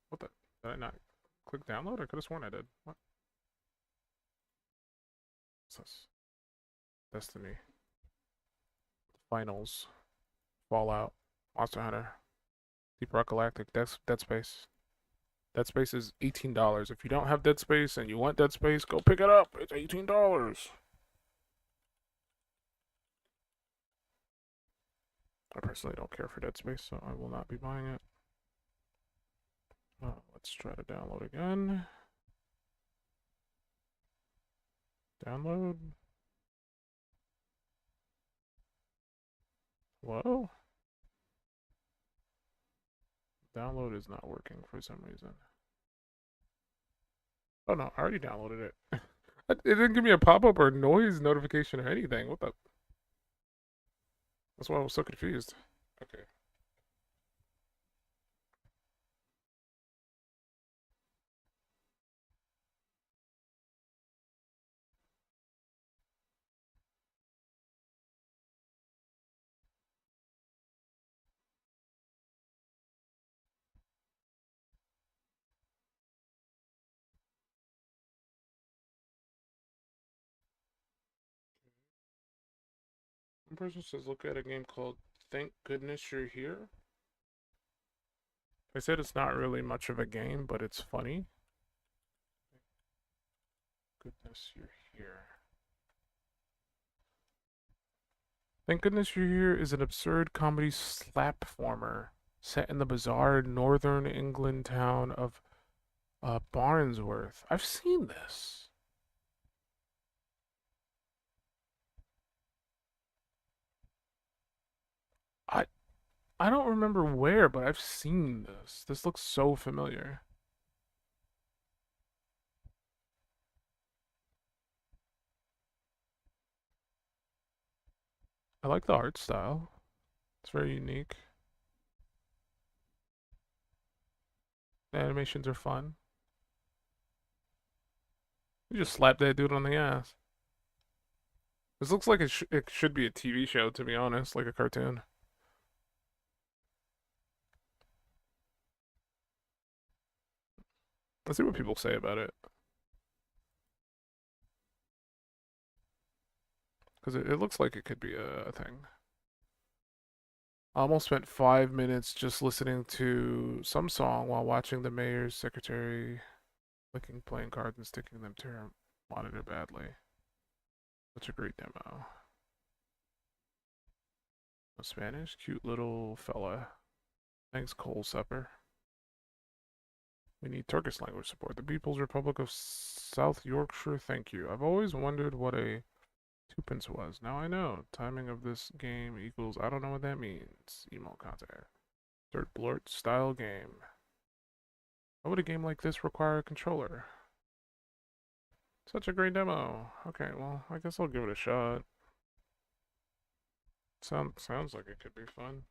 What the? Did I not click download? I could have sworn I did. What? What's this? Destiny. Finals. Fallout. Monster Hunter. Deep Rock Galactic. Dead Space. Dead Space is $18. If you don't have Dead Space and you want Dead Space, go pick it up. It's $18. I personally don't care for Dead Space, so I will not be buying it. Let's try to download again. Download. Whoa. Download is not working for some reason. Oh no, I already downloaded it. It didn't give me a pop-up or noise notification or anything. What the? That's why I was so confused. Okay. One person says look at a game called Thank Goodness You're Here. I said it's not really much of a game, but it's funny. Goodness You're Here. Thank Goodness You're Here is an absurd comedy slapformer set in the bizarre northern England town of Barnsworth. I've seen this. I don't remember where, but I've seen this. This looks so familiar. I like the art style. It's very unique. The animations are fun. You just slap that dude on the ass. This looks like it should be a TV show, to be honest, like a cartoon. Let's see what people say about it. Because it looks like it could be a thing. I almost spent 5 minutes just listening to some song while watching the mayor's secretary licking playing cards and sticking them to her monitor badly. Such a great demo. No Spanish? Cute little fella. Thanks, Cole Supper. We need Turkish language support. The People's Republic of South Yorkshire, thank you. I've always wondered what a twopence was. Now I know. Timing of this game equals I don't know what that means. Email contact. Third blurt style game. Why would a game like this require a controller? Such a great demo. Okay, well, I guess I'll give it a shot. Sounds like it could be fun.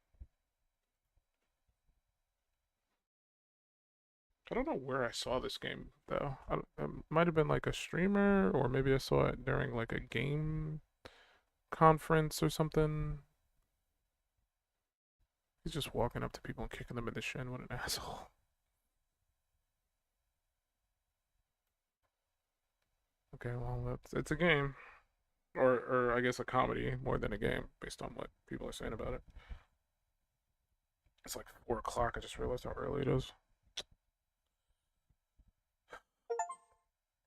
I don't know where I saw this game though. It might have been like a streamer, or maybe I saw it during like a game conference or something. He's just walking up to people and kicking them in the shin. What an asshole. Okay, well, it's a game. Or I guess a comedy more than a game, based on what people are saying about it. It's like 4 o'clock. I just realized how early it is.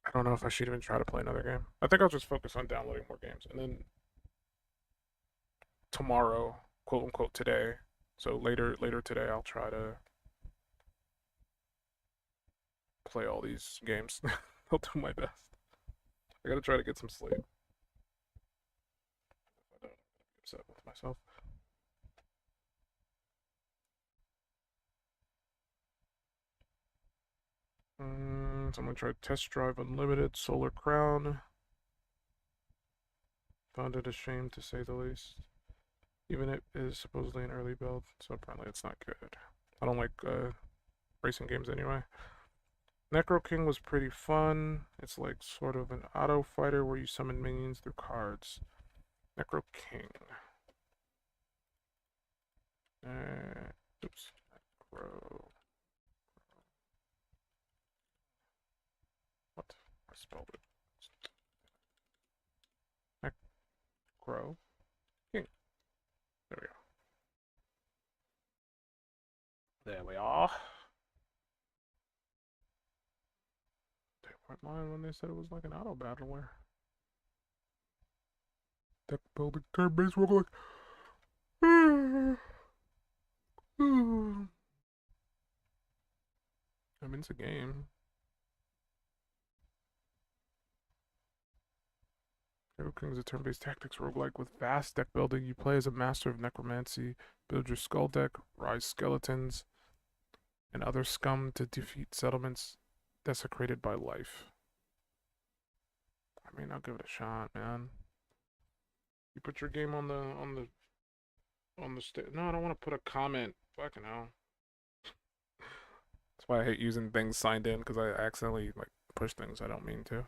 I don't know if I should even try to play another game. I think I'll just focus on downloading more games. And then tomorrow, quote unquote today, so later today, I'll try to play all these games. I'll do my best. I gotta try to get some sleep. If I don't, I'm gonna be upset with myself. So I'm gonna try Test Drive Unlimited Solar Crown. Found it a shame to say the least. Even it is supposedly an early build, so apparently it's not good. I don't like racing games anyway. Necro King was pretty fun. It's like sort of an auto fighter where you summon minions through cards. Necro King. Oops. Necro. What? I spelled it. Necro King. There we go. There we are. They weren't lying when they said it was like an auto battler. Deck building turn-based roguelike. I mean, it's a game. Hero King is a turn-based tactics roguelike with vast deck building. You play as a master of necromancy, build your skull deck, rise skeletons, and other scum to defeat settlements desecrated by life. I mean, I'll give it a shot, man. You put your game on the No, I don't want to put a comment. Fucking hell. That's why I hate using things signed in, because I accidentally like push things I don't mean to.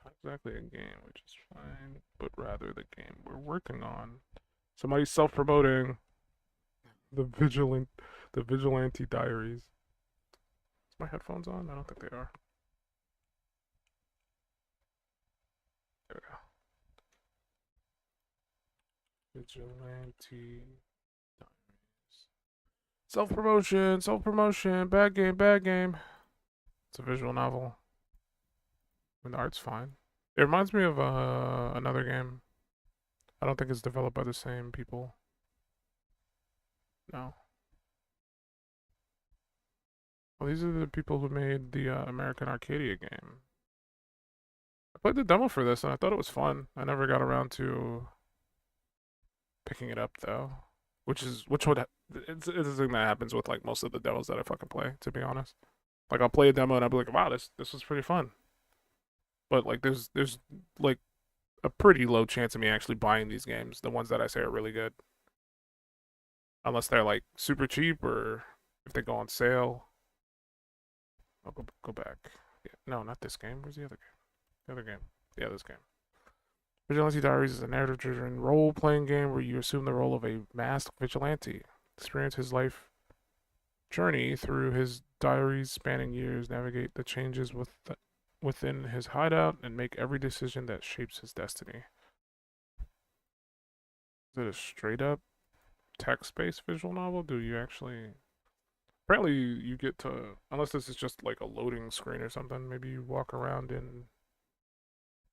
Not exactly a game, which is fine, but rather the game we're working on. Somebody's self-promoting the Vigilante Diaries. Is my headphones on? I don't think they are. There we go. Vigilante Diaries. Self-promotion, bad game. It's a visual novel. I mean, the art's fine. It reminds me of another game. I don't think it's developed by the same people. No. Well, these are the people who made the American Arcadia game. I played the demo for this and I thought it was fun. I never got around to picking it up though, it's a thing that happens with like most of the demos that I fucking play. To be honest, like I'll play a demo and I'll be like, wow, this was pretty fun. But like, there's like a pretty low chance of me actually buying these games, the ones that I say are really good, unless they're like super cheap or if they go on sale. I'll go back. Yeah, no, not this game. Where's the other game? The other game. Yeah, this game. Vigilante Diaries is a narrative-driven role-playing game where you assume the role of a masked vigilante. experience his life journey through his diaries spanning years, navigate the changes within his hideout, and make every decision that shapes his destiny. Is it a straight up text-based visual novel? Do you actually... Apparently you get to... Unless this is just like a loading screen or something, maybe you walk around in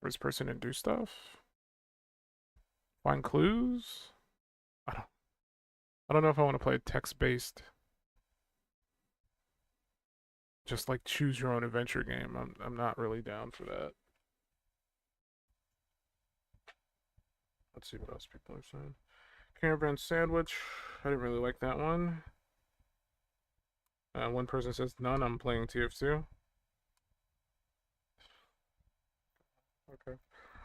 first person and do stuff? Find clues? I don't know if I want to play a text-based, just like choose your own adventure game. I'm not really down for that. Let's see what else people are saying. Caravan Sandwich. I didn't really like that one. One person says none. I'm playing TF2. Okay,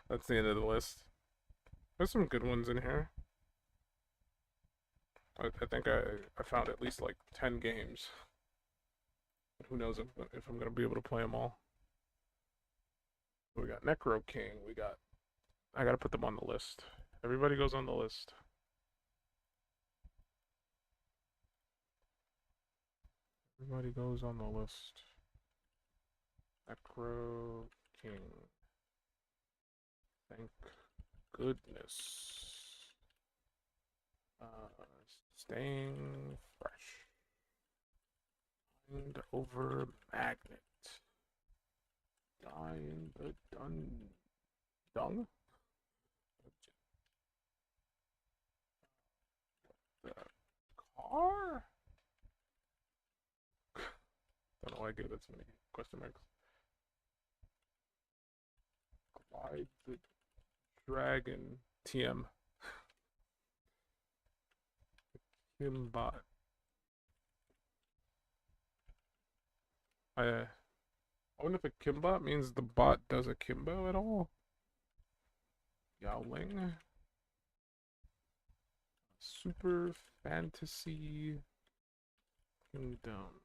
that's the end of the list. There's some good ones in here. I think I found at least like 10 games. But who knows if I'm gonna be able to play them all. We got Necro King. We got... I gotta put them on the list. Everybody goes on the list. Everybody goes on the list. Necro King. Thank goodness. Staying fresh. Mind over magnet. Die in the dung? The car? Don't know why I gave that so many question marks. Glide the dragon. TM. Kimbot. I wonder if a Kimbot means the bot does a Kimbo at all? Yowling. Super Fantasy Kingdom.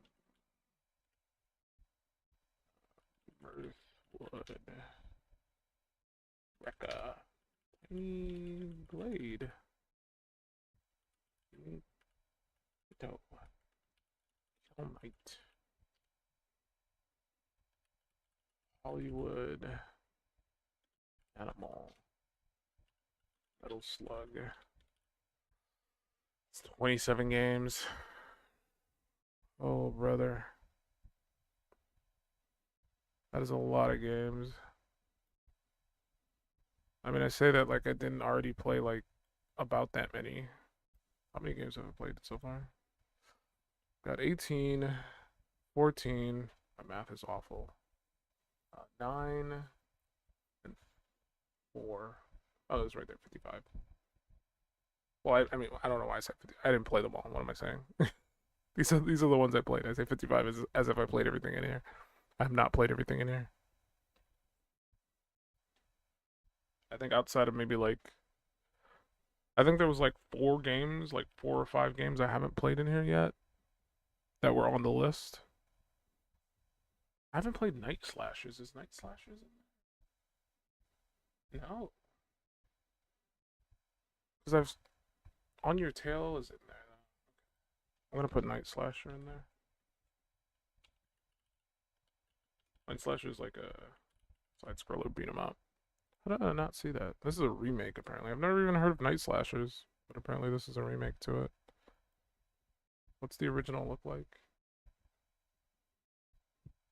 Mirthwood. Rekka. Tiny Blade. Kill Knight. Hollywood. Animal. Metal Slug. It's 27 games. Oh, brother. That is a lot of games. I mean, I say that like I didn't already play like about that many. How many games have I played so far? Got 18, 14. My math is awful. 9 and 4. Oh, it was right there, 55. Well, I mean, I don't know why I said 50. I didn't play them all. What am I saying? these are the ones I played. I say 55 as if I played everything in here. I have not played everything in here. I think outside of maybe like... I think there was like 4 games, like 4 or 5 games I haven't played in here yet that were on the list. I haven't played Night Slashers. Is Night Slashers in there? No. Because I've... On Your Tail is in there. I'm gonna put Night Slasher in there. Night Slasher is like a side-scroller beat 'em up. How did I not see that? This is a remake, apparently. I've never even heard of Night Slashers, but apparently this is a remake to it. What's the original look like?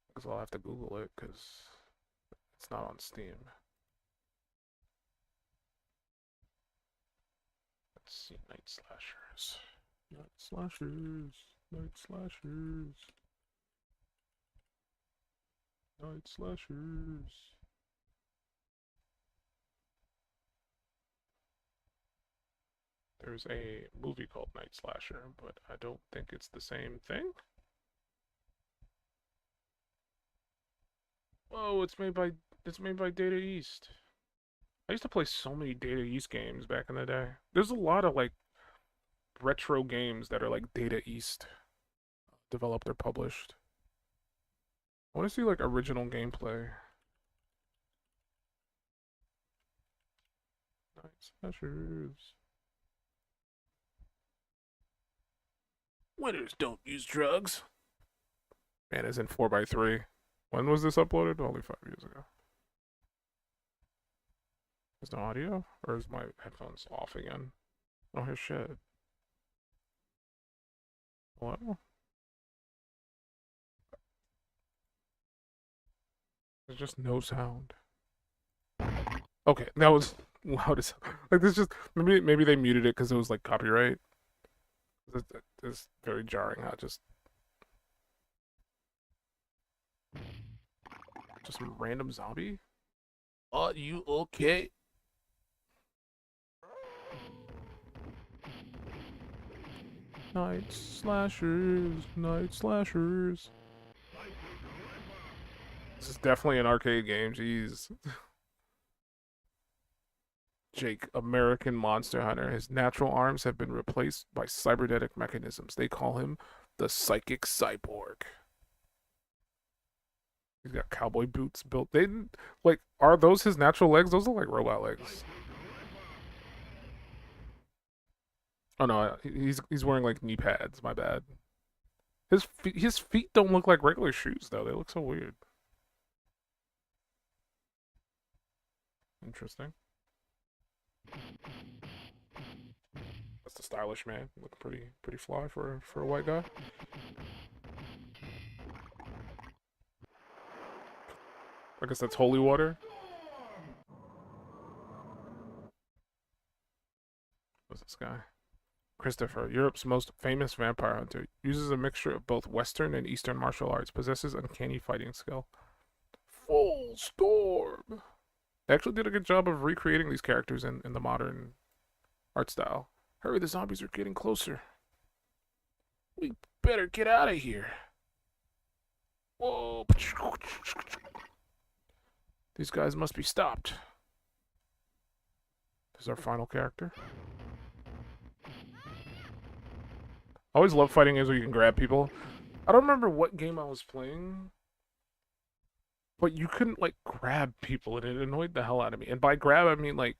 Because I'll have to Google it, because it's not on Steam. Let's see, Night Slashers. Night Slashers. Night Slashers. Night Slashers. There's a movie called Night Slasher, but I don't think it's the same thing. Whoa, it's made by Data East. I used to play so many Data East games back in the day. There's a lot of like retro games that are like Data East developed or published. I want to see like original gameplay. Night Slashers. Winners don't use drugs. Man is in 4x3. When was this uploaded? Only 5 years ago. Is no audio? Or is my headphones off again? I don't hear shit. Hello? There's just no sound. Okay, that was loud as like this. Just maybe they muted it because it was like copyright. It's very jarring. How just some random zombie. Are you okay? Night slashers, night slashers. This is definitely an arcade game. Jeez. Jake, American Monster Hunter. His natural arms have been replaced by cybernetic mechanisms. They call him the Psychic Cyborg. He's got cowboy boots built. They like, are those his natural legs? Those look like robot legs. Oh no, he's wearing like knee pads. My bad. His feet don't look like regular shoes though. They look so weird. Interesting. That's the stylish man. Looking pretty fly for a white guy. I guess that's holy water. What's this guy? Christopher, Europe's most famous vampire hunter, uses a mixture of both Western and Eastern martial arts, possesses uncanny fighting skill. Full Storm! They actually did a good job of recreating these characters in the modern art style. Hurry, the zombies are getting closer. We better get out of here. Whoa. These guys must be stopped. This is our final character. I always love fighting games where you can grab people. I don't remember what game I was playing, but you couldn't like grab people, and it annoyed the hell out of me. And by grab, I mean like,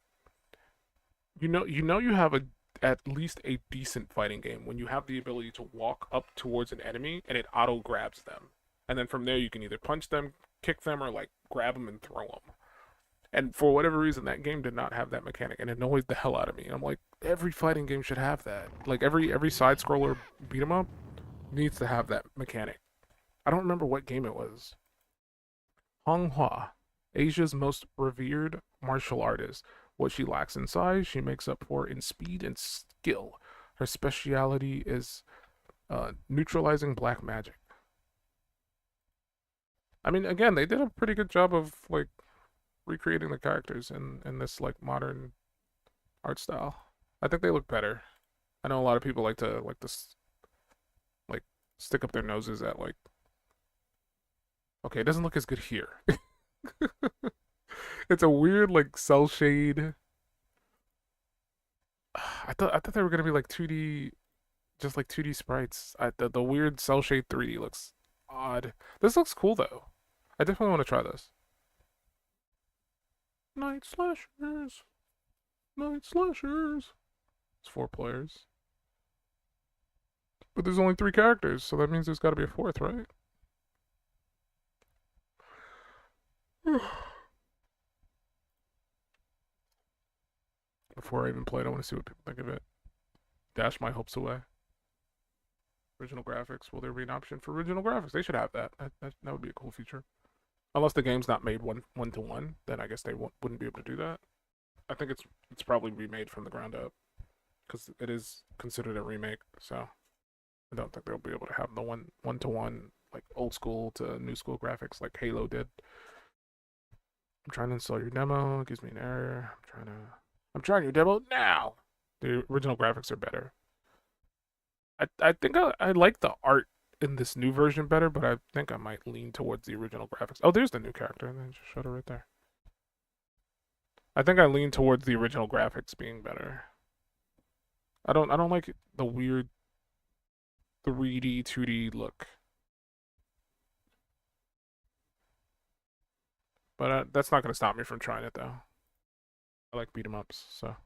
you have at least a decent fighting game when you have the ability to walk up towards an enemy and it auto grabs them, and then from there you can either punch them, kick them, or like grab them and throw them. And for whatever reason, that game did not have that mechanic, and it annoyed the hell out of me. And I'm like, every fighting game should have that. Like every side scroller beat 'em up needs to have that mechanic. I don't remember what game it was. Hong Hua, Asia's most revered martial artist. What she lacks in size, she makes up for in speed and skill. Her speciality is neutralizing black magic. I mean, again, they did a pretty good job of like recreating the characters in this like modern art style. I think they look better. I know a lot of people like to like stick up their noses at like, okay, it doesn't look as good here. It's a weird like cell shade. I thought they were gonna be like 2D, just like 2D sprites. The weird cell shade 3D looks odd. This looks cool though. I definitely want to try this. Night slashers. Night slashers. It's 4 players. But there's only 3 characters, so that means there's got to be a 4th, right? Before I even play it, I want to see what people think of it. Dash my hopes away. Original graphics. Will there be an option for original graphics? They should have that. That would be a cool feature. Unless the game's not made one to one, then I guess they wouldn't be able to do that. I think it's probably remade from the ground up, because it is considered a remake. So I don't think they'll be able to have the one to one like old school to new school graphics like Halo did. I'm trying to install your demo. It gives me an error. I'm trying your demo now. The original graphics are better. I think I like the art in this new version better, but I think I might lean towards the original graphics. Oh, there's the new character, and then just showed her right there. I think I lean towards the original graphics being better. I don't like the weird 3D 2D look. But that's not gonna stop me from trying it though. I like beat 'em ups, so.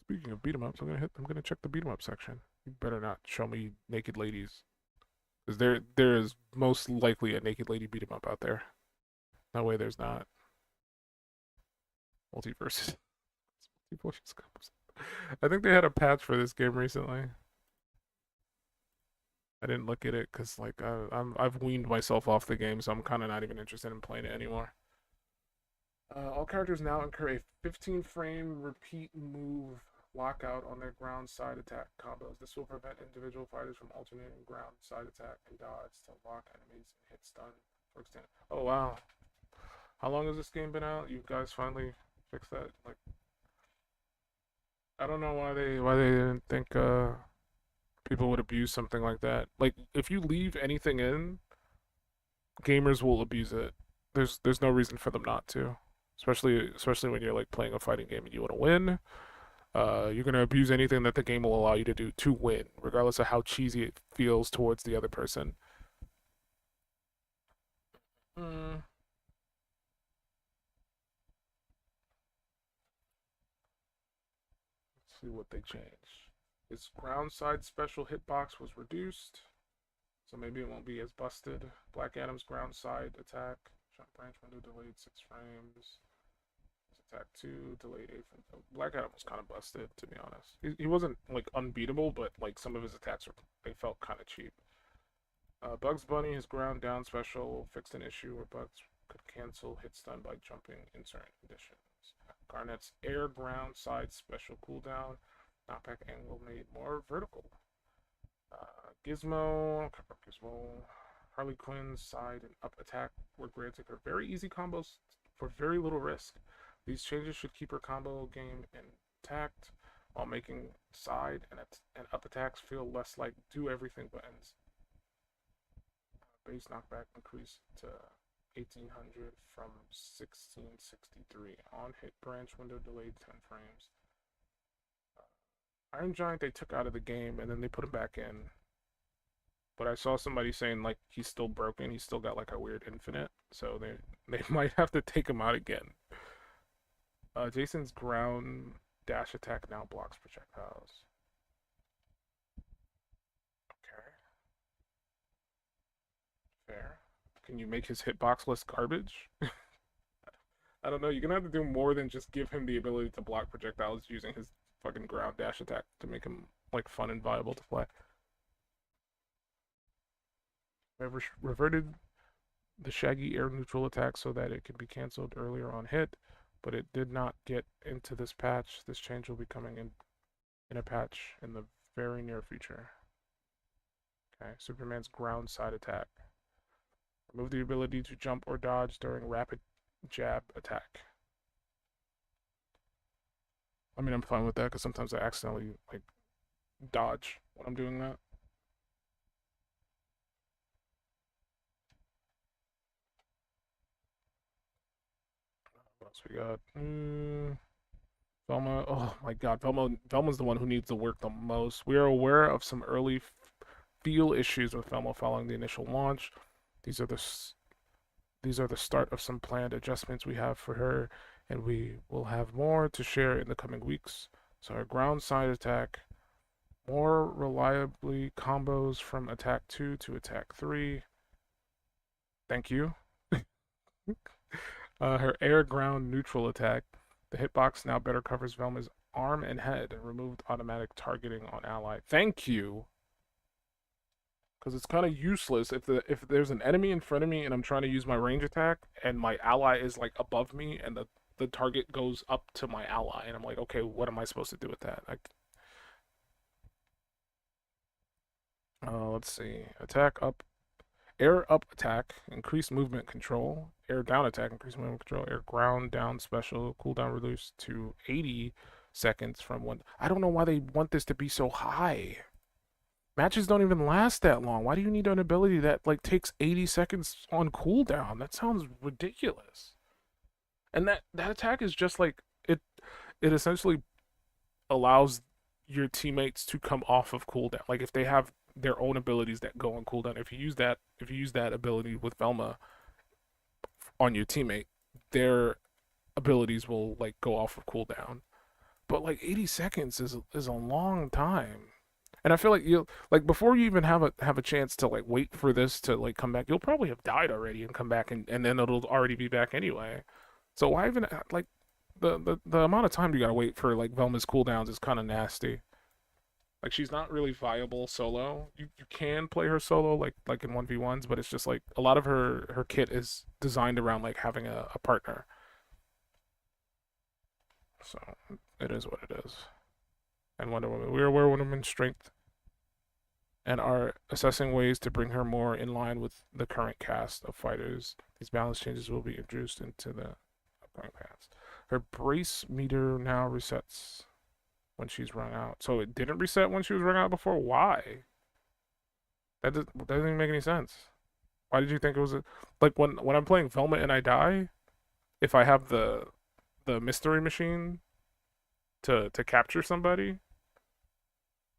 Speaking of beat 'em ups, I'm gonna check the beat 'em up section. You better not show me naked ladies. Because there is most likely a naked lady beat 'em up out there. No way there's not. Multiverses. Multiverses combos. I think they had a patch for this game recently. I didn't look at it because like I've weaned myself off the game, so I'm kind of not even interested in playing it anymore. All characters now incur a 15 frame repeat move lockout on their ground side attack combos. This will prevent individual fighters from alternating ground side attack and dodge to lock enemies and hit stun for extended. Oh wow. How long has this game been out? You guys finally fixed that? Like I don't know why they didn't think people would abuse something like that. Like if you leave anything in, gamers will abuse it. There's no reason for them not to. Especially when you're like playing a fighting game and you want to win. You're gonna abuse anything that the game will allow you to do to win, regardless of how cheesy it feels towards the other person. Mm. Let's see what they changed. Its ground side special hitbox was reduced, so maybe it won't be as busted. Black Adam's ground side attack, jump branch window delayed 6 frames. Attack 2, delayed 8 frames. Black Adam was kind of busted, to be honest. He wasn't like unbeatable, but like some of his attacks they felt kind of cheap. Bugs Bunny, his ground down special fixed an issue where Bugs could cancel hit stun by jumping in certain conditions. Garnet's air ground side special cooldown, knockback angle made more vertical. Gizmo, Harley Quinn's side and up attack were granted her very easy combos for very little risk. These changes should keep her combo game intact while making side and up attacks feel less like do everything buttons. Base knockback increased to 1800 from 1663. On hit branch window delayed 10 frames. Iron Giant they took out of the game and then they put him back in. But I saw somebody saying like he's still broken. He's still got like a weird infinite, so they might have to take him out again. Jason's ground dash attack now blocks projectiles. Okay. Fair. Can you make his hitbox less garbage? I don't know. You're gonna have to do more than just give him the ability to block projectiles using his fucking ground dash attack to make him like fun and viable to play. I've reverted the Shaggy air neutral attack so that it can be cancelled earlier on hit, but it did not get into this patch. This change will be coming in a patch in the very near future. Okay, Superman's ground side attack. Remove the ability to jump or dodge during rapid jab attack. I mean, I'm fine with that because sometimes I accidentally like dodge when I'm doing that. What else we got? Velma. Oh my God, Velma's the one who needs to work the most. We are aware of some early feel issues with Velma following the initial launch. These are the start of some planned adjustments we have for her, and we will have more to share in the coming weeks. So our ground side attack, more reliably combos from attack 2 to attack 3. Thank you. Her air ground neutral attack. The hitbox now better covers Velma's arm and head and removed automatic targeting on ally. Thank you. Because it's kind of useless if there's an enemy in front of me and I'm trying to use my range attack and my ally is like above me and the target goes up to my ally and I'm like, okay, what am I supposed to do with that? Let's see. Attack up, air up attack, increased movement control. Air down attack, increased movement control. Air ground down special, cooldown reduced to 80 seconds from one. I don't know why they want this to be so high. Matches don't even last that long. Why do you need an ability that like takes 80 seconds on cooldown? That sounds ridiculous. And that attack is just like it essentially allows your teammates to come off of cooldown. Like if they have their own abilities that go on cooldown, if you use that ability with Velma on your teammate, their abilities will like go off of cooldown. But like 80 seconds is a long time. And I feel like you like before you even have a chance to like wait for this to like come back, you'll probably have died already and come back and then it'll already be back anyway. So why even like the amount of time you gotta wait for like Velma's cooldowns is kind of nasty. Like she's not really viable solo. You can play her solo like in 1v1s, but it's just like a lot of her kit is designed around like having a partner. So it is what it is. And Wonder Woman, we are aware of Wonder Woman's strength and are assessing ways to bring her more in line with the current cast of fighters. These balance changes will be introduced into the upcoming cast. Her brace meter now resets when she's run out. So it didn't reset when she was run out before? Why? Doesn't even make any sense. Why did you think it was like when I'm playing Velma and I die, if I have the mystery machine to capture somebody,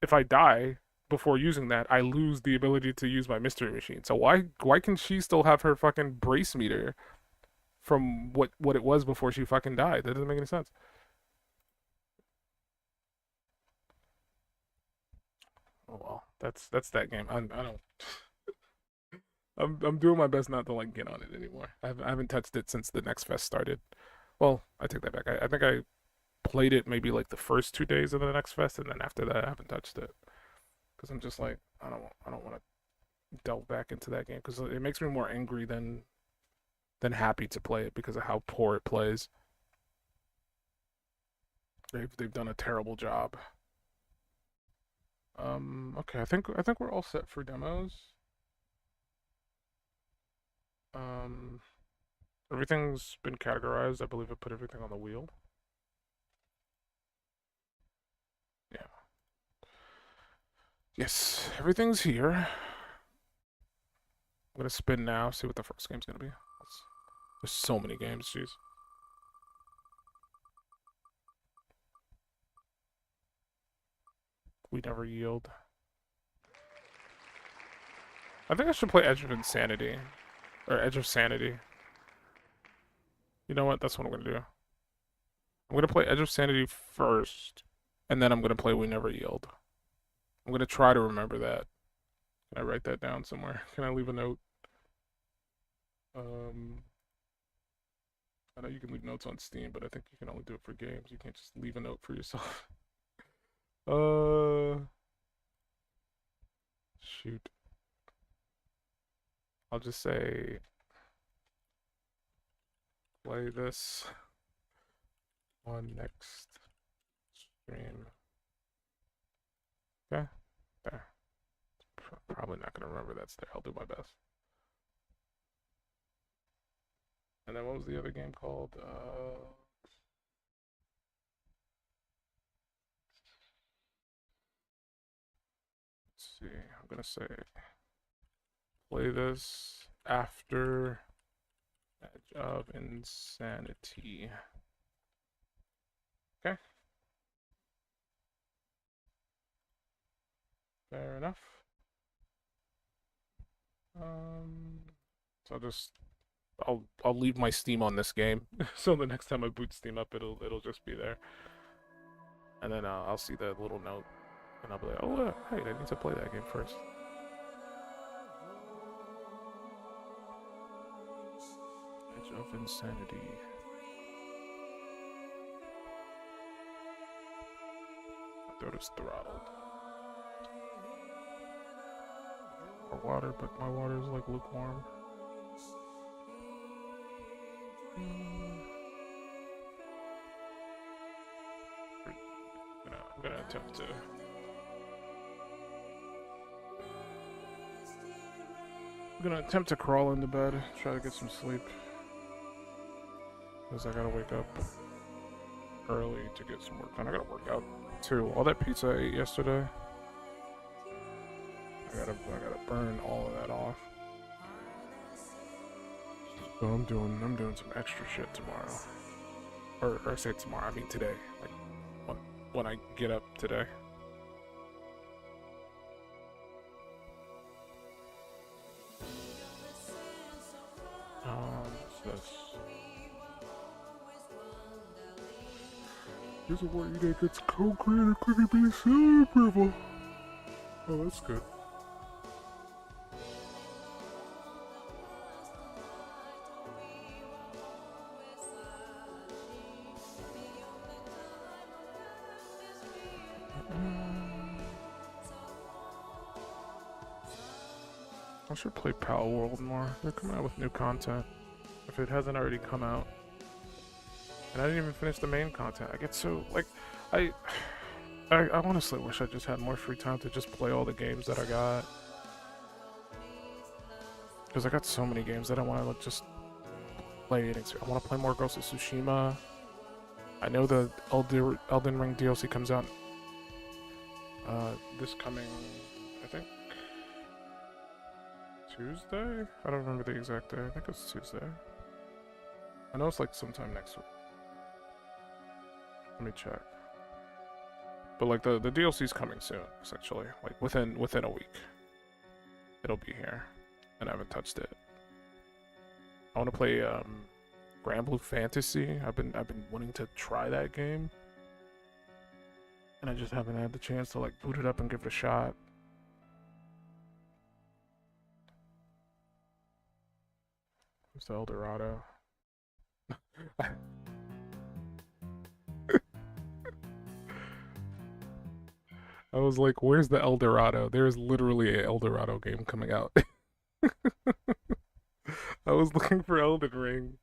if I die before using that, I lose the ability to use my mystery machine. So why can she still have her fucking brace meter from what it was before she fucking died? That doesn't make any sense. Oh well, that's that game. I don't. I'm doing my best not to like get on it anymore. I haven't touched it since the next fest started. Well, I take that back. I think I played it maybe like the first 2 days of the next fest, and then after that I haven't touched it because I'm just like I don't want to delve back into that game because it makes me more angry than happy to play it because of how poor it plays. They've done a terrible job. Okay, I think we're all set for demos. Um, Everything's been categorized. I believe I put everything on the wheel. Yeah. Yes, everything's here. I'm gonna spin now, see what the first game's gonna be. There's so many games, jeez. We never yield. I think I should play Edge of Insanity. Or Edge of Sanity. You know what? That's what I'm gonna do. I'm gonna play Edge of Sanity first, and then I'm gonna play We Never Yield. I'm gonna try to remember that. Can I write that down somewhere? Can I leave a note? I know you can leave notes on Steam, but I think you can only do it for games. You can't just leave a note for yourself. Shoot. I'll just say, play this on next stream. Okay, there. Probably not gonna remember that's there. I'll do my best. And then what was the other game called? Let's see. I'm gonna say play this after Edge of Insanity. Okay. Fair enough. So I'll leave my Steam on this game, so the next time I boot Steam up, it'll just be there, and then I'll see the little note, and I'll be like, oh hey, I need to play that game first. Edge of Insanity. My throat is throttled. More water, but my water is like lukewarm. I'm gonna attempt to. I'm gonna attempt to crawl into bed, try to get some sleep. Because I gotta wake up early to get some work done. I gotta work out too. All that pizza I ate yesterday, I gotta burn all of that off. So I'm doing some extra shit tomorrow. Or I say tomorrow, I mean today. Like when I get up today. What's this? Here's a warning that gets co-creator couldn't be so approval. Oh, that's good. I should play Pal World more. They're coming out with new content. If it hasn't already come out. And I didn't even finish the main content. I get so, like, I honestly wish I just had more free time to just play all the games that I got. Because I got so many games that I want to just play it. I want to play more Ghost of Tsushima. I know the Elden Ring DLC comes out this coming, I think, Tuesday? I don't remember the exact day. I think it's Tuesday. I know it's like sometime next week. Let me check. But like the DLC's coming soon, essentially. Like within a week. It'll be here. And I haven't touched it. I want to play Grand Blue Fantasy. I've been wanting to try that game. And I just haven't had the chance to like boot it up and give it a shot. Where's the El Dorado? I was like, where's the El Dorado? There's literally a El Dorado game coming out. I was looking for Elden Ring.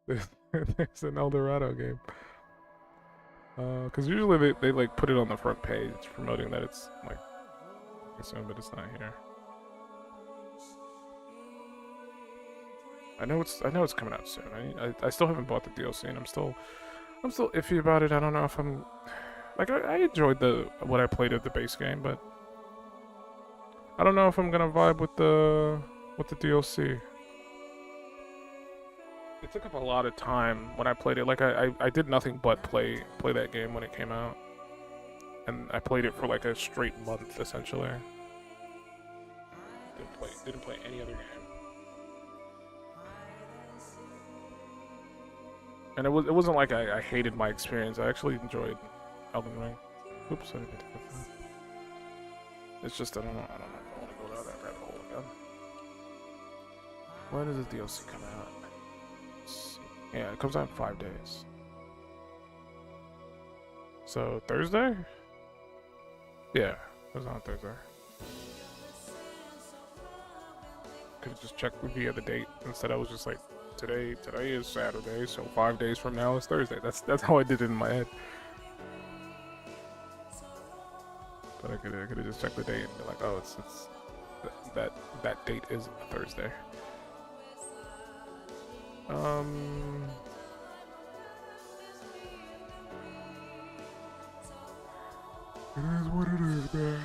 There's an El Dorado game. Because usually they like put it on the front page promoting that it's like soon, but it's not here. I know it's coming out soon. I still haven't bought the DLC, and I'm still iffy about it. I don't know if I'm like I enjoyed what I played at the base game, but I don't know if I'm gonna vibe with the DLC. It took up a lot of time when I played it. Like I did nothing but play that game when it came out, and I played it for like a straight month essentially. Didn't play any other game. And it wasn't like I hated my experience. I actually enjoyed Elden Ring. Oops, I didn't mean to click that. It's just I don't know if I want to go down that rabbit hole again. When does the DLC come out? Let's see. Yeah, it comes out in 5 days. So Thursday? Yeah, it was on Thursday. Could have just checked via the date. Instead, I was just like, today is Saturday, so 5 days from now is Thursday. That's how I did it in my head. But I could have just checked the date and be like, oh, it's that date is a Thursday. It is what it is, man.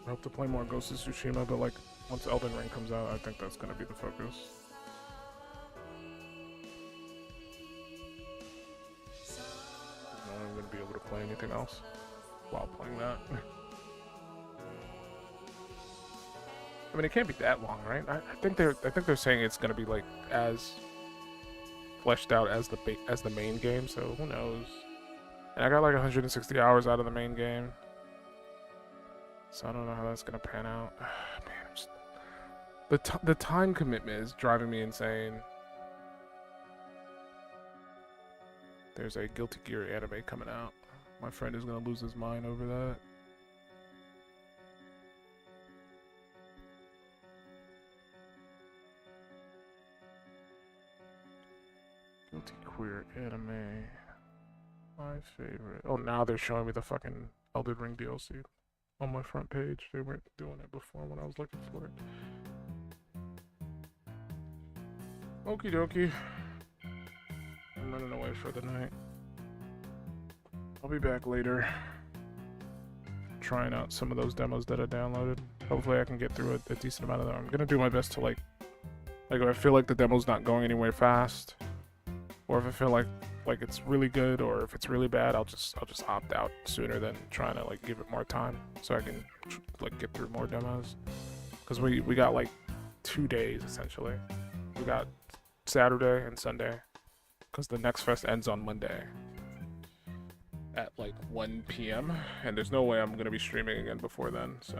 I hope to play more Ghost of Tsushima, but like once Elden Ring comes out, I think that's gonna be the focus. I'm gonna be able to play anything else while playing that. I mean, it can't be that long, right? I think they're saying it's gonna be like as fleshed out as the main game, so who knows? And I got like 160 hours out of the main game, so I don't know how that's gonna pan out. Man, the time commitment is driving me insane. There's a Guilty Gear anime coming out. My friend is gonna lose his mind over that. Guilty Gear anime. My favorite. Oh, now they're showing me the fucking Elden Ring DLC on my front page. They weren't doing it before when I was looking for it. Okie dokie. I'm running away for the night. I'll be back later. Trying out some of those demos that I downloaded. Hopefully I can get through a decent amount of them. I'm gonna do my best to like if I feel like the demo's not going anywhere fast, or if I feel like it's really good, or if it's really bad, I'll just opt out sooner than trying to like give it more time so I can like get through more demos. Because we got like 2 days essentially. We got Saturday and Sunday, because the next fest ends on Monday. at like 1 p.m. and there's no way I'm gonna be streaming again before then. So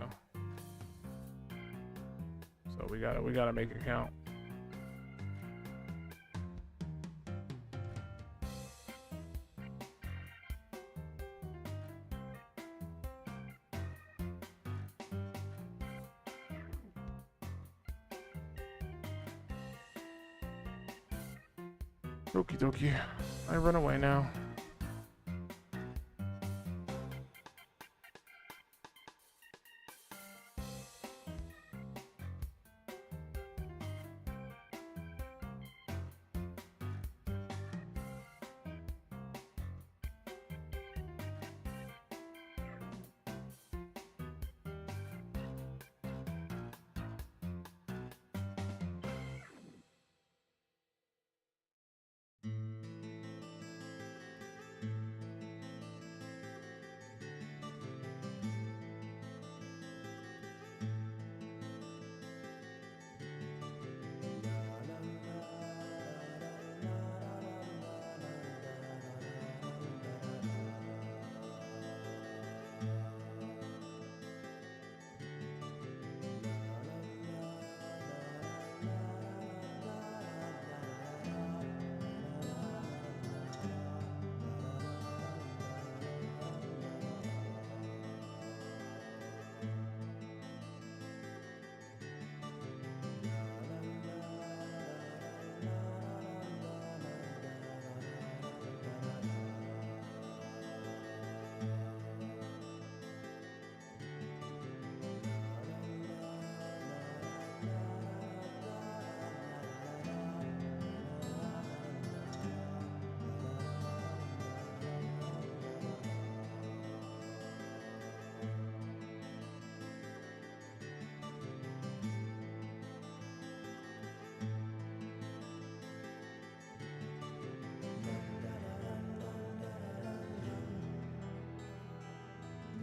we gotta make it count. Okie dokie. I run away now.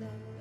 La